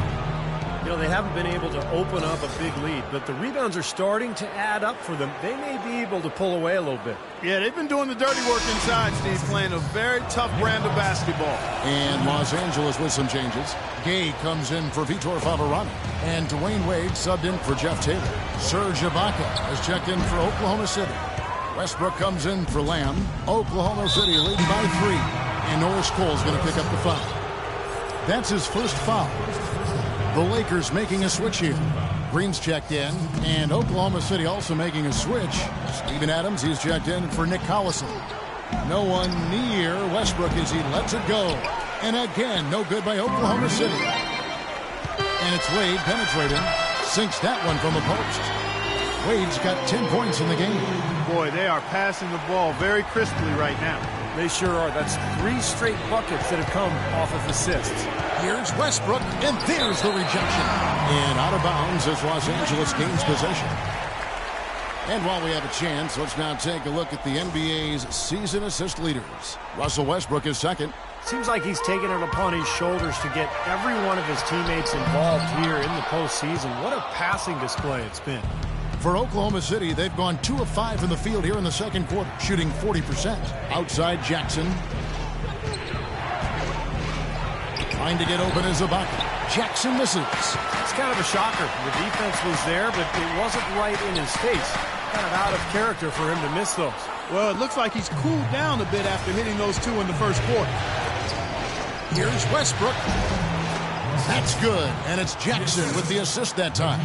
You know, they haven't been able to open up a big lead, but the rebounds are starting to add up for them. They may be able to pull away a little bit. Yeah, they've been doing the dirty work inside, Steve, playing a very tough brand of basketball. And Los Angeles with some changes. Gay comes in for Vitor Favarani. And Dwayne Wade subbed in for Jeff Taylor. Serge Ibaka has checked in for Oklahoma City. Westbrook comes in for Lamb. Oklahoma City leading by 3. And Norris Cole's going to pick up the foul. That's his first foul. The Lakers making a switch here. Green's checked in, and Oklahoma City also making a switch. Steven Adams, he's checked in for Nick Collison. No one near Westbrook as he lets it go. And again, no good by Oklahoma City. And it's Wade penetrating. Sinks that one from the post. Wade's got 10 points in the game. Boy, they are passing the ball very crisply right now. They sure are. That's 3 straight buckets that have come off of assists. Here's Westbrook, and there's the rejection. And out of bounds as Los Angeles gains possession. And while we have a chance, let's now take a look at the NBA's season assist leaders. Russell Westbrook is second. Seems like he's taken it upon his shoulders to get every one of his teammates involved here in the postseason. What a passing display it's been. For Oklahoma City, they've gone 2 of 5 in the field here in the second quarter, shooting 40%. Outside Jackson. Trying to get open is Ibaka. Jackson misses. It's kind of a shocker. The defense was there, but it wasn't right in his face. Kind of out of character for him to miss those. Well, it looks like he's cooled down a bit after hitting those 2 in the first quarter. Here's Westbrook. That's good, and it's Jackson with the assist that time.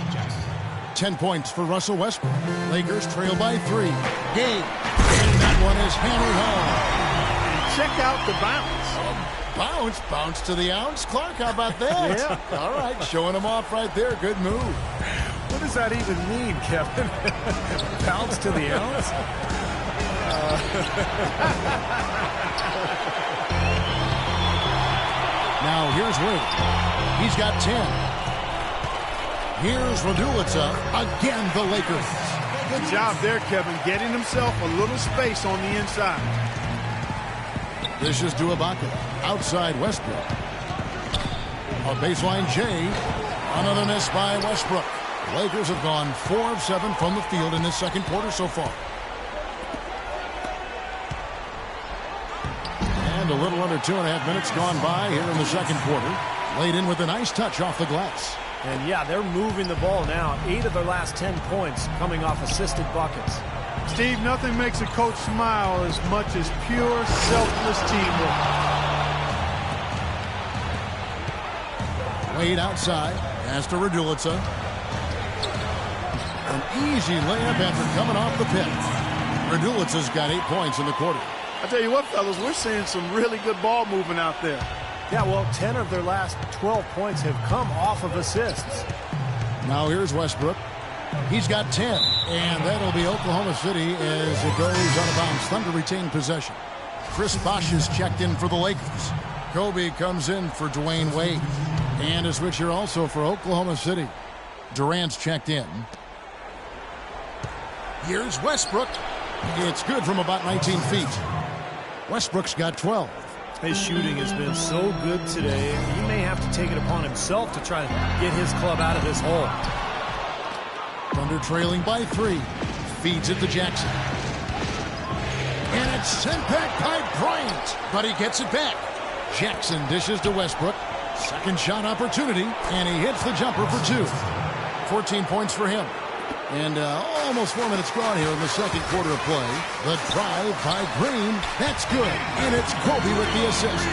10 points for Russell Westbrook. Lakers trail by 3. Game. And that one is hammered home. Check out the bounce. Bounce to the ounce. Clark, how about that? Yeah. All right, showing him off right there. Good move. What does that even mean, Kevin? Bounce to the ounce? Now here's Wade. He's got 10. Here's Raduljic. Again, the Lakers. Good job there, Kevin, getting himself a little space on the inside. This is Ibaka. Outside Westbrook. A baseline J. Another miss by Westbrook. Lakers have gone 4 of 7 from the field in this second quarter so far. And a little under 2.5 minutes gone by here in the second quarter. Laid in with a nice touch off the glass. And yeah, they're moving the ball now. 8 of their last 10 points coming off assisted buckets. Steve, nothing makes a coach smile as much as pure, selfless teamwork. Wade outside. Pass to Raduljic. An easy layup after coming off the pin. Radulic's got 8 points in the quarter. I tell you what, fellas, we're seeing some really good ball moving out there. Yeah, well, 10 of their last 12 points have come off of assists. Now here's Westbrook. He's got 10, and that'll be Oklahoma City as it goes out of bounds. Thunder retain possession. Chris Bosh is checked in for the Lakers. Kobe comes in for Dwayne Wade. And a switch here also for Oklahoma City. Durant's checked in. Here's Westbrook. It's good from about 19 feet. Westbrook's got 12. His shooting has been so good today, he may have to take it upon himself to try to get his club out of this hole. Thunder trailing by 3. Feeds it to Jackson. And it's sent back by Bryant, but he gets it back. Jackson dishes to Westbrook. Second shot opportunity, and he hits the jumper for 2. 14 points for him. And almost 4 minutes gone here in the second quarter of play. The drive by Green. That's good. And it's Kobe with the assist.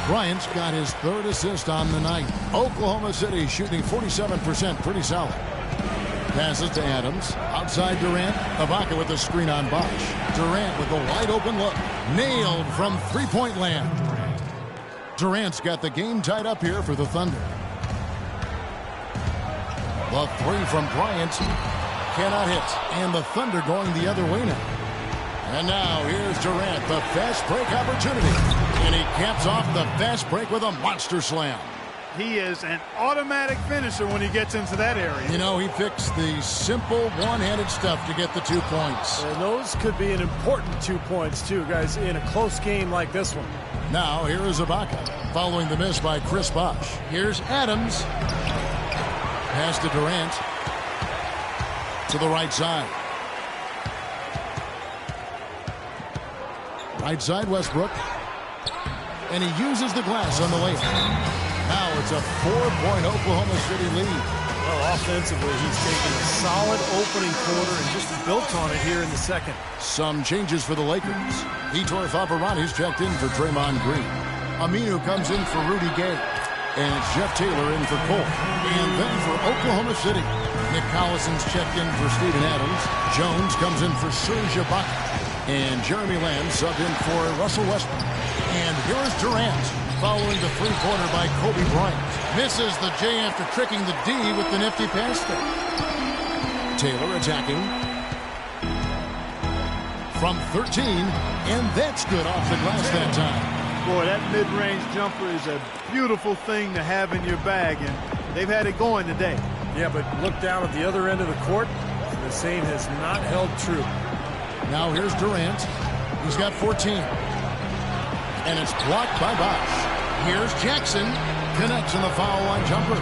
Bryant's got his 3rd assist on the night. Oklahoma City shooting 47%. Pretty solid. Passes to Adams. Outside Durant. Ibaka with the screen on Bosh. Durant with the wide open look. Nailed from three-point land. Durant's got the game tied up here for the Thunder. The 3 from Bryant cannot hit. And the Thunder going the other way now. And now here's Durant, the fast break opportunity. And he caps off the fast break with a monster slam. He is an automatic finisher when he gets into that area. You know, he picks the simple one-handed stuff to get the 2 points. And those could be an important 2 points, too, guys, in a close game like this one. Now, here is Ibaka, following the miss by Chris Bosh. Here's Adams. Pass to Durant. To the right side. Right side, Westbrook. And he uses the glass on the layup. Now it's a 4-point Oklahoma City lead. Well, offensively, he's taken a solid opening quarter and just built on it here in the second. Some changes for the Lakers. Vitor Favarani's checked in for Draymond Green. Aminu comes in for Rudy Gay. And it's Jeff Taylor in for Cole. And then for Oklahoma City, Nick Collison's checked in for Steven Adams. Jones comes in for Serge Ibaka. And Jeremy Lamb subbed in for Russell Westbrook. And here's Durant, following the three-pointer by Kobe Bryant. Misses the J after tricking the D with the nifty pass fake. Taylor attacking. From 13, and that's good off the glass that time. Boy, that mid-range jumper is a beautiful thing to have in your bag, and they've had it going today. Yeah, but look down at the other end of the court, and the same has not held true. Now here's Durant. He's got 14. And it's blocked by Bosh. Here's Jackson. Connects in the foul line jumper.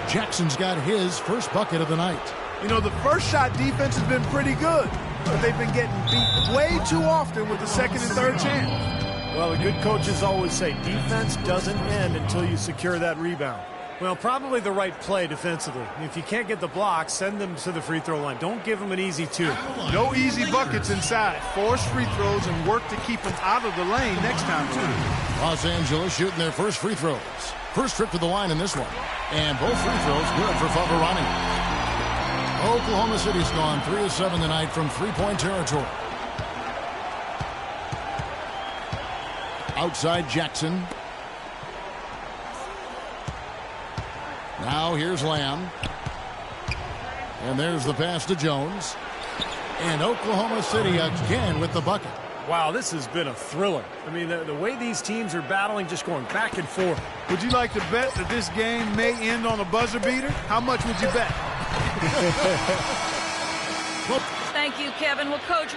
Jackson's got his first bucket of the night. You know, the first shot defense has been pretty good, but they've been getting beat way too often with the second and third chance. Well, the good coaches always say defense doesn't end until you secure that rebound. Well, probably the right play defensively. If you can't get the block, send them to the free throw line. Don't give them an easy 2. No easy buckets inside. Force free throws and work to keep them out of the lane next time around. Los Angeles shooting their first free throws. First trip to the line in this one. And both free throws good for Favarani. Oklahoma City's gone 3 of 7 tonight from three-point territory. Outside Jackson. Now here's Lamb. And there's the pass to Jones. And Oklahoma City again with the bucket. Wow, this has been a thriller. I mean, the way these teams are battling, just going back and forth. Would you like to bet that this game may end on a buzzer beater? How much would you bet? Thank you, Kevin. Well, Coach...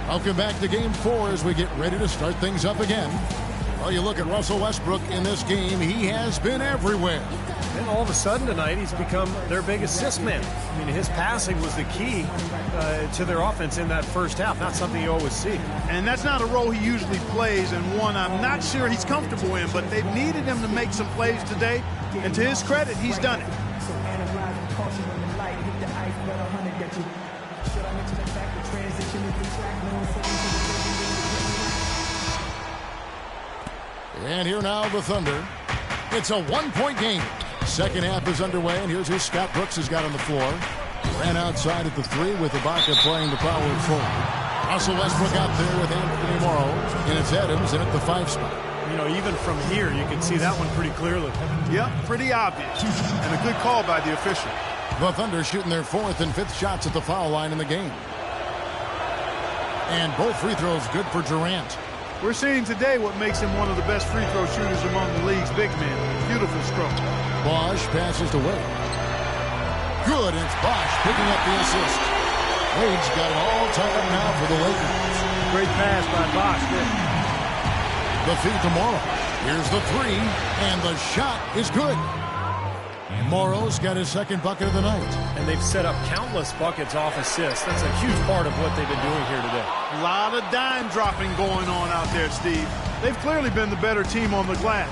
Welcome back to Game 4 as we get ready to start things up again. Well, you look at Russell Westbrook in this game. He has been everywhere. And all of a sudden tonight, he's become their big assist man. I mean, his passing was the key to their offense in that first half. Not something you always see. And that's not a role he usually plays, and one I'm not sure he's comfortable in, but they've needed him to make some plays today, and to his credit, he's done it. And here now the Thunder. It's a one-point game. Second half is underway, and here's who Scott Brooks has got on the floor. Ran outside at the 3 with Ibaka playing the power forward. Russell Westbrook out there with Anthony Morrow, and it's Adams in at the 5 spot. You know, even from here, you can see that one pretty clearly. Yep, pretty obvious. And a good call by the official. The Thunder shooting their 4th and 5th shots at the foul line in the game. And both free throws good for Durant. We're seeing today what makes him one of the best free throw shooters among the league's big men. Beautiful stroke. Bosch passes to Wade. Good, and it's Bosch picking up the assist. Wade's got it all tied now for the Lakers. Great pass by Bosch there. The feed to Morrow. Here's the 3, and the shot is good. Morrow's got his second bucket of the night. And they've set up countless buckets off assists. That's a huge part of what they've been doing here today. A lot of dime dropping going on out there, Steve. They've clearly been the better team on the glass.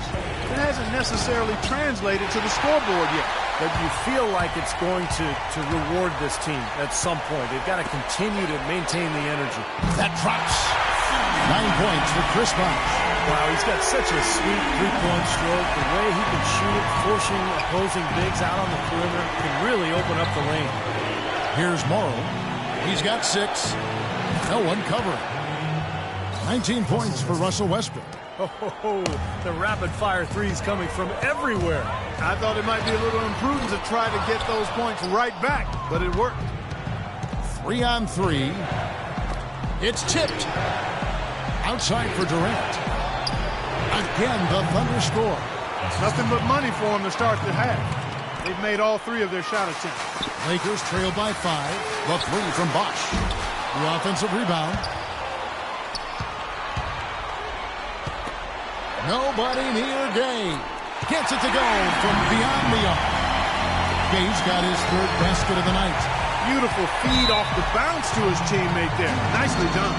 It hasn't necessarily translated to the scoreboard yet. But you feel like it's going to reward this team at some point. They've got to continue to maintain the energy. That drops. 9 points for Chris Bosh. Wow, he's got such a sweet three-point stroke. The way he can shoot it, forcing opposing bigs out on the perimeter, can really open up the lane. Here's Morrow. He's got 6. No one covering. 19 points for Russell Westbrook. Oh, the rapid-fire threes coming from everywhere. I thought it might be a little imprudent to try to get those points right back, but it worked. 3 on 3. It's tipped. Outside for Durant. Again, the Thunder score. Nothing but money for them to start the half. They've made all 3 of their shot attempts. Lakers trail by 5. The 3 from Bosch. The offensive rebound. Nobody near Gay. Gets it to go from beyond the arc. Gay's got his 3rd basket of the night. Beautiful feed off the bounce to his teammate there. Nicely done.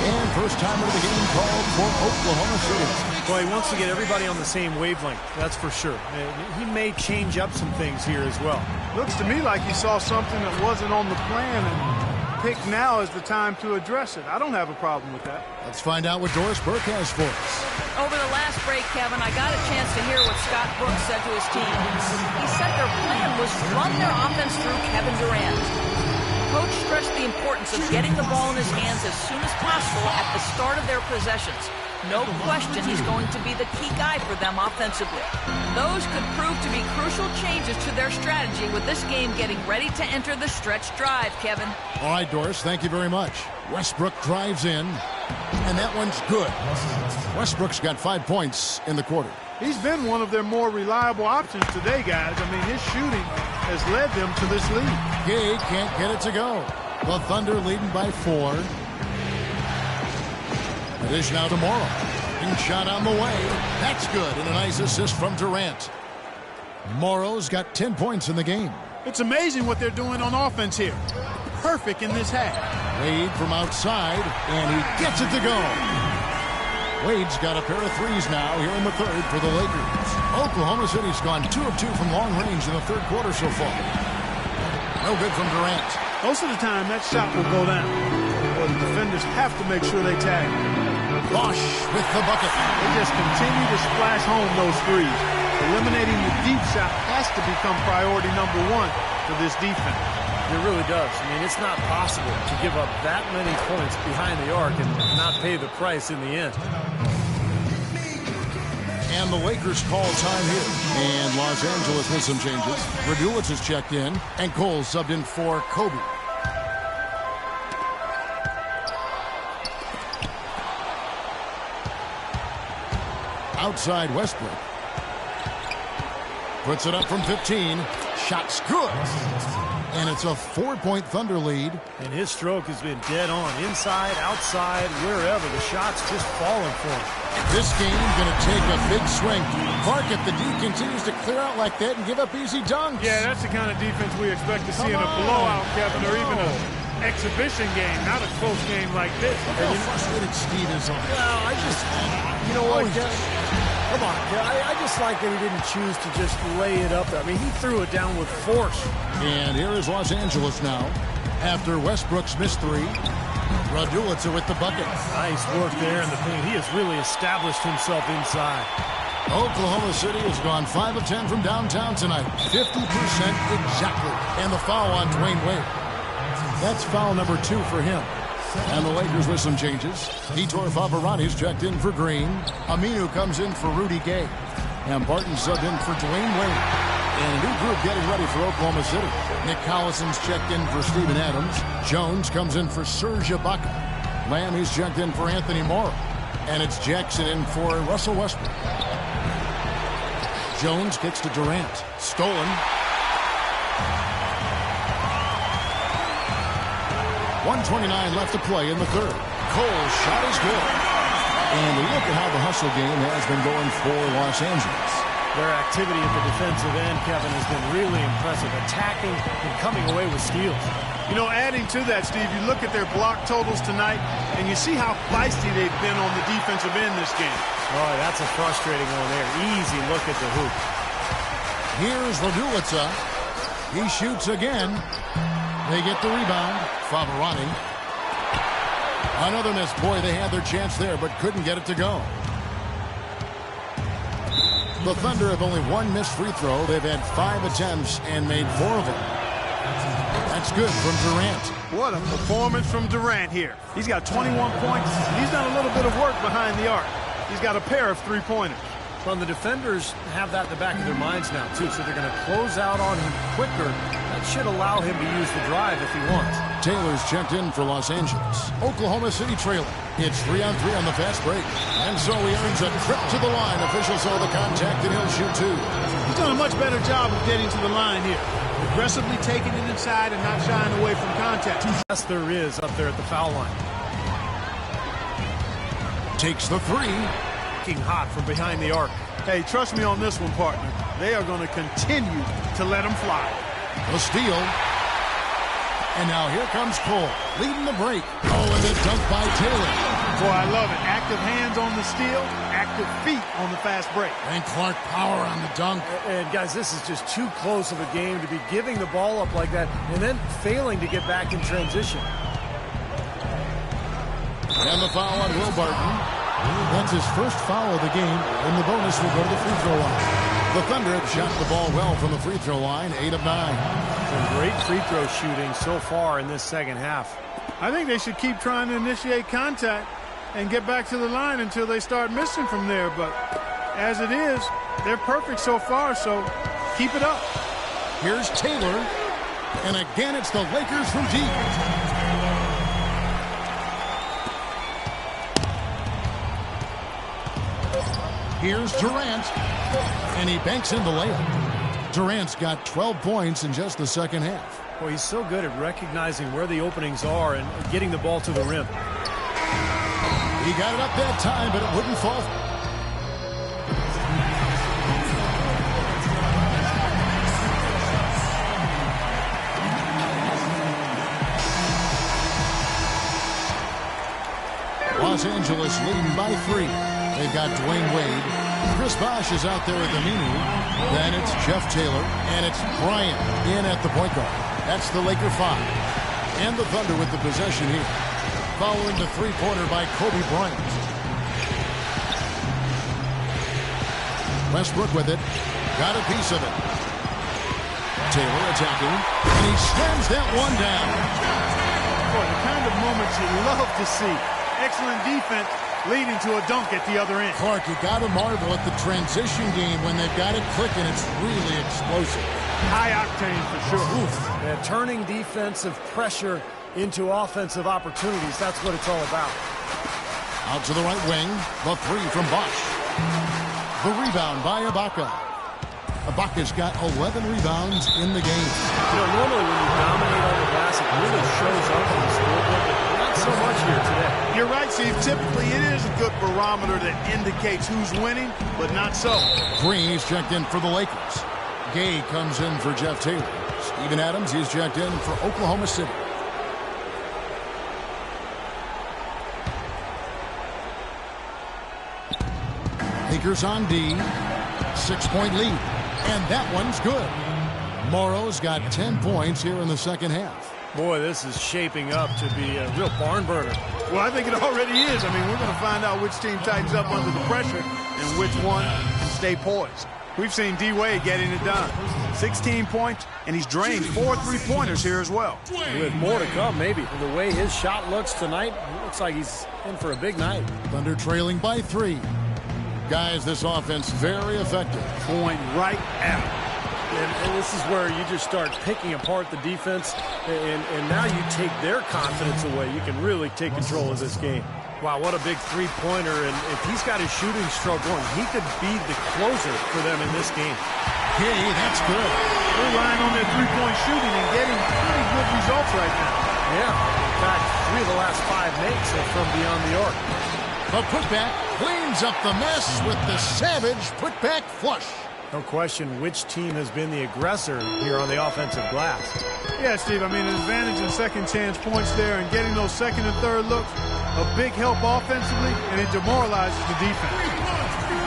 And first time of the game called for Oklahoma City. Well, he wants to get everybody on the same wavelength, that's for sure. He may change up some things here as well. Looks to me like he saw something that wasn't on the plan and picked now as the time to address it. I don't have a problem with that. Let's find out what Doris Burke has for us. Over the last break, Kevin, I got a chance to hear what Scott Brooks said to his team. He said their plan was run their offense through Kevin Durant. Coach stressed the importance of getting the ball in his hands as soon as possible at the start of their possessions. No question he's going to be the key guy for them offensively. Those could prove to be crucial changes to their strategy with this game getting ready to enter the stretch drive, Kevin. All right, Doris, thank you very much. Westbrook drives in, and that one's good. Westbrook's got 5 points in the quarter. He's been one of their more reliable options today, guys. I mean, his shooting has led them to this lead. Gay can't get it to go. The Thunder leading by 4. It is now to Morrow. And shot on the way. That's good. And a nice assist from Durant. Morrow's got 10 points in the game. It's amazing what they're doing on offense here. Perfect in this half. Wade from outside, and he gets it to go. Wade's got a pair of threes now here in the third for the Lakers. Oklahoma City's gone 2 of 2 from long range in the third quarter so far. No good from Durant. Most of the time, that shot will go down. Well, the defenders have to make sure they tag him. Bosch with the bucket. They just continue to splash home those threes. Eliminating the deep shot has to become priority number 1 for this defense. It really does. I mean, it's not possible to give up that many points behind the arc and not pay the price in the end. And the Lakers call time here. And Los Angeles with some changes. Raduljic has checked in, and Cole subbed in for Kobe. Outside Westbrook. Puts it up from 15. Shot's good. And it's a 4-point Thunder lead. And his stroke has been dead on. Inside, outside, wherever. The shot's just falling for him. This game's going to take a big swing. Clark, if the D continues to clear out like that and give up easy dunks. Yeah, that's the kind of defense we expect to see in a blowout, Kevin, or even an exhibition game, not a close game like this. Look how frustrated Steve is on it. Well, you know what, come on, I just like that he didn't choose to just lay it up there. I mean, he threw it down with force. And here is Los Angeles now. After Westbrook's missed 3, Raduljic with the bucket. Nice work there in the paint. He has really established himself inside. Oklahoma City has gone 5 of 10 from downtown tonight. 50% exactly. And the foul on Dwayne Wade. That's foul number 2 for him. And the Lakers with some changes. Vitor Favarani's checked in for Green. Aminu comes in for Rudy Gay. And Barton subbed in for Dwayne Wade. And a new group getting ready for Oklahoma City. Nick Collison's checked in for Steven Adams. Jones comes in for Serge Ibaka. Lamb, he's checked in for Anthony Morrow. And it's Jackson in for Russell Westbrook. Jones kicks to Durant. Stolen. 1:29 left to play in the third. Cole's shot is good. And look at how the hustle game has been going for Los Angeles. Their activity at the defensive end, Kevin, has been really impressive. Attacking and coming away with steals. You know, adding to that, Steve, you look at their block totals tonight, and you see how feisty they've been on the defensive end this game. Oh, that's a frustrating one there. Easy look at the hoop. Here's Raduljic. He shoots again. They get the rebound. Favarani. Another miss. Boy, they had their chance there, but couldn't get it to go. The Thunder have only 1 missed free throw. They've had 5 attempts and made 4 of them. That's good from Durant. What a performance from Durant here. He's got 21 points. He's done a little bit of work behind the arc. He's got a pair of 3-pointers. Well, the defenders have that in the back of their minds now, too, so they're going to close out on him quicker. That should allow him to use the drive if he wants. Taylor's checked in for Los Angeles. Oklahoma City trailing. It's 3-on-3 on the fast break. And so he earns a trip to the line. Officials saw the contact, and he'll shoot 2. He's done a much better job of getting to the line here. Aggressively taking it inside and not shying away from contact. Yes, there is up there at the foul line. Takes the 3. Hot from behind the arc. Hey, trust me on this one, partner. They are going to continue to let him fly. The steal. And now here comes Cole, leading the break. Oh, and the dunk by Taylor. Boy, I love it. Active hands on the steal, active feet on the fast break. And Clark power on the dunk. And guys, this is just too close of a game to be giving the ball up like that and then failing to get back in transition. And the foul on Will Barton. That's his first foul of the game, and the bonus will go to the free throw line. The Thunder have shot the ball well from the free throw line, 8 of 9. Some great free throw shooting so far in this second half. I think they should keep trying to initiate contact and get back to the line until they start missing from there. But as it is, they're perfect so far, so keep it up. Here's Taylor, and again it's the Lakers from deep. Here's Durant, and he banks in the layup. Durant's got 12 points in just the second half. Well, he's so good at recognizing where the openings are and getting the ball to the rim. He got it up that time, but it wouldn't fall. Los Angeles leading by 3. They've got Dwayne Wade. Chris Bosh is out there at the Minu. Then it's Jeff Taylor, and it's Bryant in at the point guard. That's the Laker 5. And the Thunder with the possession here. Following the three-pointer by Kobe Bryant. Westbrook with it. Got a piece of it. Taylor attacking. And he slams that one down. Boy, the kind of moments you love to see. Excellent defense leading to a dunk at the other end. Clark, you got to marvel at the transition game when they've got it clicking. It's really explosive. High octane for sure. Oof. Yeah, turning defensive pressure into offensive opportunities. That's what it's all about. Out to the right wing. The three from Bosh. The rebound by Ibaka. Ibaka's got 11 rebounds in the game. You know, normally when you dominate on the glass, it really shows up in the scoreboard, but not so much here today. You're right, Steve. Typically, it is a good barometer that indicates who's winning, but not so. Green is checked in for the Lakers. Gay comes in for Jeff Taylor. Steven Adams, he's checked in for Oklahoma City. Lakers on D. 6-point lead. And that one's good. Morrow's got 10 points here in the second half. Boy, this is shaping up to be a real barn burner. Well, I think it already is. I mean, we're going to find out which team tightens up under the pressure and which one can stay poised. We've seen D-Wade getting it done. 16 points, and he's drained 4 3-pointers here as well. With more to come, maybe. And the way his shot looks tonight, it looks like he's in for a big night. Thunder trailing by 3. Guys, this offense very effective. Point right out. And this is where you just start picking apart the defense, and now you take their confidence away. You can really take control of this game. Wow, what a big three-pointer, and if he's got his shooting stroke going, he could be the closer for them in this game. Hey, that's good. They're relying on their three-point shooting and getting pretty good results right now. Yeah, in fact, 3 of the last 5 makes are from beyond the arc. The putback cleans up the mess with the savage putback flush. No question which team has been the aggressor here on the offensive glass. Yeah, Steve, I mean, an advantage in second chance points there and getting those second and third looks, a big help offensively, and it demoralizes the defense.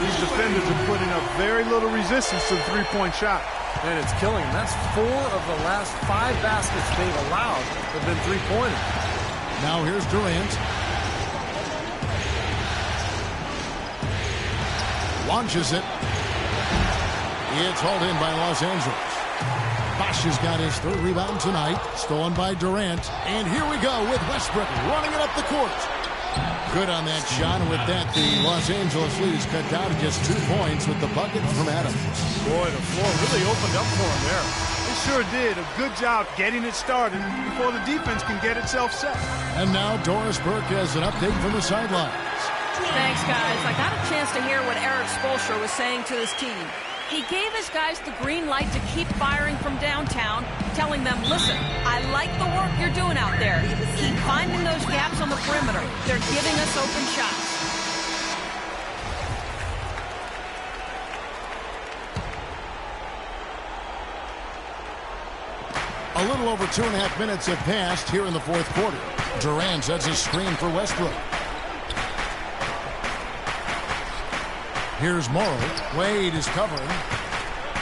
These defenders are putting up very little resistance to the three-point shot. And it's killing them. That's 4 of the last 5 baskets they've allowed have been three-pointers. Now here's Durant. Launches it. It's hauled in by Los Angeles. Bosh has got his 3rd rebound tonight. Stolen by Durant. And here we go with Westbrook running it up the court. Good on that shot. And with that, the Los Angeles lead is cut down to just 2 points with the bucket from Adams. Boy, the floor really opened up for him there. It sure did. A good job getting it started before the defense can get itself set. And now Doris Burke has an update from the sidelines. Thanks, guys. I got a chance to hear what Eric Spoelstra was saying to his team. He gave his guys the green light to keep firing from downtown, telling them, listen, I like the work you're doing out there. Keep finding those gaps on the perimeter. They're giving us open shots. A little over 2.5 minutes have passed here in the 4th quarter. Durant sets a screen for Westbrook. Here's Morrow. Wade is covering.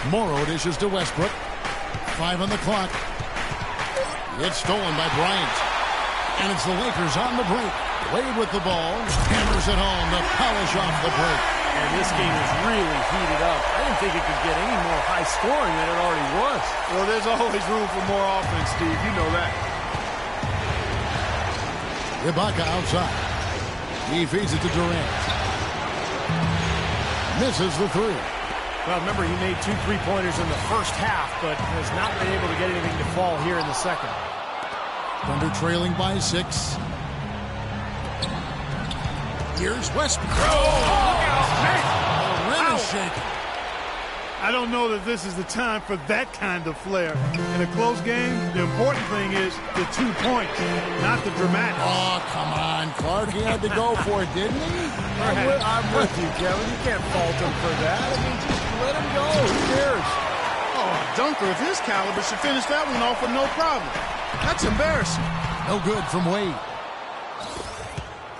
Morrow dishes to Westbrook. 5 on the clock. It's stolen by Bryant. And it's the Lakers on the break. Wade with the ball. Hammers it home to polish off the break. And this game is really heated up. I didn't think it could get any more high scoring than it already was. Well, there's always room for more offense, Steve. You know that. Ibaka outside. He feeds it to Durant. Misses the 3. Well, remember, he made 2 3-pointers in the first half, but has not been able to get anything to fall here in the second. Thunder trailing by 6. Here's Westbrook. Oh, look out, man. The rim is shaking. I don't know that this is the time for that kind of flair. In a close game, the important thing is the 2 points, not the dramatics. Oh, come on, Clark. He had to go for it, didn't he? I'm with you, Kevin. You can't fault him for that. I mean, just let him go. Who cares? Oh, a dunker of his caliber should finish that one off with no problem. That's embarrassing. No good from Wade.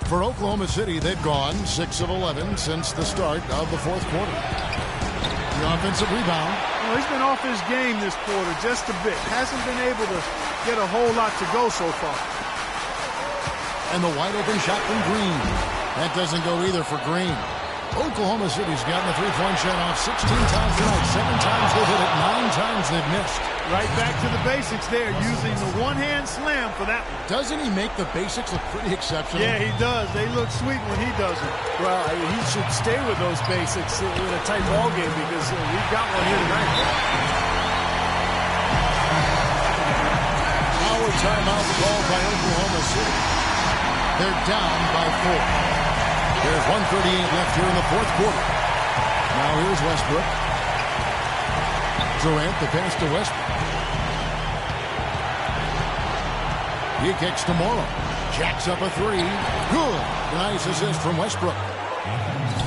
For Oklahoma City, they've gone 6 of 11 since the start of the fourth quarter. The offensive rebound. Well, he's been off his game this quarter just a bit. Hasn't been able to get a whole lot to go so far. And the wide open shot from Green. That doesn't go either for Green. Oklahoma City's gotten a three-point shot off 16 times tonight. 7 times they've hit it, 9 times they've missed. Right back to the basics there, using the one-hand slam for that one. Doesn't he make the basics look pretty exceptional? Yeah, he does. They look sweet when he does it. Well, he should stay with those basics in a tight ball game because we've got one here tonight. Our timeout called by Oklahoma City. They're down by 4. There's 1:38 left here in the fourth quarter. Now here's Westbrook. Durant, the pass to Westbrook. He kicks to Morrow. Jacks up a 3. Good. Nice assist from Westbrook.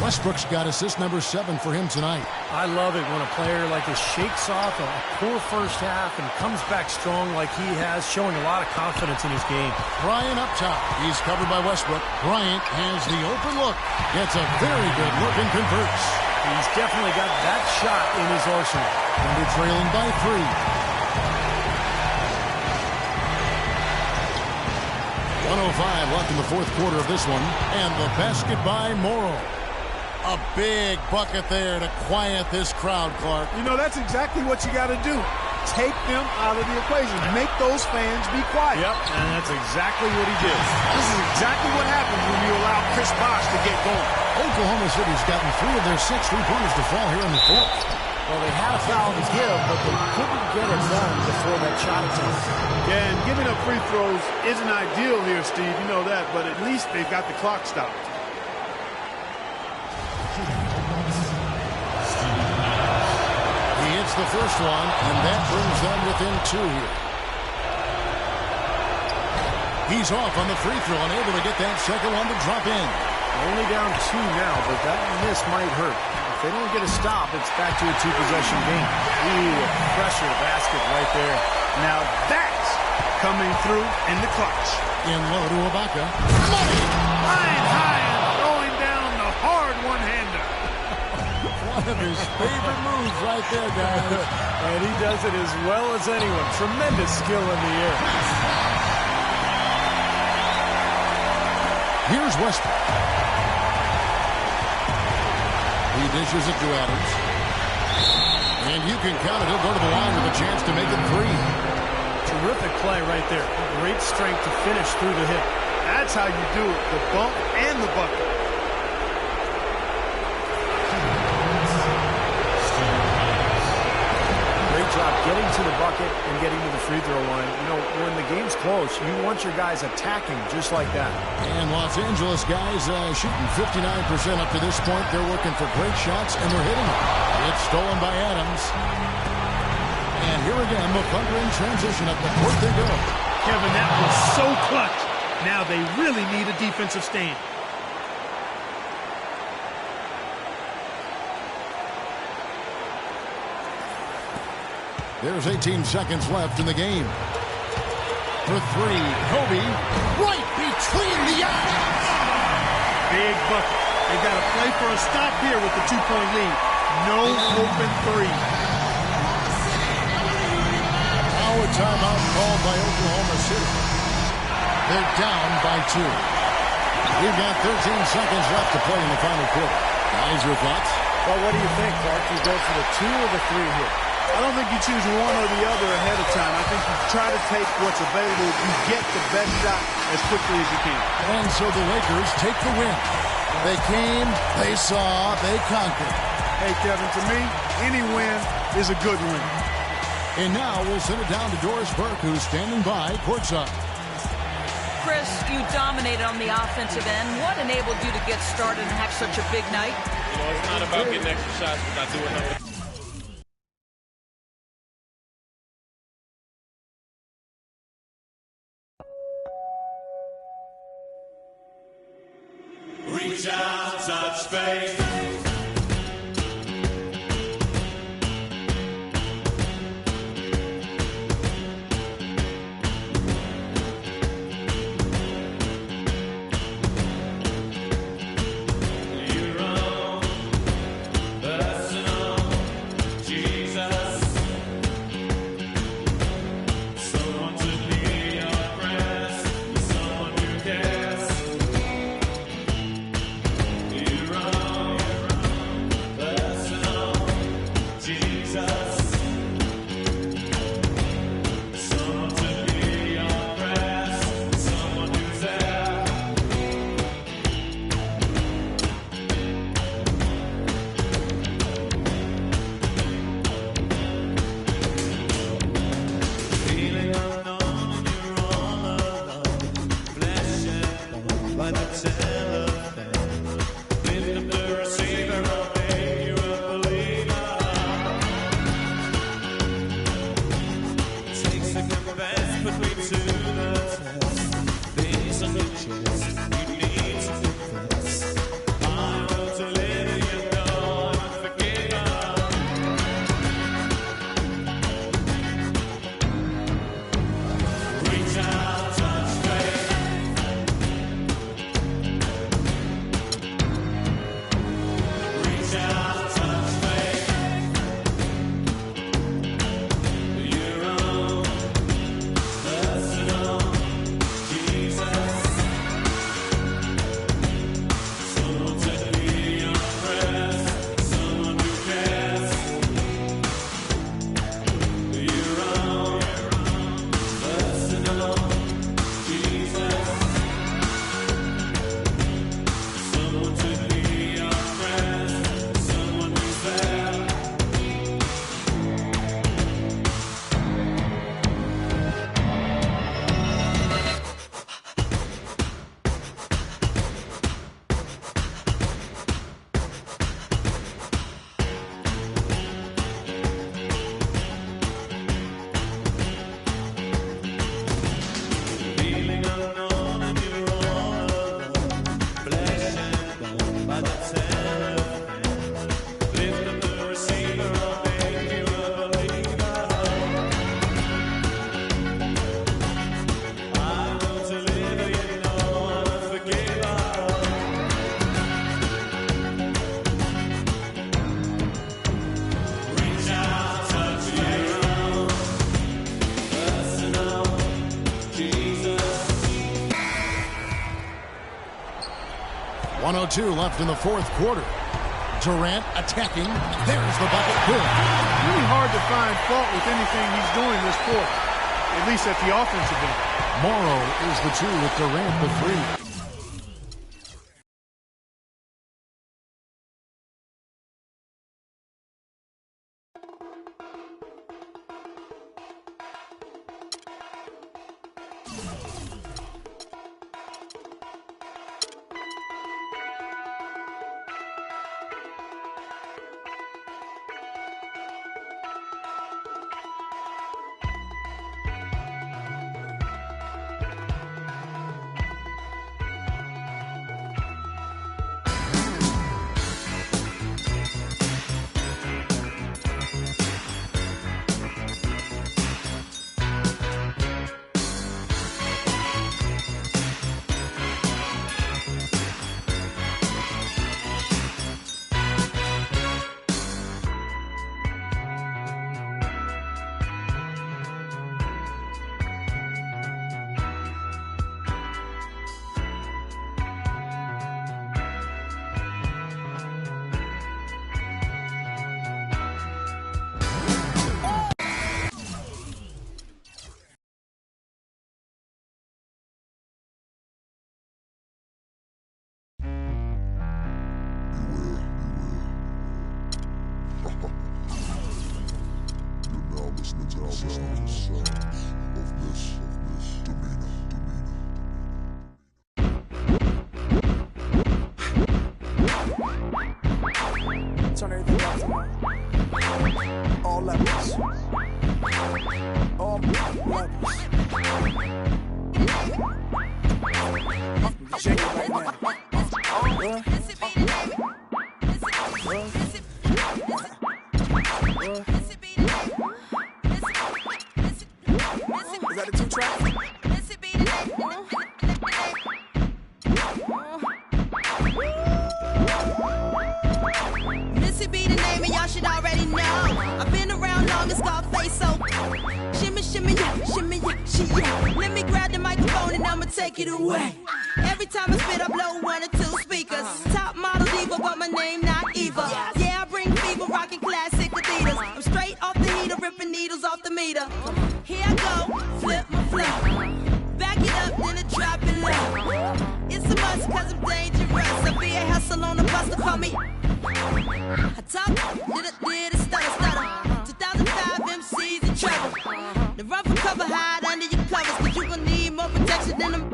Westbrook's got assist number 7 for him tonight. I love it when a player like this shakes off a poor first half and comes back strong like he has, showing a lot of confidence in his game. Bryant up top. He's covered by Westbrook. Bryant has the open look. Gets a very good look and converts. He's definitely got that shot in his arsenal. And they're trailing by 3. 1:05 left in the fourth quarter of this one. And the basket by Morrow. A big bucket there to quiet this crowd, Clark. You know, that's exactly what you got to do. Take them out of the equation. Make those fans be quiet. Yep, and that's exactly what he did. This is exactly what happens when you allow Chris Bosh to get going. Oklahoma City's gotten 3 of their 6 3-pointers to fall here in the fourth. Well, they had a foul to give, but they couldn't get it done before that shot attempt. Yeah, and giving up free throws isn't ideal here, Steve. You know that, but at least they've got the clock stopped. He hits the first one, and that brings them within 2 here. He's off on the free throw, unable to get that second one to drop in. Only down 2 now, but that miss might hurt. If they don't get a stop, it's back to a 2-possession game. Ooh, a pressure basket right there. Now that's coming through in the clutch. In low to Ibaka. Money! Flying high and throwing down the hard one-hander. One of his favorite moves right there, guys. And he does it as well as anyone. Tremendous skill in the air. Here's Westbrook. He dishes it to Adams. And you can count it. He'll go to the line with a chance to make it 3. Terrific play right there. Great strength to finish through the hit. That's how you do it. The bump and the bucket. Great job getting to the bucket and getting to the free throw line. You know, when the game's close, you want your guys attacking just like that. And Los Angeles guys shooting 59% up to this point. They're looking for great shots, and they're hitting them. It's stolen by Adams. And here again, the Thunder in transition up the court they go. Kevin, that was so clutch. Now they really need a defensive stand. There's 18 seconds left in the game. For 3, Kobe, right between the eyes. Big bucket. They got to play for a stop here with the 2-point lead. No open 3. Now a timeout called by Oklahoma City. They're down by 2. We've got 13 seconds left to play in the final quarter. Guys, your thoughts? Well, what do you think, Clark? You go for the 2 or the 3 here? I don't think you choose one or the other ahead of time. I think you try to take what's available. You get the best shot as quickly as you can. And so the Lakers take the win. They came, they saw, they conquered. Hey, Kevin, to me, any win is a good win. And now we'll send it down to Doris Burke, who's standing by courtside. Chris, you dominated on the offensive end. What enabled you to get started and have such a big night? You know, it's not about getting extra shots, but not doing nothing. touch faith. .102 left in the fourth quarter. Durant attacking. There's the bucket. Good. Really hard to find fault with anything he's doing this quarter, at least at the offensive end. Morrow is the 2 with Durant the 3. Turn everything up tonight. All levels. All levels. Shake it right now. y'all should already know. I've been around long as Scarface, so shimmy, shimmy, yeah, shimmy, yeah, she, yeah. Let me grab the microphone and I'ma take it away. Every time I spit, I blow 1 or 2 speakers. Top model diva, but my name not Eva. Yeah, I bring fever, rocking classic Adidas. I'm straight off the heater, ripping needles off the meter. Here I go, flip my flow. Back it up, then I drop it low. It's a must, cause I'm dangerous. I be a hustle on the bus to call me. I talk, did a stutter. 2005 MCs in trouble. The run for cover, hide under your covers, cause you gon' need more protection than them.